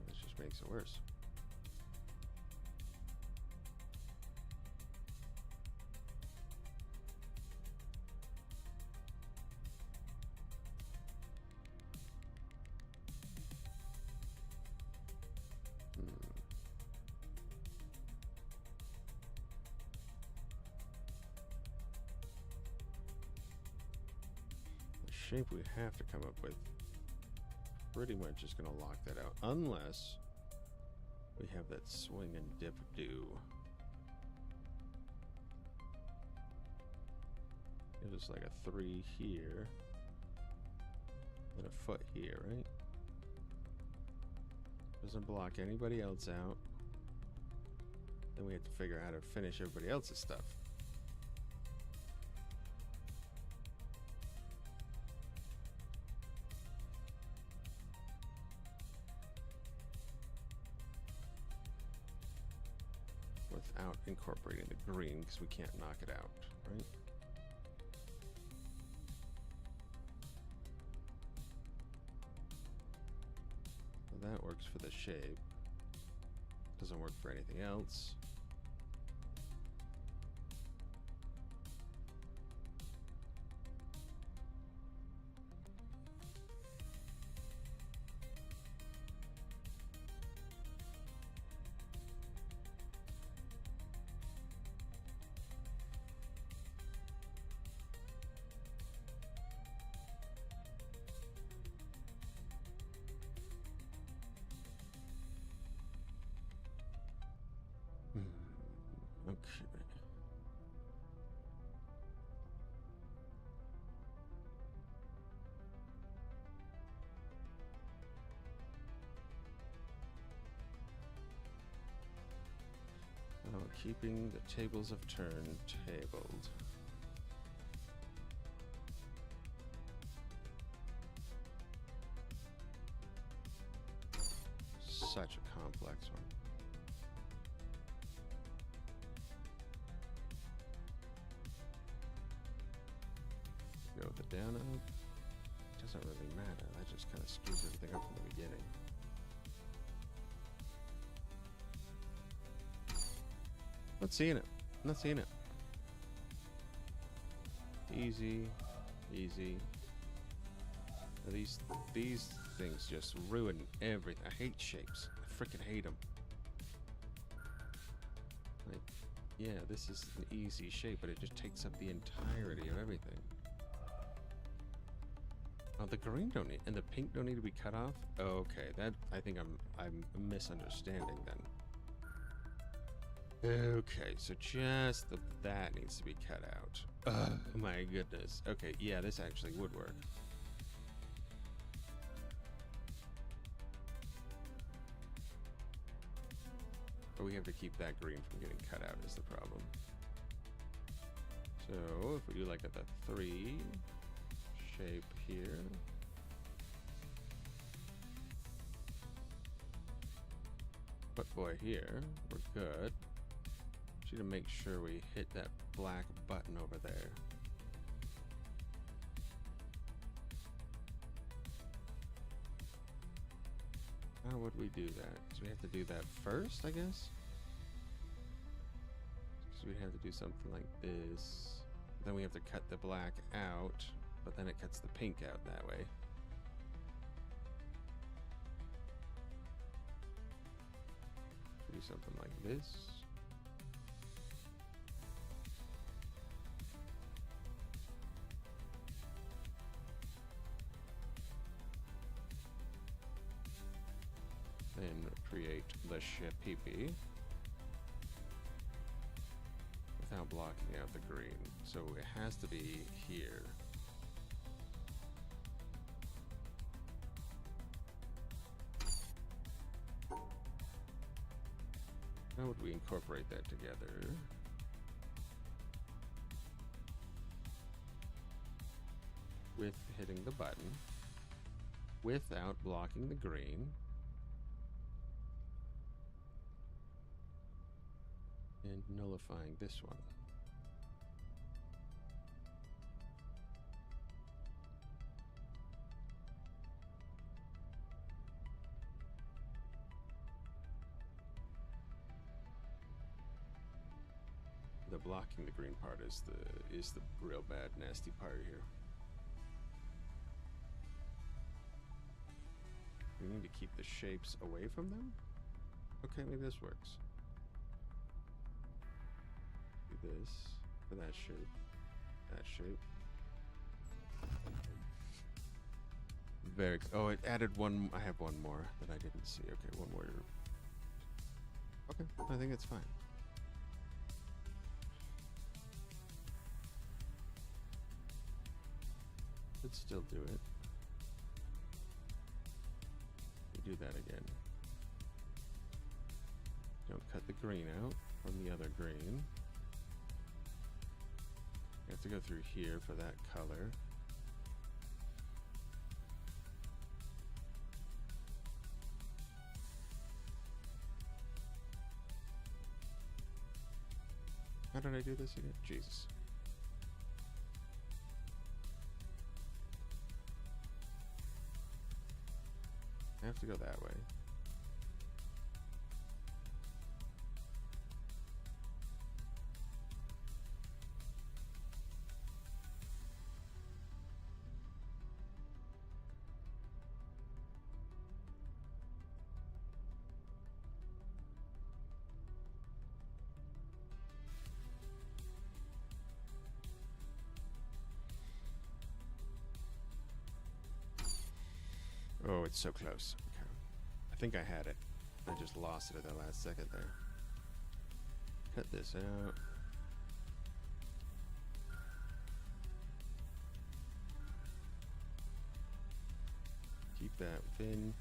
This just makes it worse. Shape we have to come up with pretty much is going to lock that out, unless we have that swing and dip do. It was like a 3 here and a foot here, right? Doesn't block anybody else out. Then we have to figure out how to finish everybody else's stuff. Without incorporating the green, because we can't knock it out, right? Well, that works for the shape. Doesn't work for anything else. Okay. Now keeping the tables of turn tabled. Such a complex one. Go with the down up. Doesn't really matter. That just kind of screws everything up from the beginning. Not seeing it. Not seeing it. Easy, easy. Now these things just ruin everything. I hate shapes. I freaking hate them. Like, yeah, this is an easy shape, but it just takes up the entirety of everything. Oh, the green don't need, and the pink don't need to be cut off? Oh, okay, that, I think I'm misunderstanding then. Okay, so just that needs to be cut out. Oh my goodness. Okay, yeah, this actually would work. But we have to keep that green from getting cut out is the problem. So if we do like a 3 shape here. But boy, here, we're good. Just need to make sure we hit that black button over there. How would we do that? So we have to do that first, I guess? So we'd have to do something like this. Then we have to cut the black out, but then it cuts the pink out that way. Do something like this. Then create the shapipi without blocking out the green. So it has to be here. How would we incorporate that together? With hitting the button, without blocking the green, and nullifying this one. The blocking the green part is the real bad, nasty part here. We need to keep the shapes away from them? Okay, maybe this works. Do this for that shape. That shape. Very. Oh, it added one. I have one more that I didn't see. Okay, one more. Okay, I think it's fine. Could still do it. Do that again. Don't cut the green out from the other green. You have to go through here for that color. How did I do this again? Jesus. I have to go that way. Oh, it's so close. Okay. I think I had it. I just lost it at that last second there. Cut this out. Keep that within.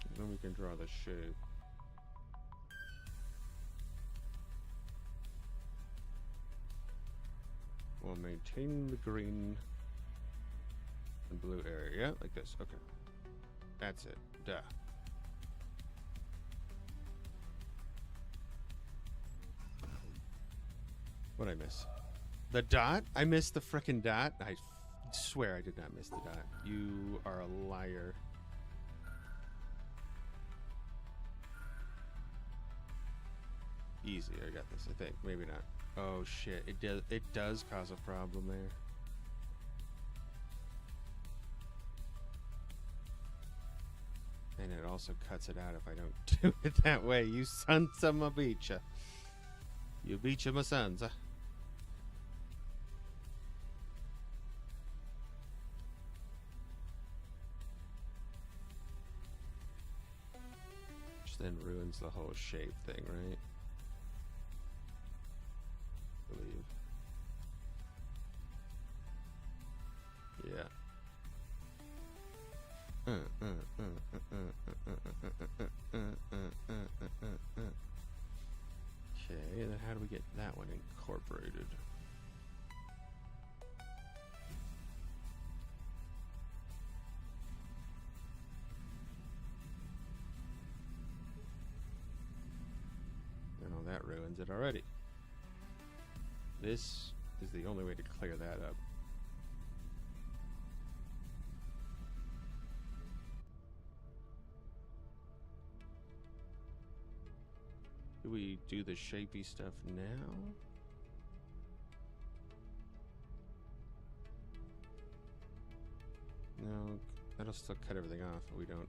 And then we can draw the shape. We'll maintain the green and blue area. Yeah, like this. Okay. That's it. Duh. What'd I miss? The dot? I missed the frickin' dot? I swear I did not miss the dot. You are a liar. Easy. I got this, I think. Maybe not. Oh shit, it does cause a problem there. And it also cuts it out if I don't do it that way. You sons of a beacha. You beacha my sons. Which then ruins the whole shape thing, right? Believe. Yeah. Okay, then how do we get that one incorporated? Oh, that ruins it already. This is the only way to clear that up. Do we do the shapey stuff now? No, that'll still cut everything off, but we don't.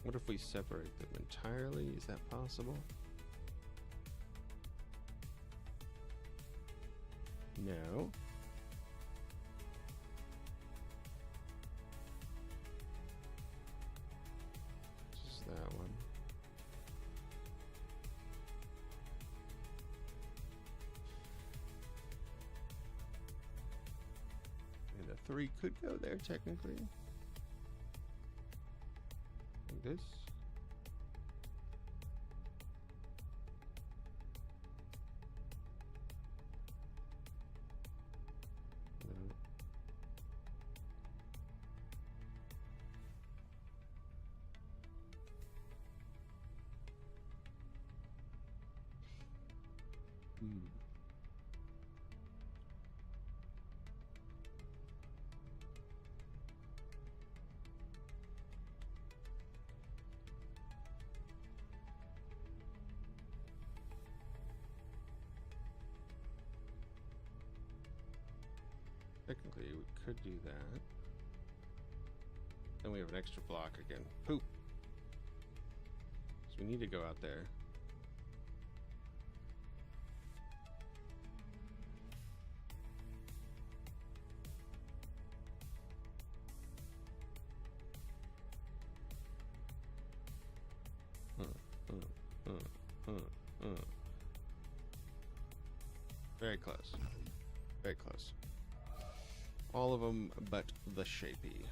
What if we separate them entirely? Is that possible? No. 3 could go there, technically. Like this. No. Technically, we could do that. Then we have an extra block again. Poop. So we need to go out there. Very close. Very close. All of them but the shapey.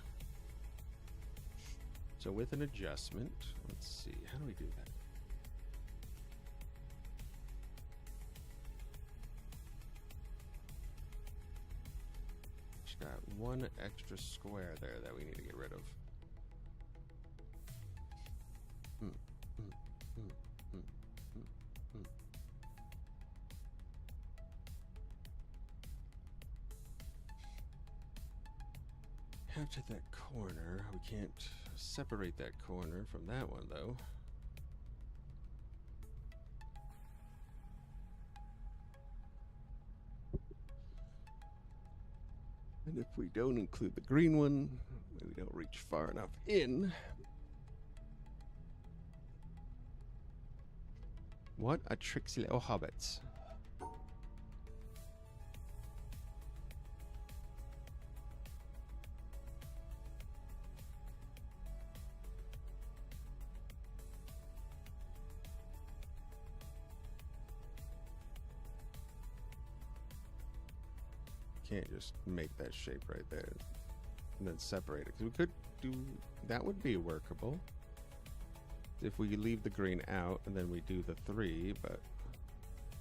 So with an adjustment, let's see, how do we do that? Just got one extra square there that we need to get rid of. Capture that corner. We can't separate that corner from that one, though. And if we don't include the green one, we don't reach far enough in. What a tricksy little hobbit. Can't just make that shape right there and then separate it, because we could do that. Would be workable if we leave the green out and then we do the 3, but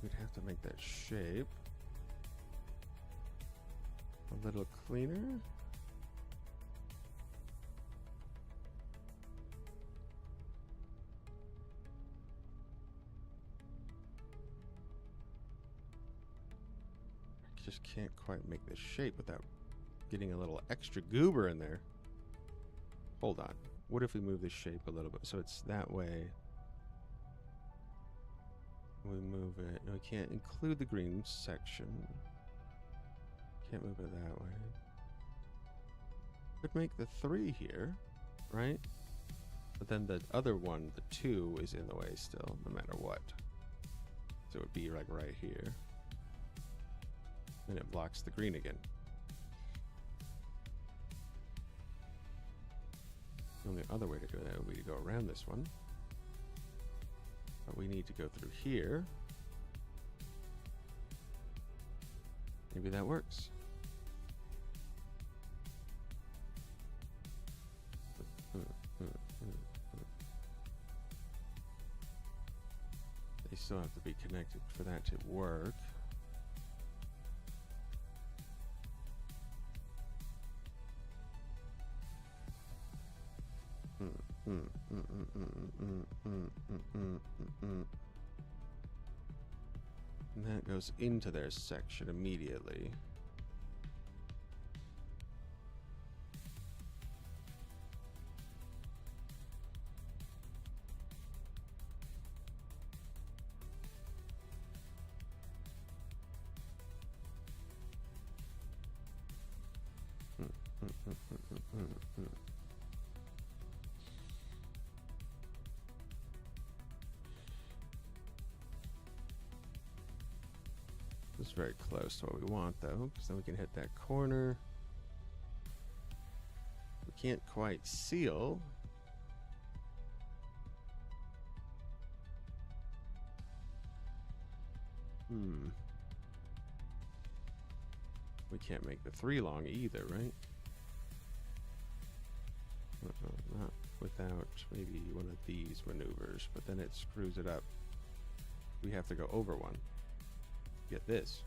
we'd have to make that shape a little cleaner. Just can't quite make this shape without getting a little extra goober in there. Hold on. What if we move this shape a little bit so it's that way? We move it. No, we can't include the green section. Can't move it that way. Could make the 3 here, right? But then the other one, the 2, is in the way still, no matter what. So it would be like right here. And it blocks the green again. The only other way to do that would be to go around this one. But we need to go through here. Maybe that works. They still have to be connected for that to work. And that goes into their section immediately. It's very close to what we want, though, because then we can hit that corner. We can't quite seal. We can't make the 3 long either, right? maybe one of these maneuvers, but then it screws it up. We have to go over one. Get this.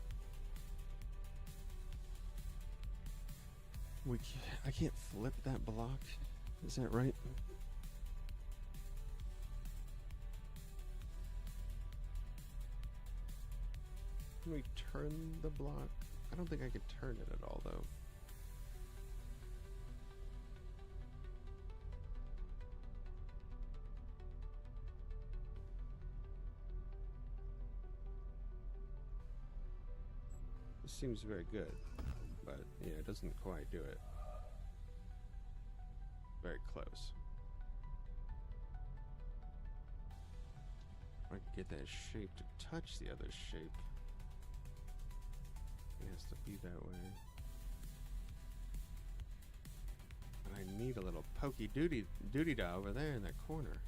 I can't flip that block. Is that right? Can we turn the block? I don't think I could turn it at all, though. This seems very good, but yeah, it doesn't quite do it. Very close. If I could get that shape to touch the other shape. It has to be that way. And I need a little pokey doody-da over there in that corner.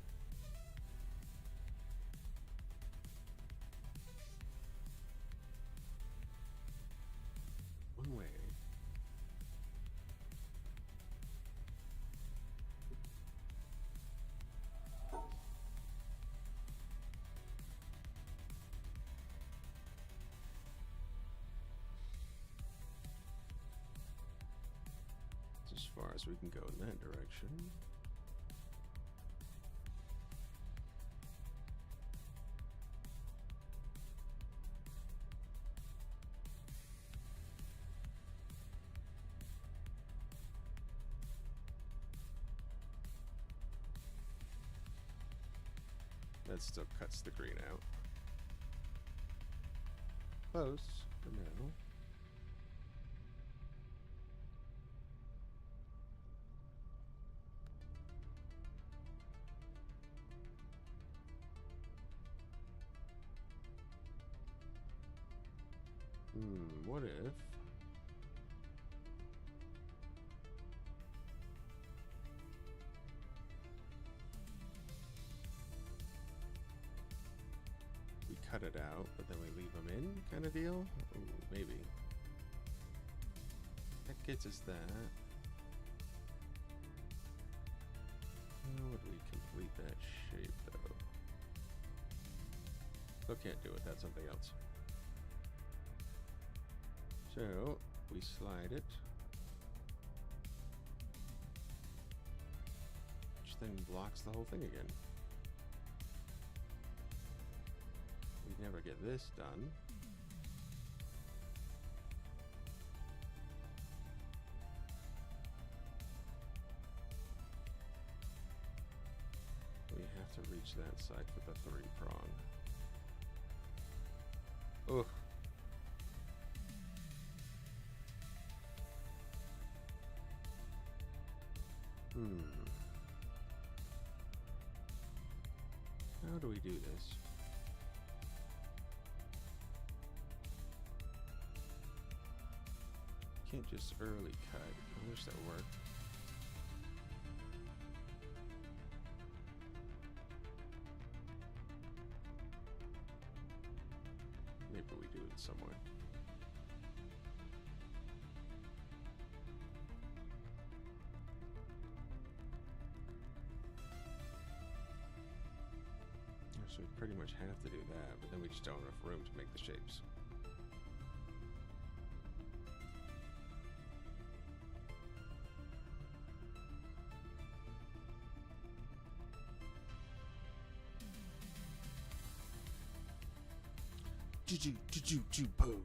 One way. As far as we can go in that direction. That still cuts the green out. Close for now. What if... we cut it out, but then we leave them in, kind of deal? Ooh, maybe. That gets us that. How would we complete that shape, though? Still can't do it, that's something else. So, we slide it. Which then blocks the whole thing again. We never get this done. We have to reach that side with the 3-prong. Ugh. How do we do this? Can't just early cut. I wish that worked. Maybe we do it some way. So we pretty much have to do that, but then we just don't have enough room to make the shapes. Boom.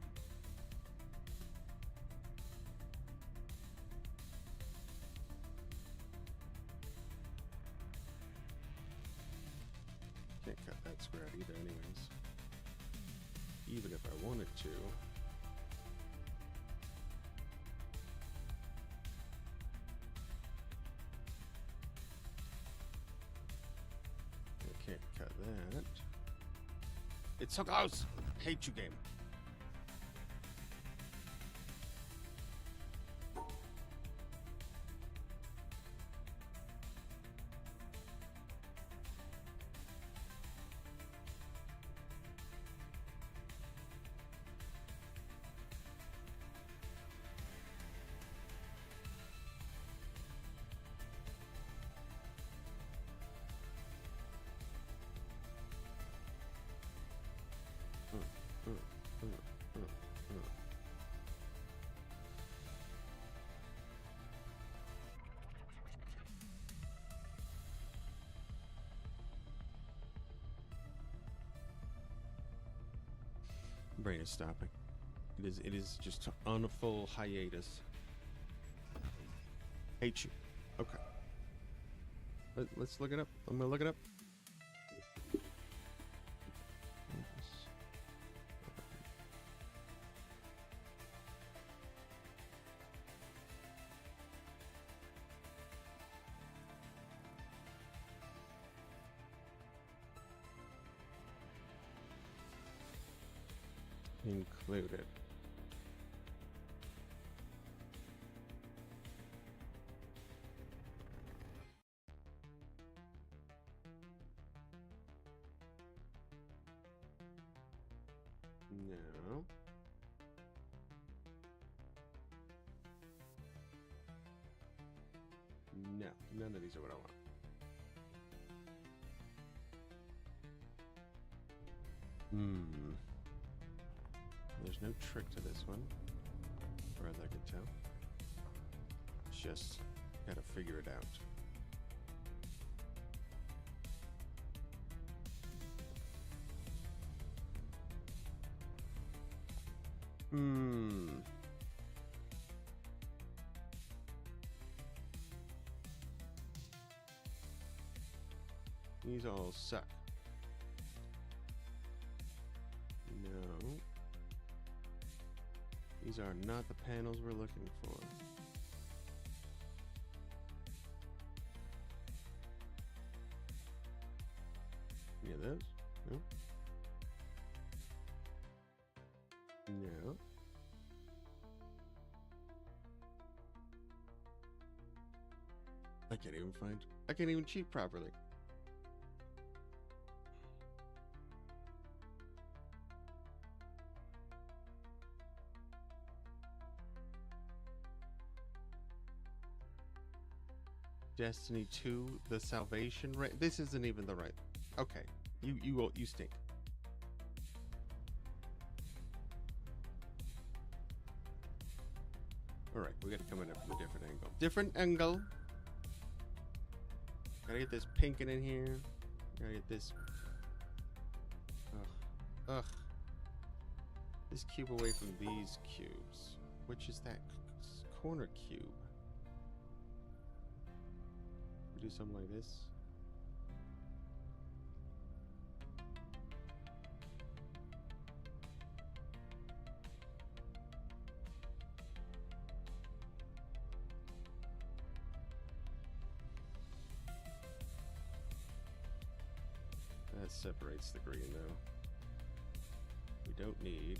Can't cut that square out either anyways. Even if I wanted to. I can't cut that. It's so close! I hate you, game. Brain is stopping. It is just on a full hiatus. Hate you. Okay. Let's look it up. I'm gonna look it up. Included. No. No, none of these are what I want. There's no trick to this one, as far as I can tell. Just gotta figure it out. These all suck. No. These are not the panels we're looking for. Any of those? No? No. I can't even cheat properly. Destiny 2, the Salvation Ray. This isn't even the right. Okay, you stink. All right, we gotta come in from a different angle. Different angle. Gotta get this pink in here. Gotta get this. Ugh. This cube away from these cubes. Which is that corner cube? Do something like this. That separates the green though. We don't need.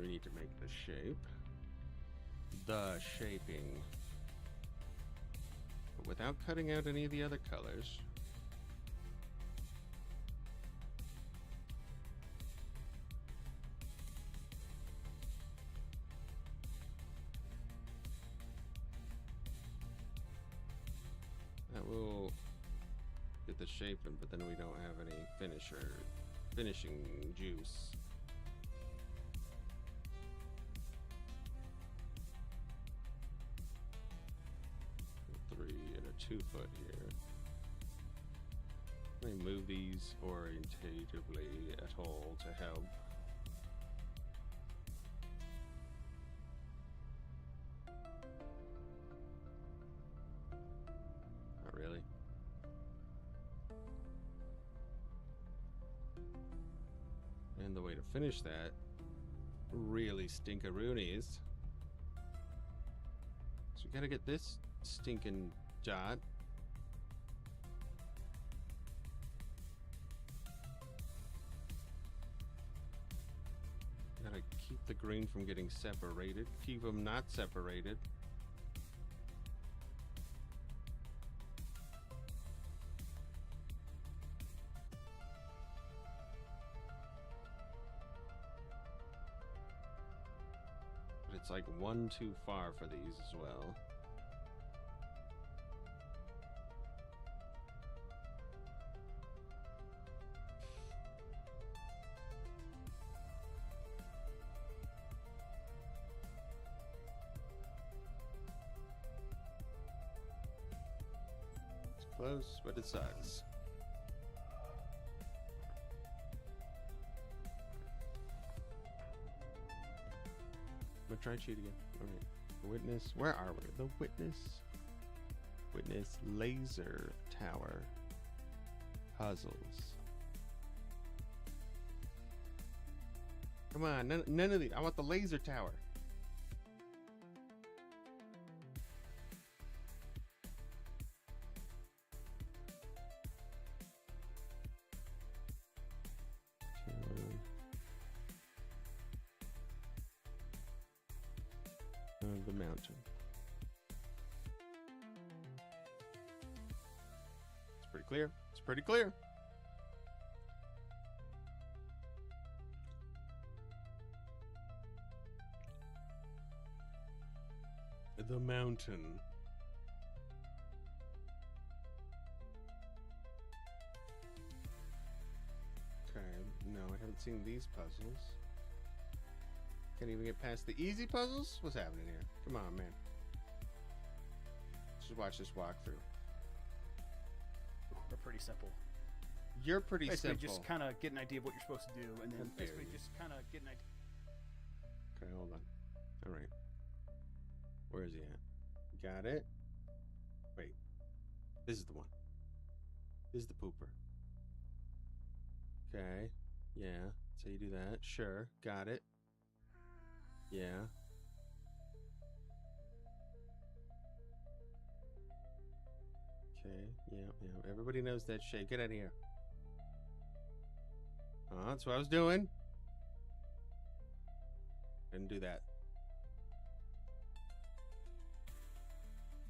We need to make the shape. The shaping. But without cutting out any of the other colors. That will get the shape in, but then we don't have any finishing juice. 2 foot here. Let me move these orientatively at all to help. Not really. And the way to finish that really stinkaroonies. So we gotta get this stinking dot. Gotta keep the green from getting separated. Keep them not separated. But it's like one too far for these as well. close, but it sucks. I'm gonna try cheat again. Alright. Witness. Where are we? The witness. Witness laser tower. Puzzles. Come on, none of these. I want the laser tower. The mountain. It's pretty clear. It's pretty clear. The mountain. Okay, no, I haven't seen these puzzles. Can't even get past the easy puzzles? What's happening here? Come on, man. Just watch this walkthrough. They're pretty simple. You're pretty Basically, simple. just kind of get an idea of what you're supposed to do, and then How dare basically you. just kind of get an idea. Okay, hold on. All right. Where is he at? Got it. Wait. This is the one. This is the pooper. Okay. Yeah. So you do that. Sure. Got it. Yeah. Okay. Yeah. Everybody knows that shape. Get out of here. That's what I was doing. Didn't do that.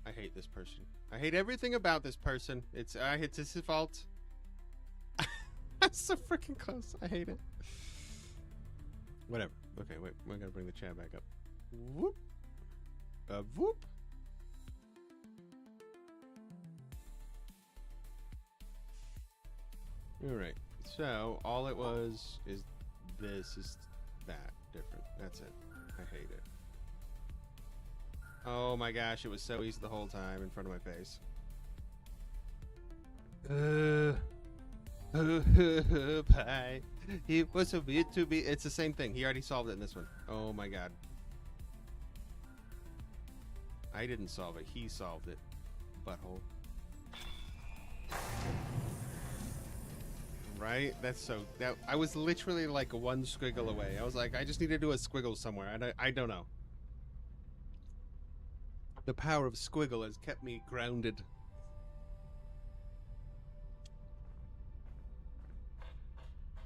I hate this person. I hate everything about this person. It's his fault. I'm so freaking close. I hate it. Whatever. Okay, wait. We're gonna bring the chat back up. Whoop. Whoop. All right. So all it was is this is that different. That's it. I hate it. Oh my gosh, it was so easy the whole time in front of my face. Bye. It was a bit to be. It's the same thing. He already solved it in this one. Oh my god. I didn't solve it. He solved it. Butthole. Right? That's so. That I was literally like one squiggle away. I was like, I just need to do a squiggle somewhere. I don't know. The power of squiggle has kept me grounded.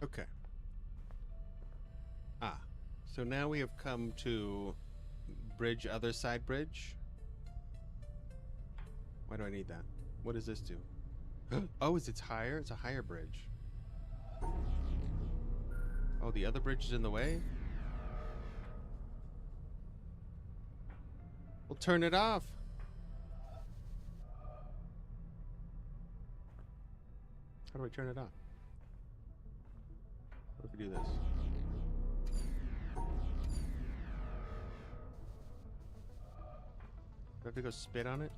Okay. So now we have come to bridge, other side bridge. Why do I need that? What does this do? Oh, it's higher? It's a higher bridge. Oh, the other bridge is in the way? We'll turn it off. How do I turn it off? What if we do this? Do I have to go spit on it?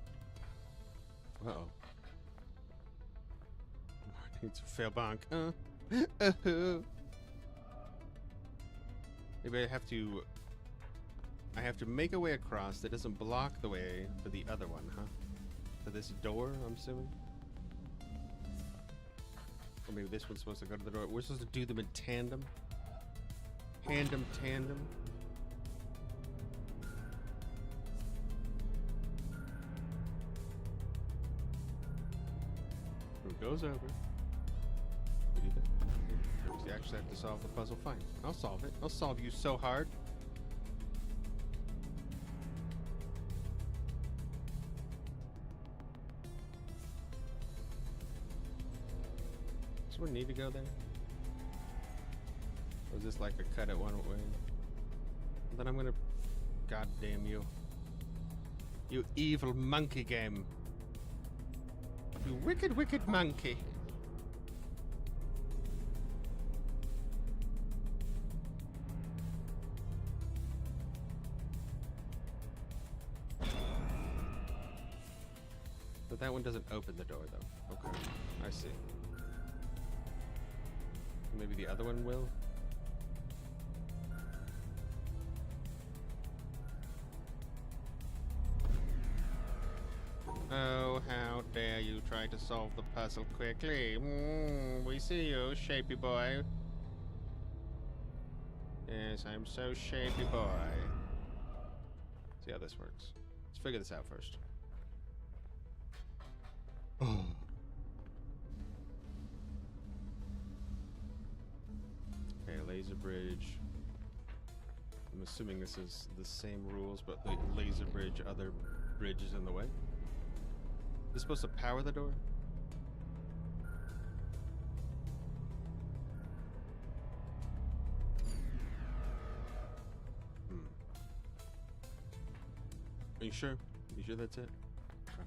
Uh-oh. I need to fail bonk. Maybe I have to make a way across that doesn't block the way for the other one, huh? For this door, I'm assuming? Or maybe this one's supposed to go to the door. We're supposed to do them in tandem? Tandem. It goes over. We do that. We actually have to solve the puzzle. Fine. I'll solve it. I'll solve you so hard. Does someone need to go there? Or is this like a cut it one way? Then I'm gonna... God damn you. You evil monkey game. You wicked, wicked monkey. So that one doesn't open the door, though. Okay, I see. Maybe the other one will? Oh, how dare you try to solve the puzzle quickly. We see you, shapy boy. Yes, I'm so shapy boy. See how this works. Let's figure this out first. Okay, laser bridge. I'm assuming this is the same rules, but the laser bridge, other bridges in the way. Is this supposed to power the door? Are you sure? You sure that's it? Okay.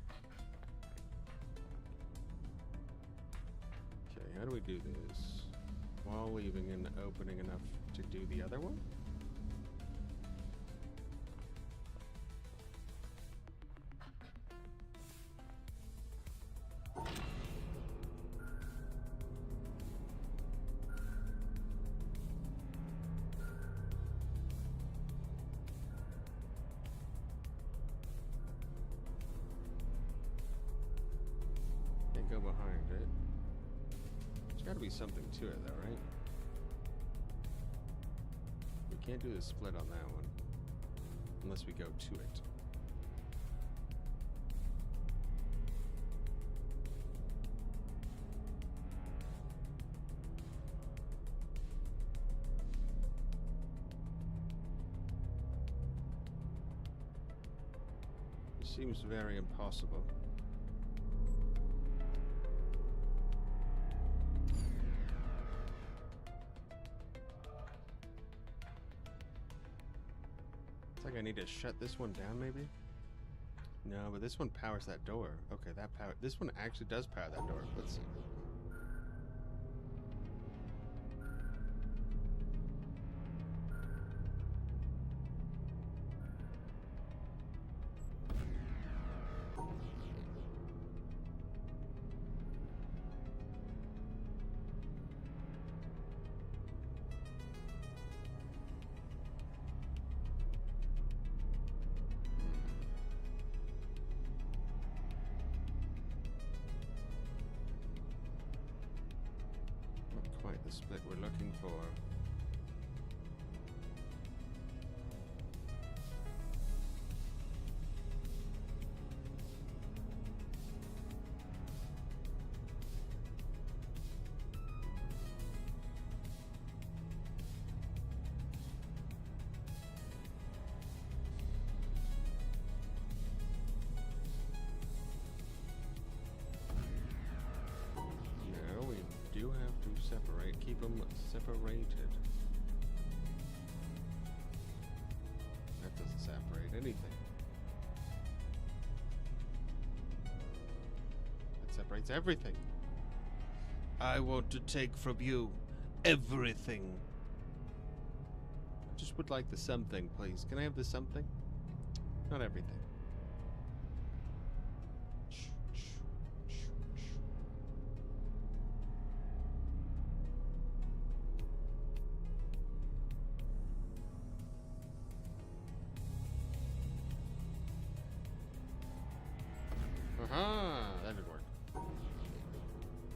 Okay, how do we do this? While leaving an opening enough to do the other one? Can't go behind it. There's gotta be something to it though, right? We can't do the split on that one. Unless we go to it. It seems very impossible. It's like I need to shut this one down, maybe? No, but this one powers that door. Okay, that power. This one actually does power that door. Let's see. Not quite the split we're looking for. No, we do have to separate, keep them separated. That doesn't separate anything. That separates everything. I want to take from you everything. I just would like the something, please. Can I have the something? Not everything. Aha! That didn't work.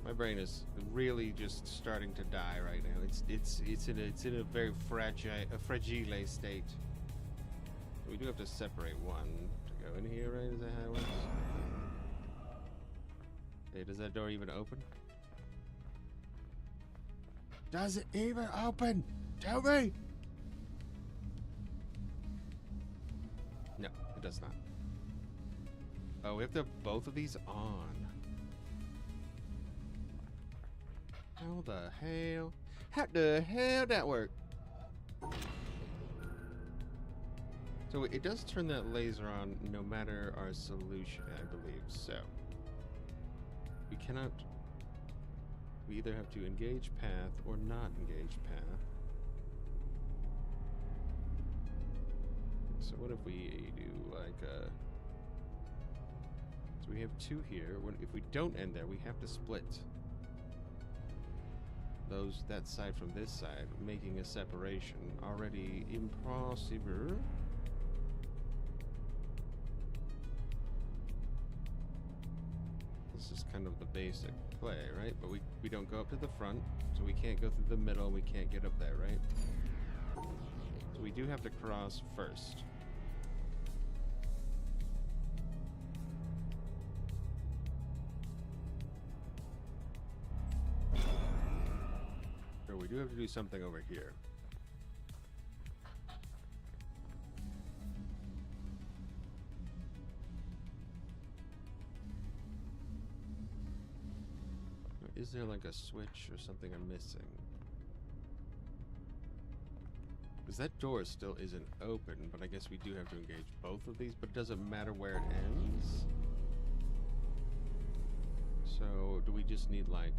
My brain is really just starting to die right now. It's in a very fragile state. We do have to separate one to go in here, right? Is that how it works? Hey, does that door even open? Does it even open? Tell me! No, it does not. Oh, we have to have both of these on. How the hell? How the hell that work? So it does turn that laser on no matter our solution, I believe. So we cannot. We either have to engage path or not engage path. So what if we do like a? Let's So we have 2 here. If we don't end there, we have to split that side from this side, making a separation already impossible. This is kind of the basic play, right? But we don't go up to the front, so we can't go through the middle, and we can't get up there, right? So we do have to cross first. Or we do have to do something over here. Is there like a switch or something I'm missing? Because that door still isn't open, but I guess we do have to engage both of these, but it doesn't matter where it ends. So, do we just need like...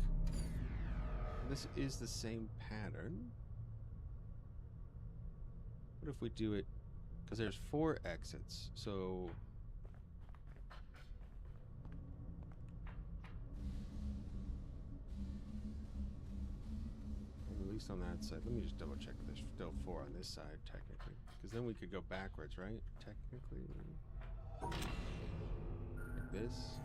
This is the same pattern. What if we do it... Because there's 4 exits, so... At least on that side. Let me just double check if there's still 4 on this side, technically. Because then we could go backwards, right? Technically. Like this.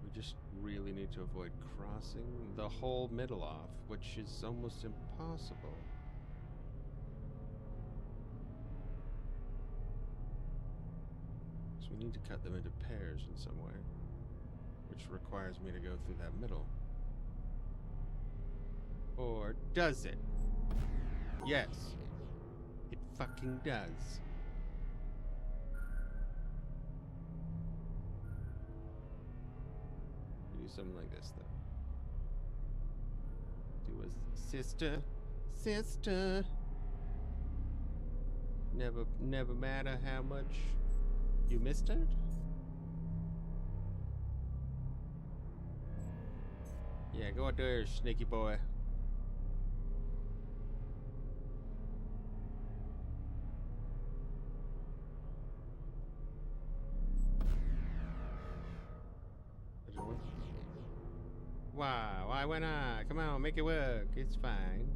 We just really need to avoid crossing the whole middle off, which is almost impossible. We need to cut them into pairs in some way, which requires me to go through that middle. Or does it? Yes, it fucking does. We do something like this, though. Do a sister. Never matter how much you missed it? Yeah, go out there, sneaky boy. Wow, why not? Come on, make it work. It's fine.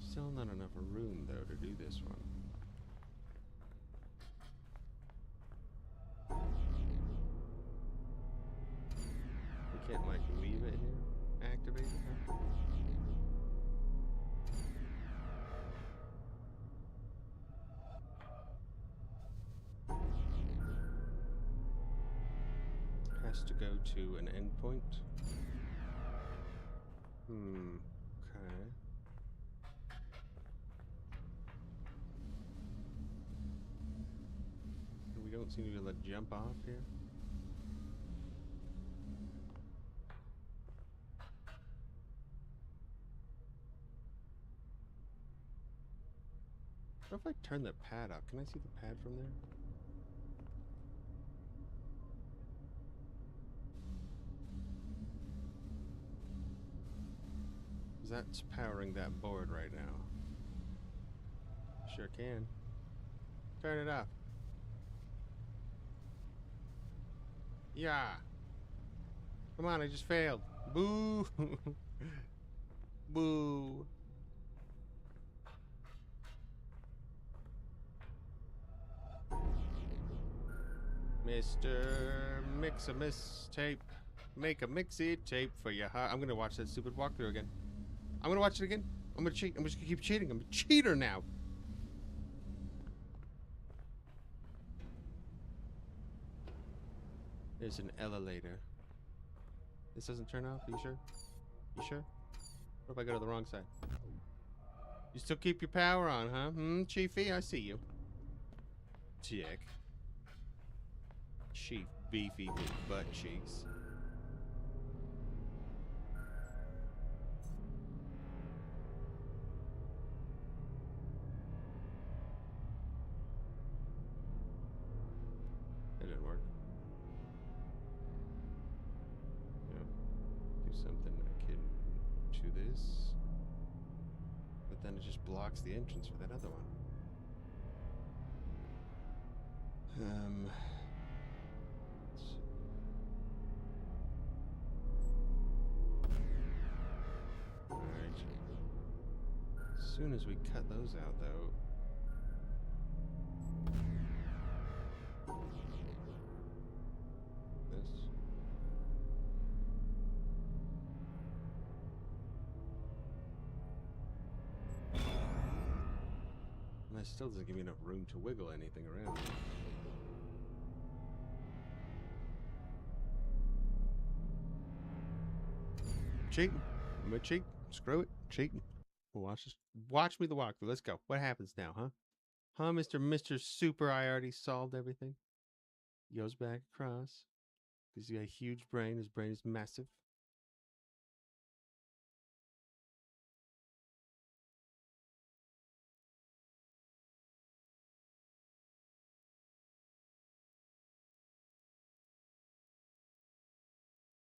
Still not enough room, though, to do this one. We can't, like, leave it here? Activate it, huh? Has to go to an endpoint. Okay. We don't seem to be able to jump off here. What if I turn the pad up? Can I see the pad from there? That's powering that board right now. Sure can. Turn it off. Yeah. Come on, I just failed. Boo. Boo. Mr. Mix a Mistape. Make a mixy tape for your heart. I'm gonna watch that stupid walkthrough again. I'm gonna watch it again. I'm gonna cheat. I'm just gonna keep cheating. I'm a cheater now. There's an elevator. This doesn't turn off? Are you sure? You sure? What if I go to the wrong side? You still keep your power on, huh? Chiefy? I see you. Dick. Chief beefy with butt cheeks. is. But then it just blocks the entrance for that other one. Let's see. Alright. As soon as we cut those out, though. This. And that still doesn't give me enough room to wiggle anything around. Cheating. I'm gonna cheat. Screw it. Cheating. Well, watch me the walkthrough. Let's go. What happens now, huh? Huh, Mr. Super, I already solved everything. He goes back across. Because he's got a huge brain. His brain is massive.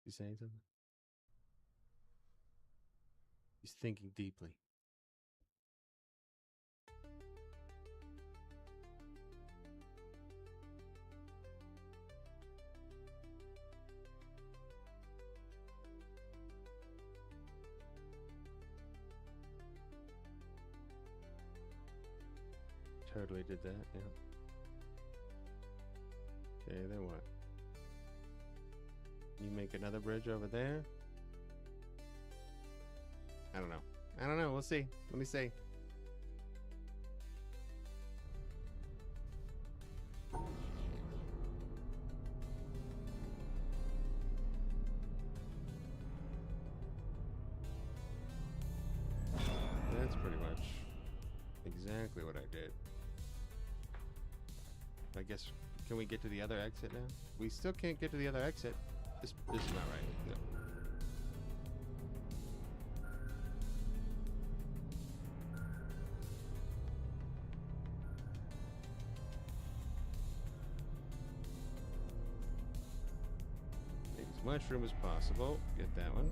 You saying something? He's thinking deeply. Totally did that, yeah. Okay, then what? You make another bridge over there? I don't know. I don't know. We'll see. Let me see. That's pretty much exactly what I did. I guess, can we get to the other exit now? We still can't get to the other exit. This is not right. No. Make as much room as possible. Get that one.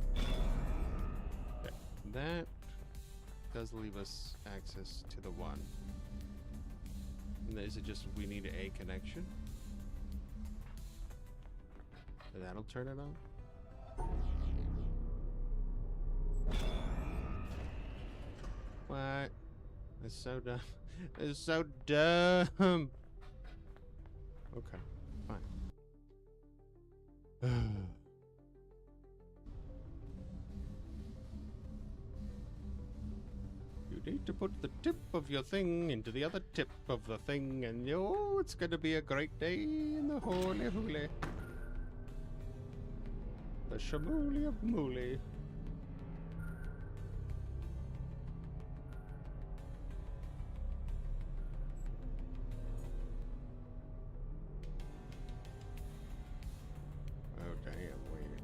Okay. That does leave us access to the one. And is it just we need a connection? That'll turn it on. What? That's so dumb. That's so dumb. Okay, fine. You need to put the tip of your thing into the other tip of the thing, and oh, it's gonna be a great day in the holy holy. The Shamooly of Mooly. Oh, damn, wait.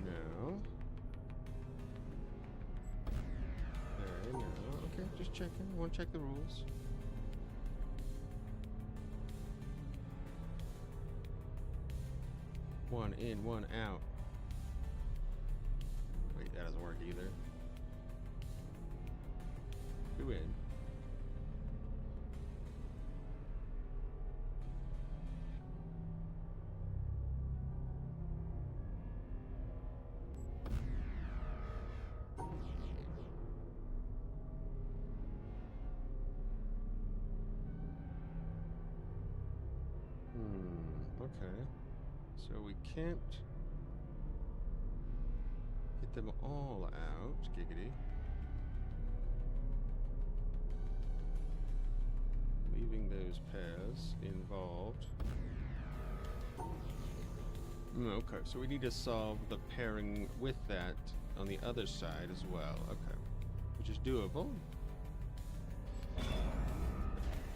No. Okay, just checking. I want to check the rules. One in, one out. Wait, that doesn't work either. Two in. Okay. So we can't get them all out, giggity. Leaving those pairs involved. Okay, so we need to solve the pairing with that on the other side as well. Okay, which is doable.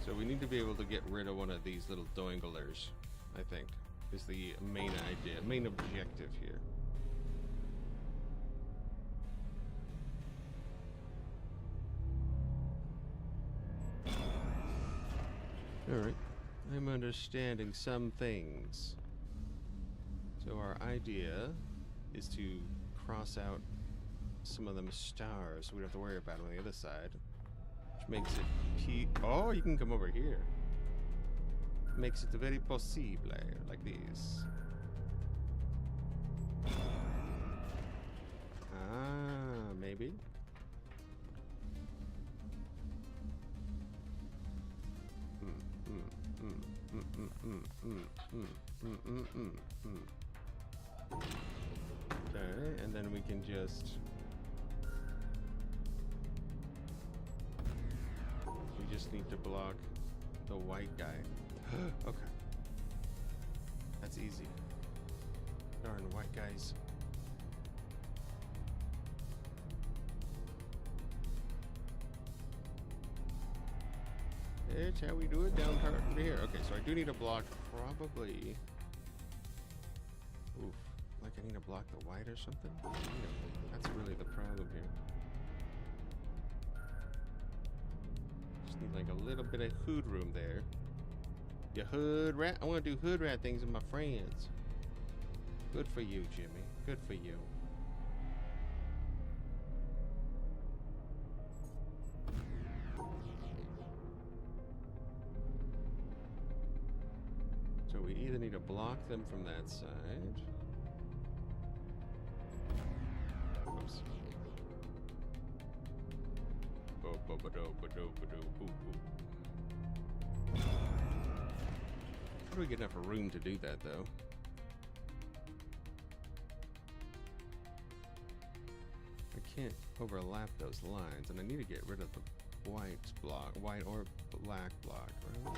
So we need to be able to get rid of one of these little doinglers, I think, is the main idea, main objective here. understanding some things. So our idea is to cross out some of them stars so we don't have to worry about them on the other side. Which makes it oh, you can come over here. Makes it very possible, like this. Ah, maybe. Okay, and then we can just... We just need to block the white guy. Okay. That's easy. Darn white guys. It's how we do it down here. Okay, so I do need to block probably... Oof. Like I need to block the white or something? That's really the problem here. Just need like a little bit of hood room there. You hood rat? I want to do hood rat things with my friends. Good for you, Jimmy. Good for you. So we either need to block them from that side. Oops. How do we get enough room to do that, though? I can't overlap those lines, and I need to get rid of the white or black block, right?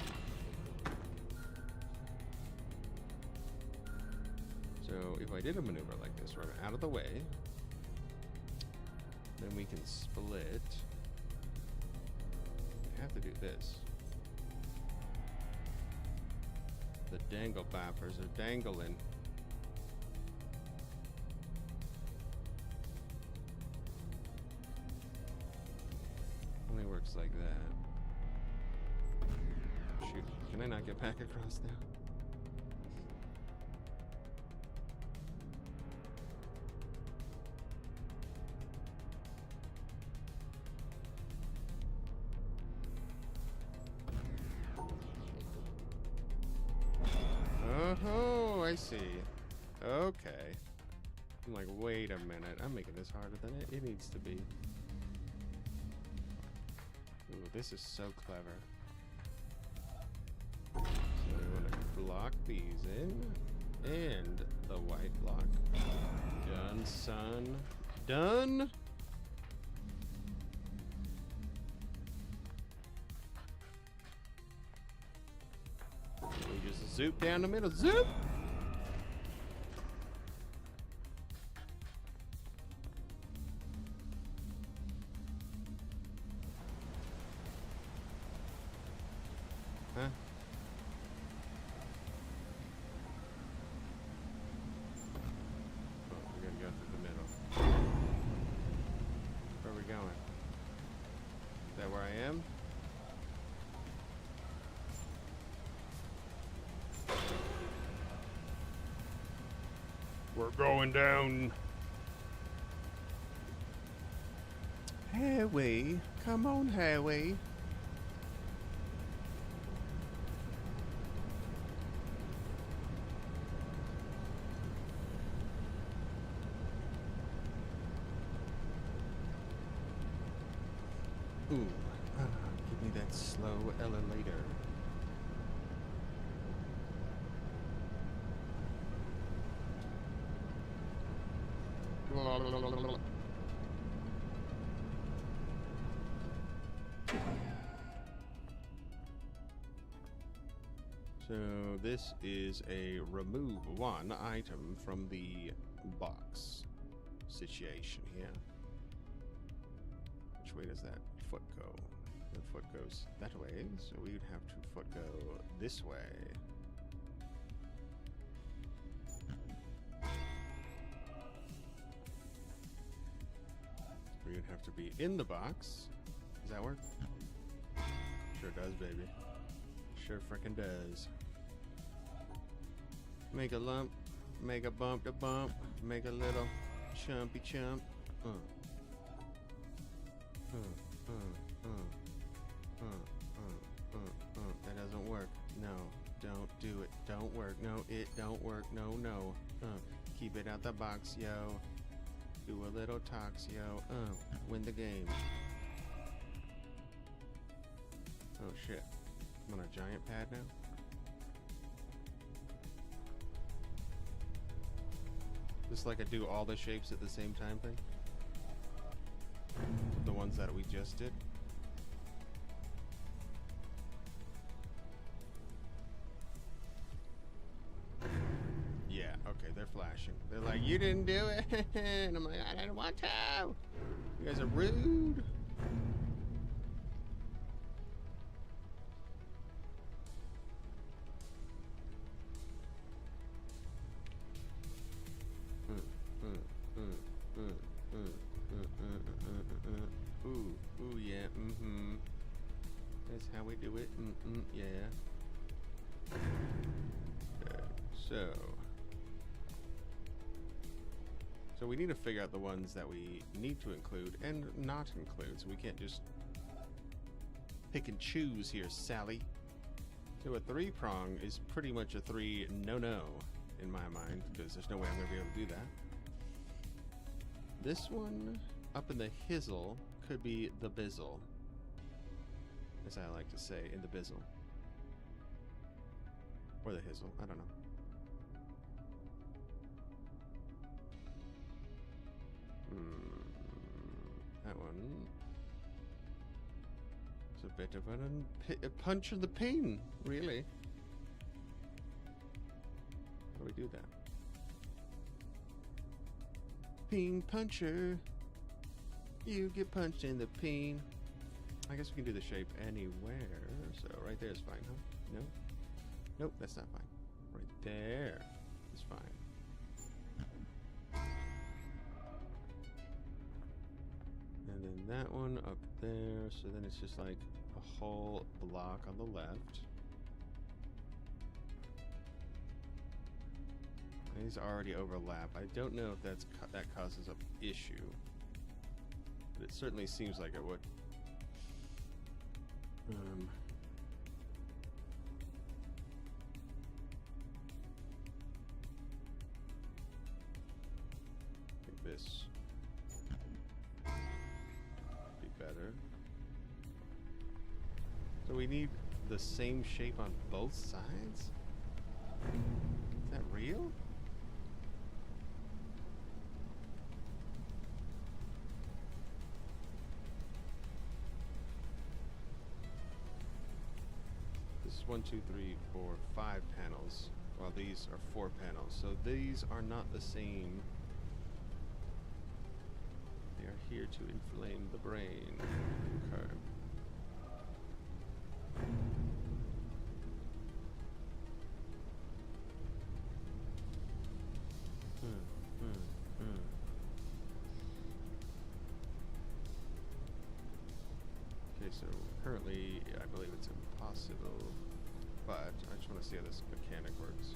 So if I did a maneuver like this, right out of the way, then we can split. I have to do this. The dangle boppers are dangling. Only works like that. Shoot, can I not get back across now? Oh, I see. Okay. I'm like, wait a minute. I'm making this harder than it needs to be. Ooh, this is so clever. So we want to block these in. And the white block. Done, son. Done? We just zoop down the middle. Zoop! Huh? Oh, we gotta go through the middle. Where are we going? Is that where I am? We're going down. Harry, come on, Harry. Ooh, give me that slow elevator. So this is a remove one item from the box situation here. Which way does that foot go? The foot goes that way, so we would have to foot go this way. We would have to be in the box. Does that work? Sure does, baby. Sure frickin' does. Make a lump. Make a bump to bump. Make a little chumpy chump. That doesn't work. No, don't do it. Don't work. No, it don't work. No, no. Keep it out the box, yo. Do a little tox, yo. Win the game. Oh shit. I'm on a giant pad now? Just like a do all the shapes at the same time thing? The ones that we just did? Yeah, okay, they're flashing. They're like, you didn't do it! And I'm like, I didn't want to! You guys are rude! Ooh, yeah, That's how we do it, yeah. Okay, so we need to figure out the ones that we need to include and not include, so we can't just pick and choose here, Sally. So a 3-prong is pretty much a 3 no-no in my mind, because there's no way I'm going to be able to do that. This one, up in the hizzle, could be the bizzle, as I like to say, in the bizzle. Or the hizzle, I don't know. That one is a bit of a punch in the pain, really. How do we do that? Peen puncher. You get punched in the peen. I guess we can do the shape anywhere. So right there is fine, huh? No? Nope, that's not fine. Right there is fine. And then that one up there. So then it's just like a whole block on the left. These already overlap. I don't know if that causes an issue, but it certainly seems like it would. I think this would be better. So we need the same shape on both sides? Is that real? This is 1, 2, 3, 4, 5 panels, while these are 4 panels. So these are not the same. They are here to inflame the brain. Okay. Okay, so currently, I believe it's impossible, but I just want to see how this mechanic works.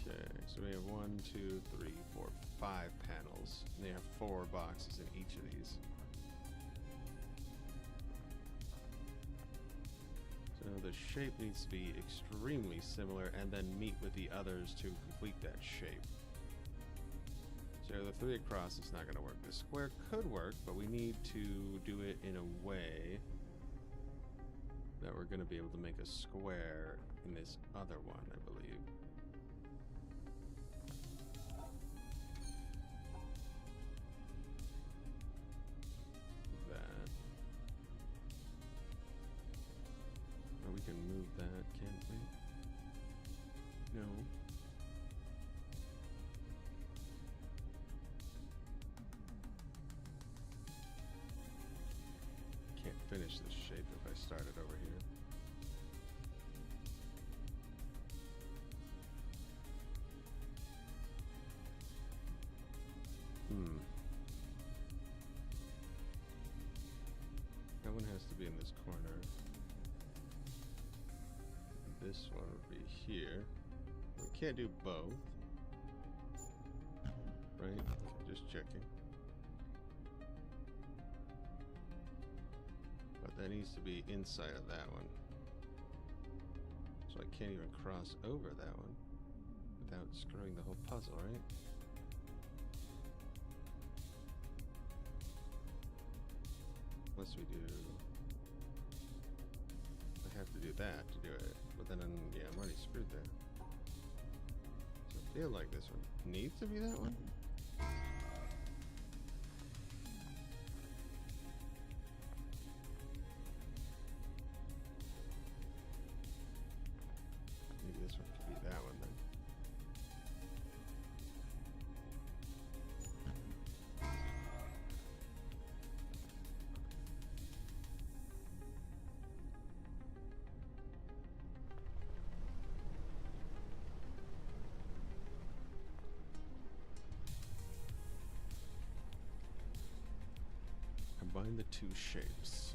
Okay, so we have 1, 2, 3, 4, 5 panels, and they have 4 boxes in each of these. So the shape needs to be extremely similar and then meet with the others to complete that shape. So the 3 across is not going to work. The square could work, but we need to do it in a way that we're going to be able to make a square in this other one, I believe. That. Or we can move that, can't we? No. Finish this shape if I start it over here. That one has to be in this corner. this one would be here. We can't do both. Right? Okay, just checking. But that needs to be inside of that one. So I can't even cross over that one without screwing the whole puzzle, right? Unless we do... I have to do that to do it. But then, yeah, I'm already screwed there. So I feel like this one needs to be that one. Maybe this one could be that one then. Combine the two shapes.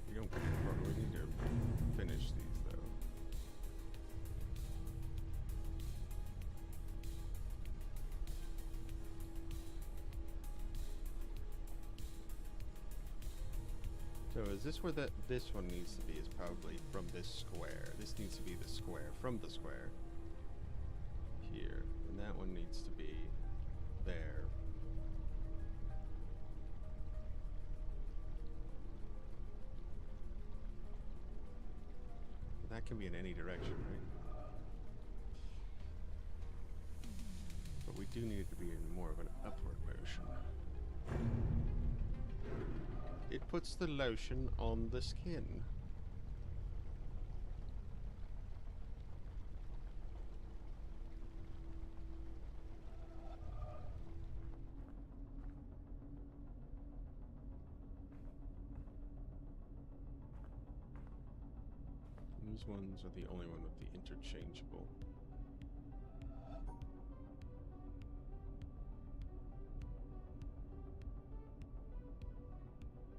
We don't probably need to finish these though. So is this where this one needs to be? Is probably from this square. This needs to be the square from the square. Here. And that one needs to be there. That can be in any direction, right? But we do need it to be in more of an upward motion. It puts the lotion on the skin. These ones are the only one with the interchangeable.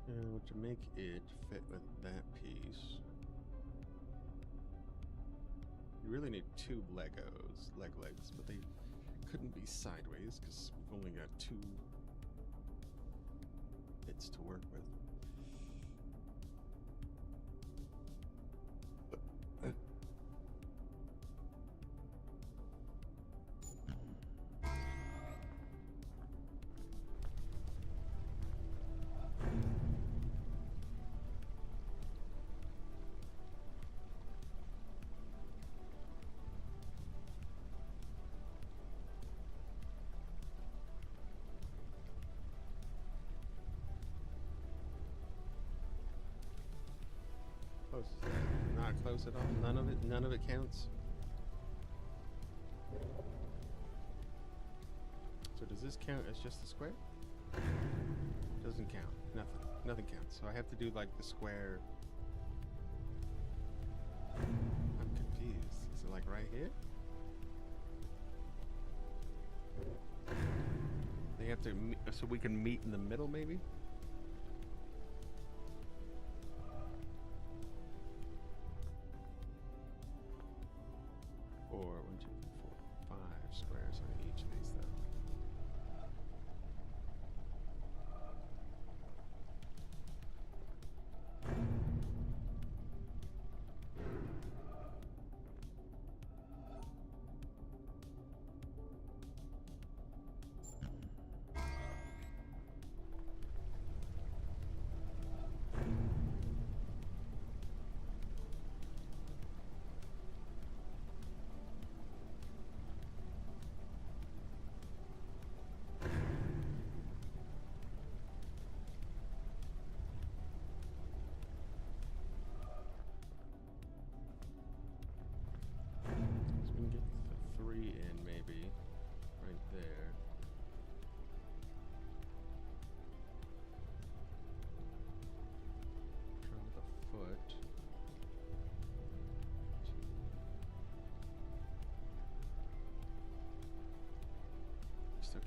Now, to make it fit with that piece, you really need two legs, but they couldn't be sideways because we've only got two bits to work with. Close. Not close at all. None of it counts. So does this count as just the square? Doesn't count. Nothing counts. So I have to do like the square. I'm confused. Is it like right here? They have to so we can meet in the middle maybe? Or 1, 2, 4, 5 squares on each of these though.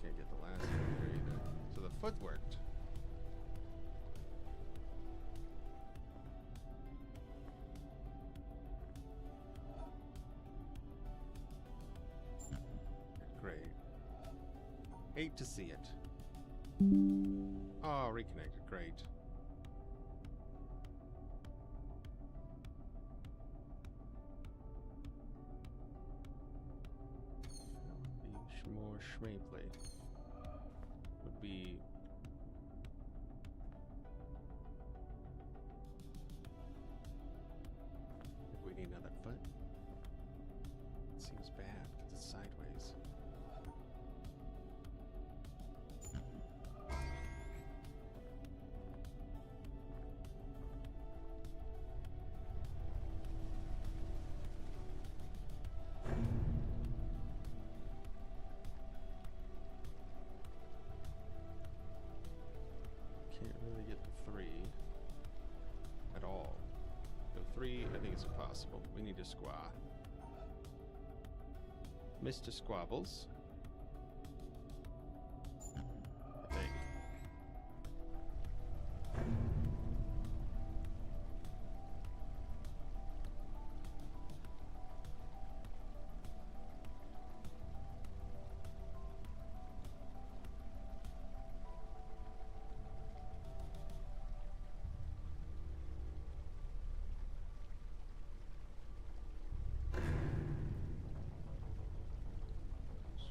Can't get the last one there either. So the foot worked. Great. Hate to see it. Oh, reconnected. Great. That would be more schmapely. Would be if we need another foot. It seems bad because it's sideways. Can't really get the 3 at all. The 3, I think it's impossible. We need a squaw. Mr. Squabbles. I think.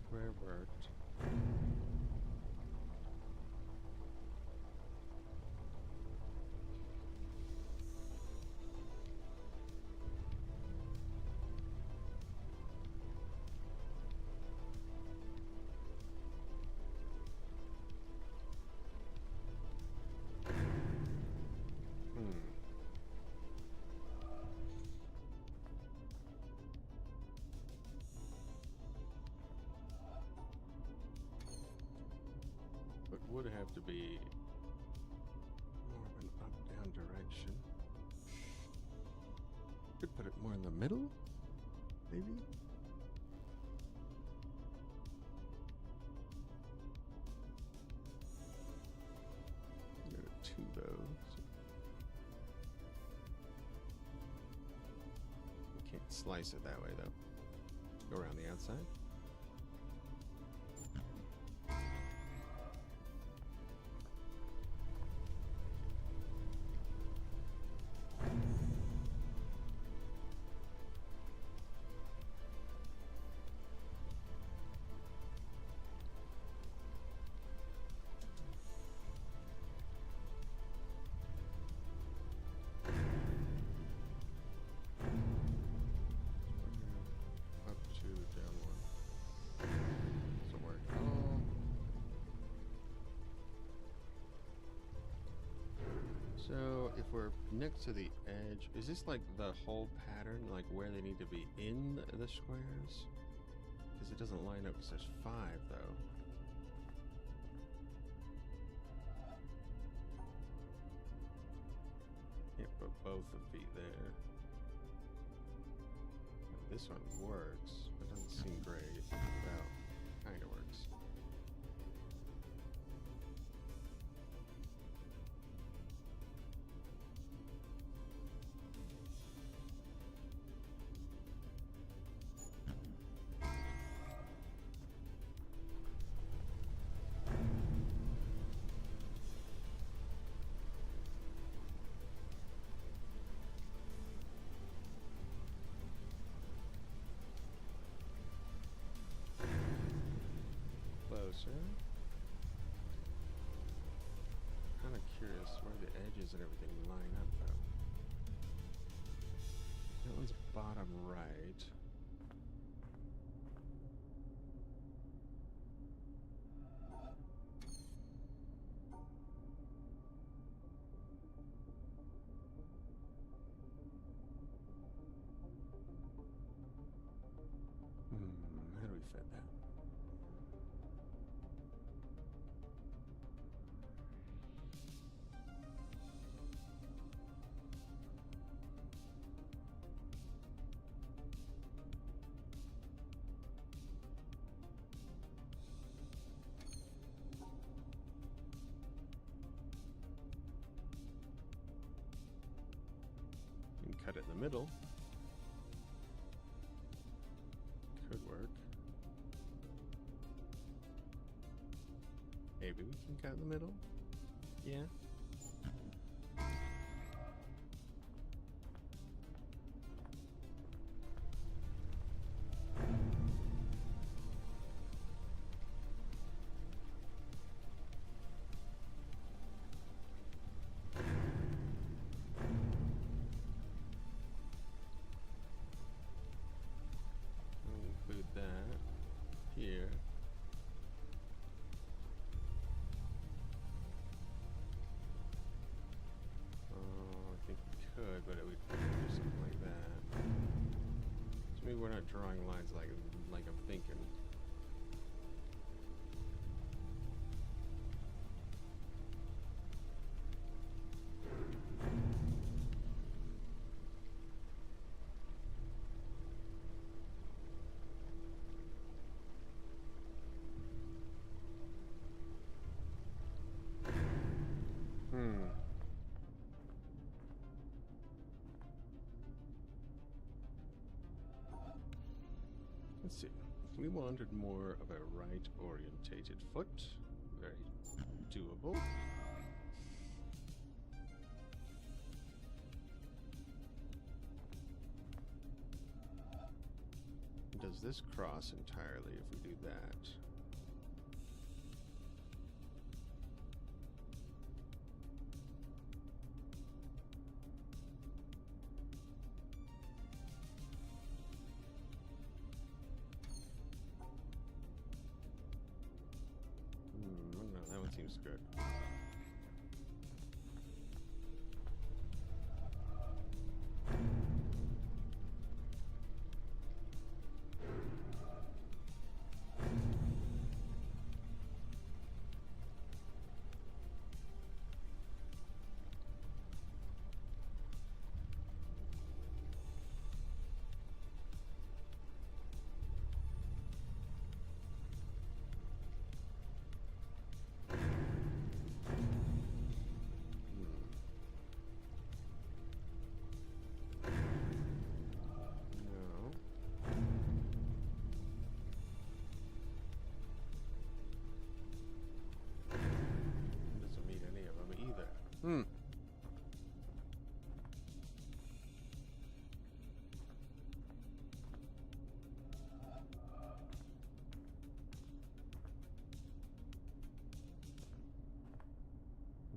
Square worked. But would have to be more of an up-down direction. Could put it more in the middle, maybe? There are 2 though. So we can't slice it that way though. Go around the outside. Up 2, down 1. Somewhere. Oh. So if we're next to the edge, is this like the whole pattern, like where they need to be in the squares? Because it doesn't line up because there's 5 though. Can't put both the feet there. This one works, but doesn't seem great. Well, kinda works. Closer. Kind of curious where the edges and everything line up though. That one's bottom right. How do we fit that? cut it in the middle. Could work. Maybe we can cut in the middle? Yeah. Include that here. I think we could, but it would do something like that. So maybe we're not drawing lines like I'm thinking. Let's see. We wanted more of a right-orientated foot. Very doable. Does this cross entirely if we do that? I don't know, that one seems good.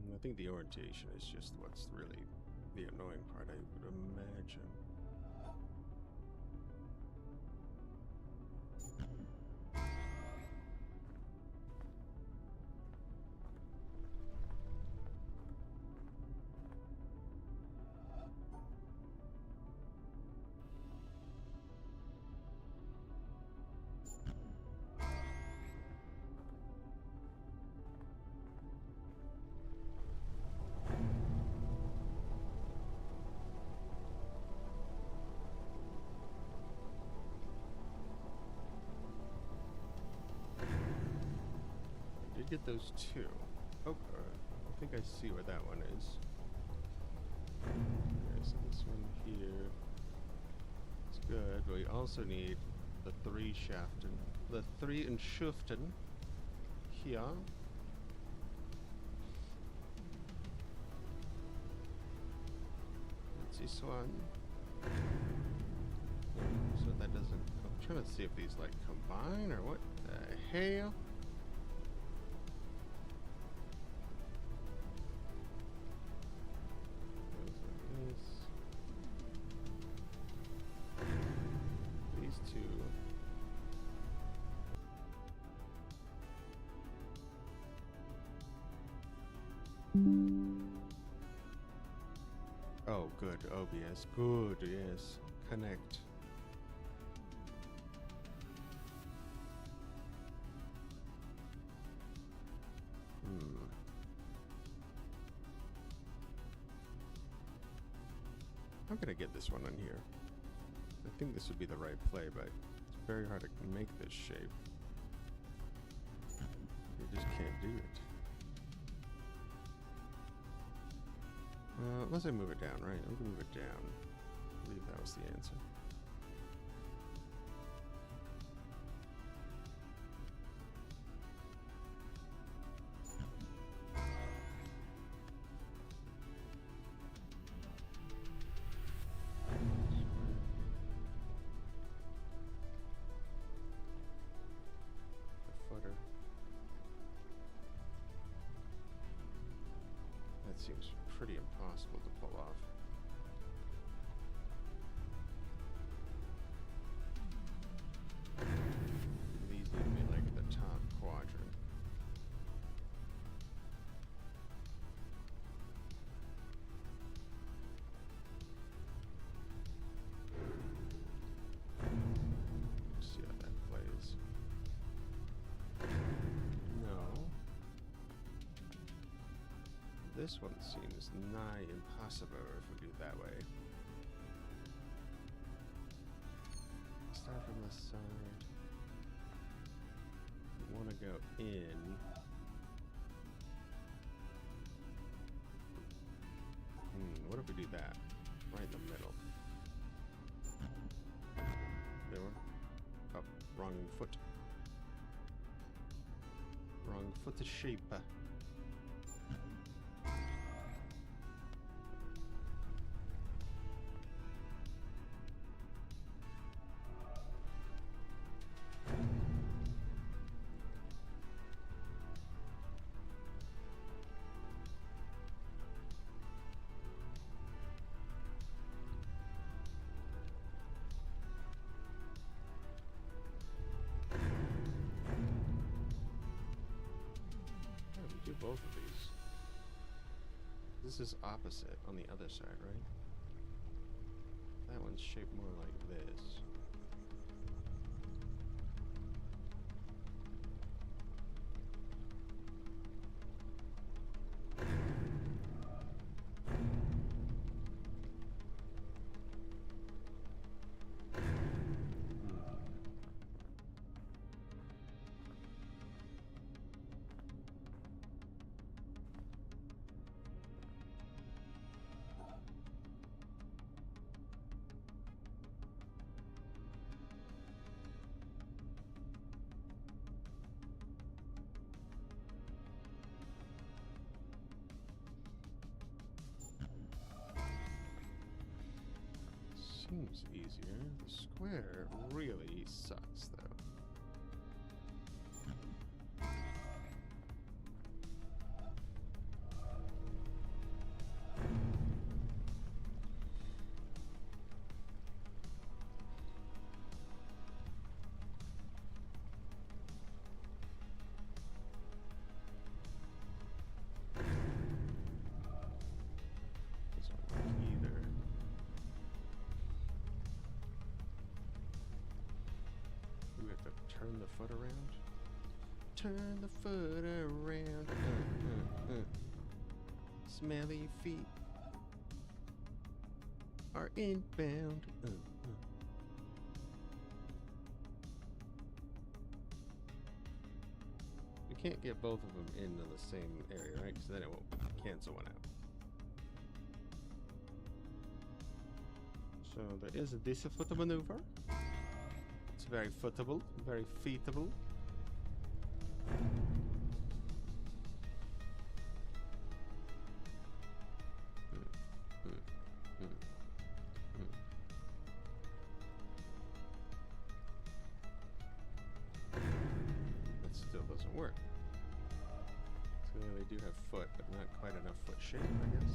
I think the orientation is just what's really the annoying part, I would imagine. Get those two. Oh, I think I see where that one is. Okay, so this one here. It's good. But we also need the 3 Shaften. The 3 in Schuften. Here. That's this one. So that doesn't. I'm trying to see if these like combine or what the hell. Oh, good. OBS. Good, yes. Connect. I'm gonna get this one on here. I think this would be the right play, but it's very hard to make this shape. You just can't do it. Unless I move it down, right? I'm gonna move it down. was the answer. The footer. That seems pretty impossible to pull off. These need to be like the top quadrant. See how that plays. No. This one seems nigh impossible if we do it that way. Start from the side. We want to go in. What if we do that? Right in the middle. There we. Oh, wrong foot. Wrong foot to shape. Do both of these. This is opposite on the other side, right? That one's shaped more like this. Seems easier. The square really sucks, though. Doesn't work either. We have to turn the foot around. Turn the foot around. Smelly feet are inbound. You can't get both of them into the same area, right? Because then it won't cancel one out. So there is this foot maneuver. It's very footable, very featable. That still doesn't work. So they do have foot, but not quite enough foot shape, I guess.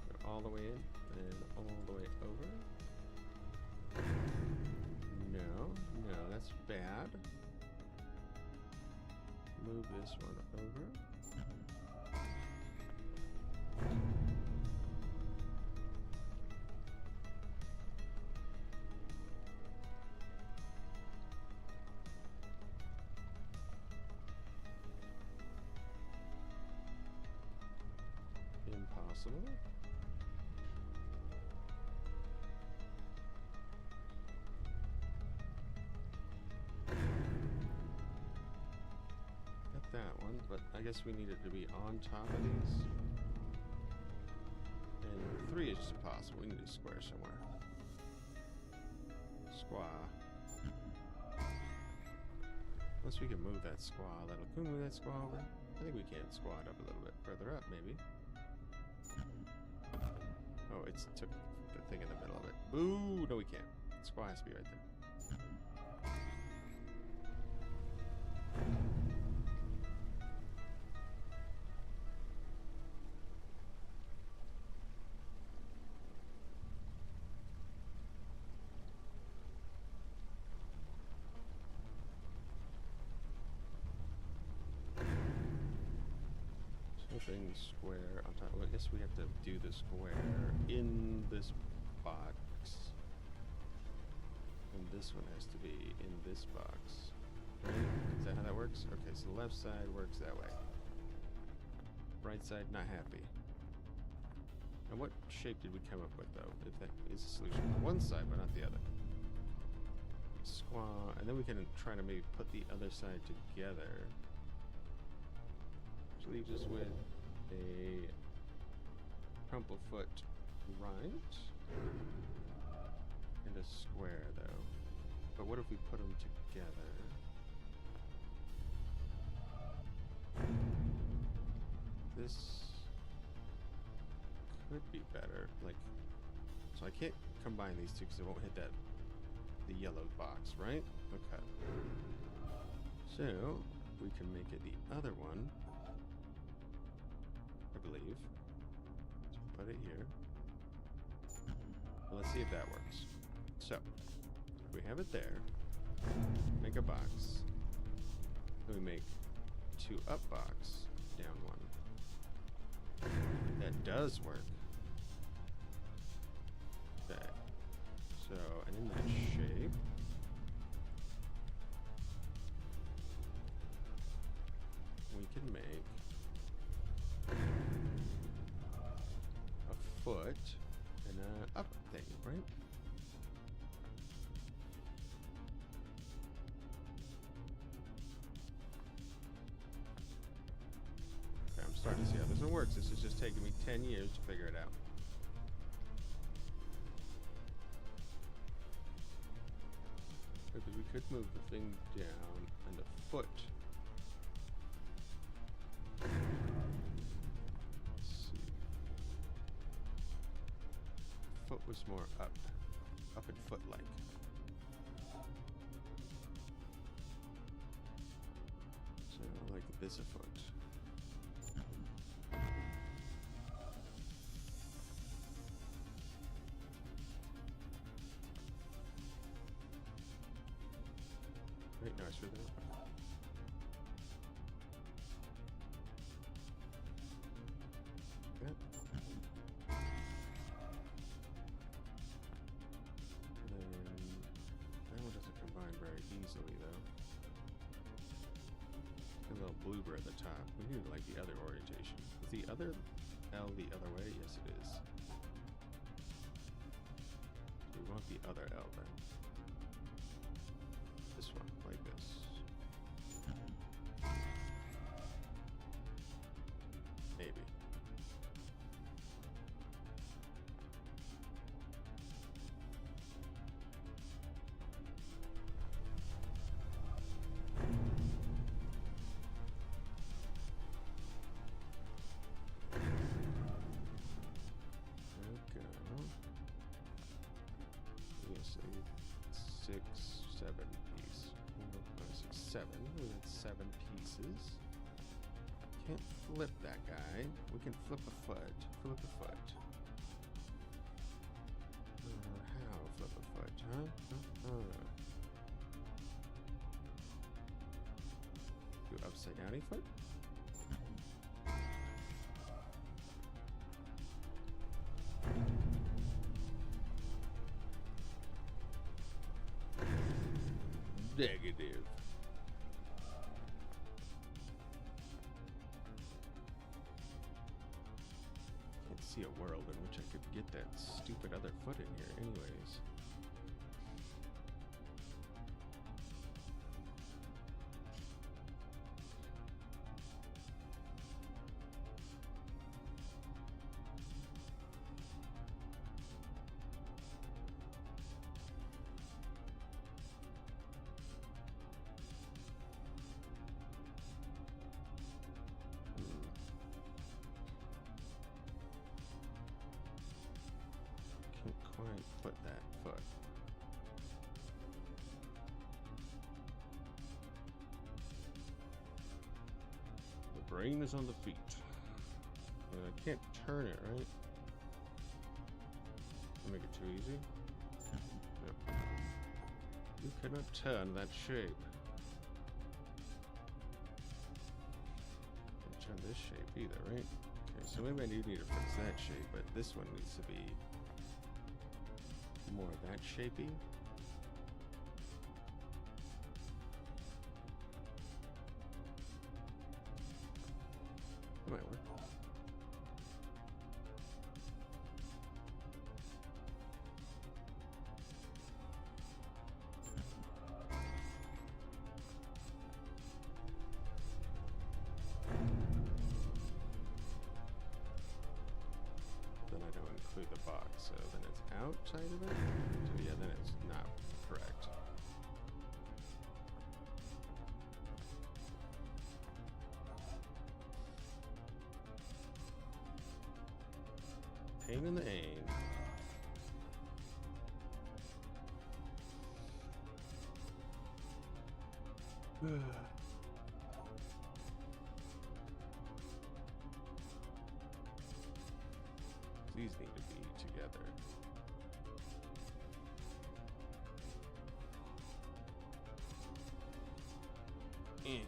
Go all the way in. And all the way over. No, that's bad. Move this one over. Impossible. That one, but I guess we need it to be on top of these. 3 is just impossible. We need a square somewhere. Square. Unless we can move that square a little. Can we move that square over? I think we can squat up a little bit further up, maybe. Oh, it's took the thing in the middle of it. Boo! No, we can't. Square has to be right there. Something square on top. Well, I guess we have to do the square in this box. And this one has to be in this box. Right? Is that how that works? Okay, so the left side works that way. Right side, not happy. And what shape did we come up with, though? If that is a solution. One side, but not the other. Square, and then we can try to maybe put the other side together. Which leaves us with a crumple foot right and a square, though. But what if we put them together? This could be better. Like, so I can't combine these two because it won't hit the yellow box, right? Okay. So we can make it the other one. I believe. So put it here. Well, let's see if that works. So, we have it there. Make a box. Then we make 2 up box, down 1. That does work. Okay. So, and in that shape, we can make a foot and a up thing, right? Okay, I'm starting to see how this one works. This is just taking me 10 years to figure it out. Because we could move the thing down and the foot. Foot was more up and foot-like. So like this a foot. Wait, no, I screwed that up. Yep. That one doesn't combine very easily, though. A little bloober at the top. We need like the other orientation. Is the other L the other way? Yes, it is. So we want the other L then. This one, like this. Maybe. Six, 7 piece. 4, 5, 6, 7. We got 7 pieces. Can't flip that guy. We can flip a foot. Flip a foot. How flip a foot, huh? Do upside downy foot? Negative. Can't see a world in which I could get that stupid other foot in here anyways. put that foot? The brain is on the feet. And I can't turn it, right? Don't make it too easy. Yep. You cannot turn that shape. Can't turn this shape either, right? Okay, so maybe I do need to fix that shape, but this one needs to be more that shapey. That might work. Then I don't include the box, so then it's outside of it? So yeah, then it's not correct. Pain in the aim. These need to be together. Eh.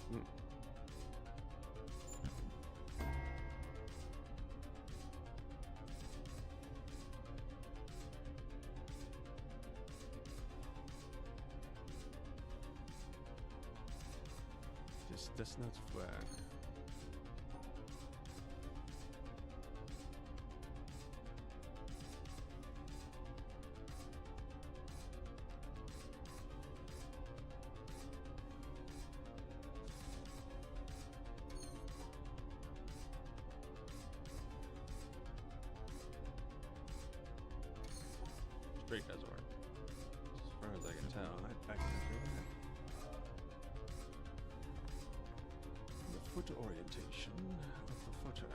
Hmm. This does not work. Straight does work. As far as I can tell, I can do that. The foot orientation of the footer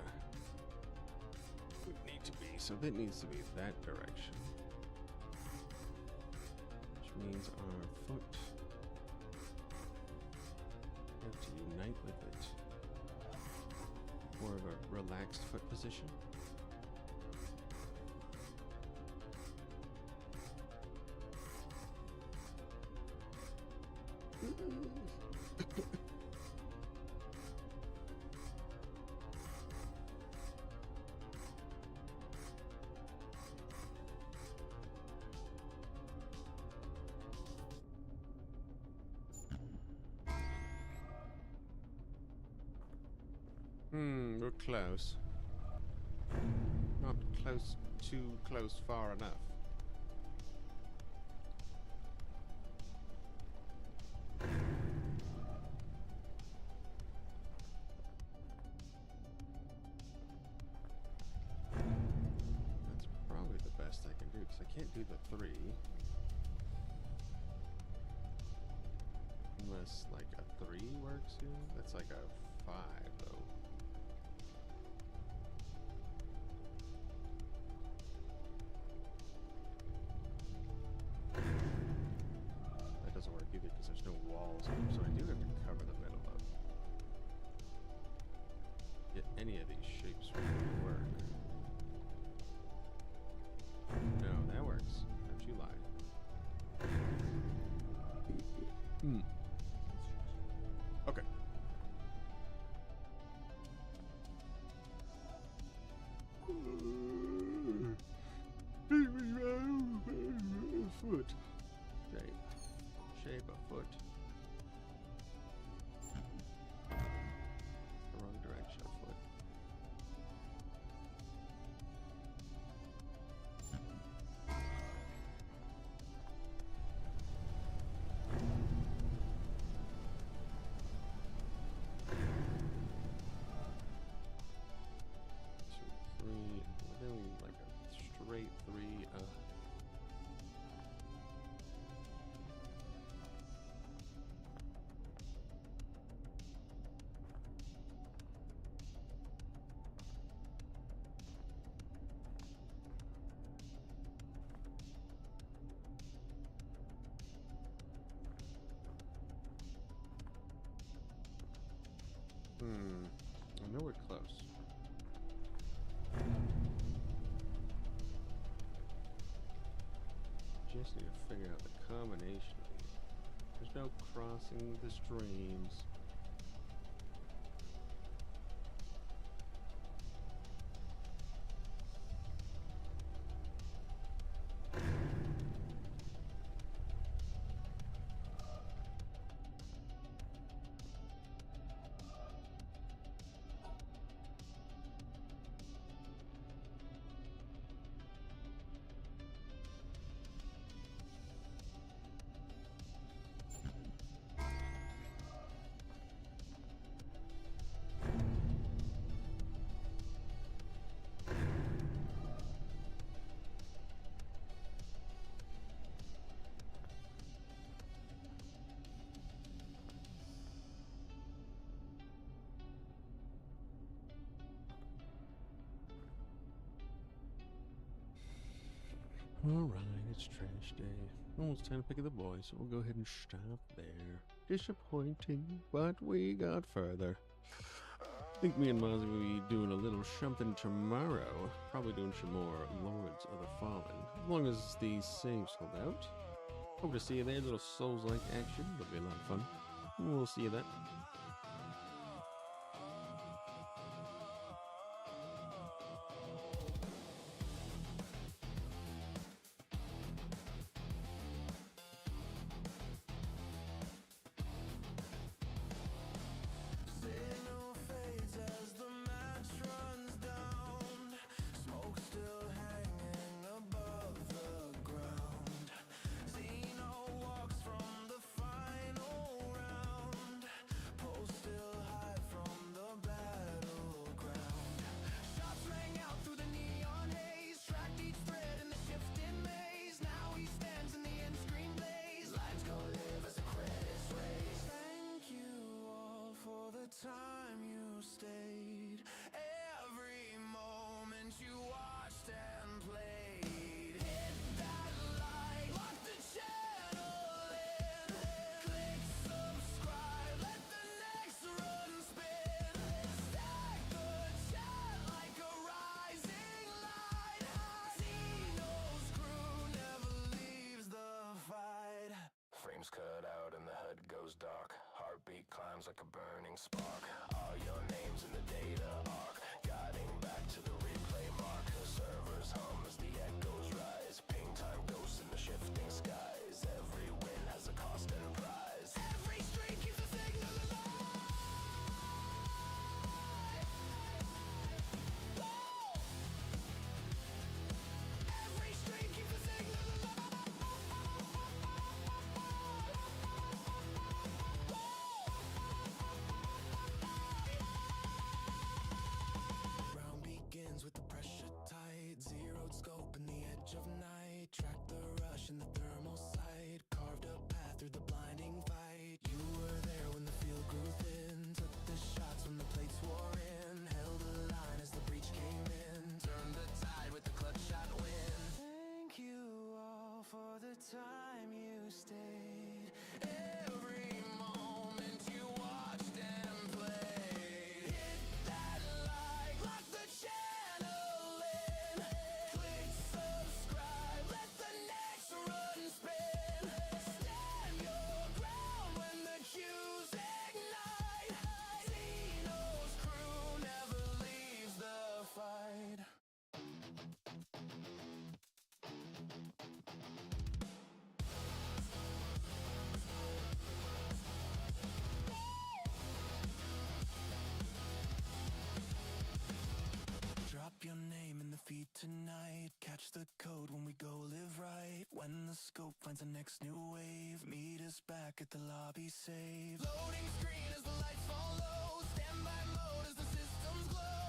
would need to be, so that needs to be that direction. Which means our foot have to unite with it. More of a relaxed foot position. We're close. Not close, too close, far enough. That's probably the best I can do, because I can't do the 3. Unless, like, a 3 works here? That's like a 5, though. That doesn't work either, because there's no walls here, so I do have to cover the middle of. Yet any of these shapes would work. No, that works. Don't you lie. Okay. Foot. Shape a foot. The wrong direction of foot. rate 3. I know we're close. Just need to figure out the combination of these. There's no crossing the streams. Alright, it's trash day. Almost time to pick up the boys, so we'll go ahead and stop there. Disappointing, but we got further. I think me and Mozzie will be doing a little something tomorrow. Probably doing some more Lords of the Fallen, as long as these saves hold out. Hope to see you there, little Souls-like action. It'll be a lot of fun. We'll see you then. Xeno fades as the match runs down. Smoke still hanging above the ground. Xeno walks from the final round. Pulse still high from the battleground. Shots rang out through the neon haze. Tracked each thread in the shifting maze. Now he stands in the end screen blaze. Lines go live as the credits raise. Thank you all for the time you stayed. Every moment you watched and played. Hit that like, lock the channel in. Click subscribe, let the next run spin. Stack the chat like a rising light. Xeno's crew never leaves the fight. Frames cut out and the HUD goes dark. Heartbeat climbs like a burning spark. All your names in the data arc, guiding back to the replay mark. Servers hum as the echoes rise. Ping time ghosts in the shifting skies. Every win has a cost and prize. Every stream keeps the signal alive. Every stream keeps the signal alive. Round begins with the pressure tight. Zeroed scope in the edge of night. Track the rush in the thermal sight. Carved a path through the blinding fight. You were there when the field grew thin. Took the shots when the plates wore in. Held a line as the breach came in. Turned the tide with the clutch shot win. Thank you all for the time you stayed. Every moment you watched and played. Hit that like, lock the channel in. Click subscribe, let the next run spin. Stand your ground when the cues ignite. Xeno's crew never leaves the fight. Drop your name in the feed tonight. Catch the code when we go live right. When the scope finds the next new wave. Meet us back at the lobby save. Loading screen as the lights fall low. Standby mode as the systems glow.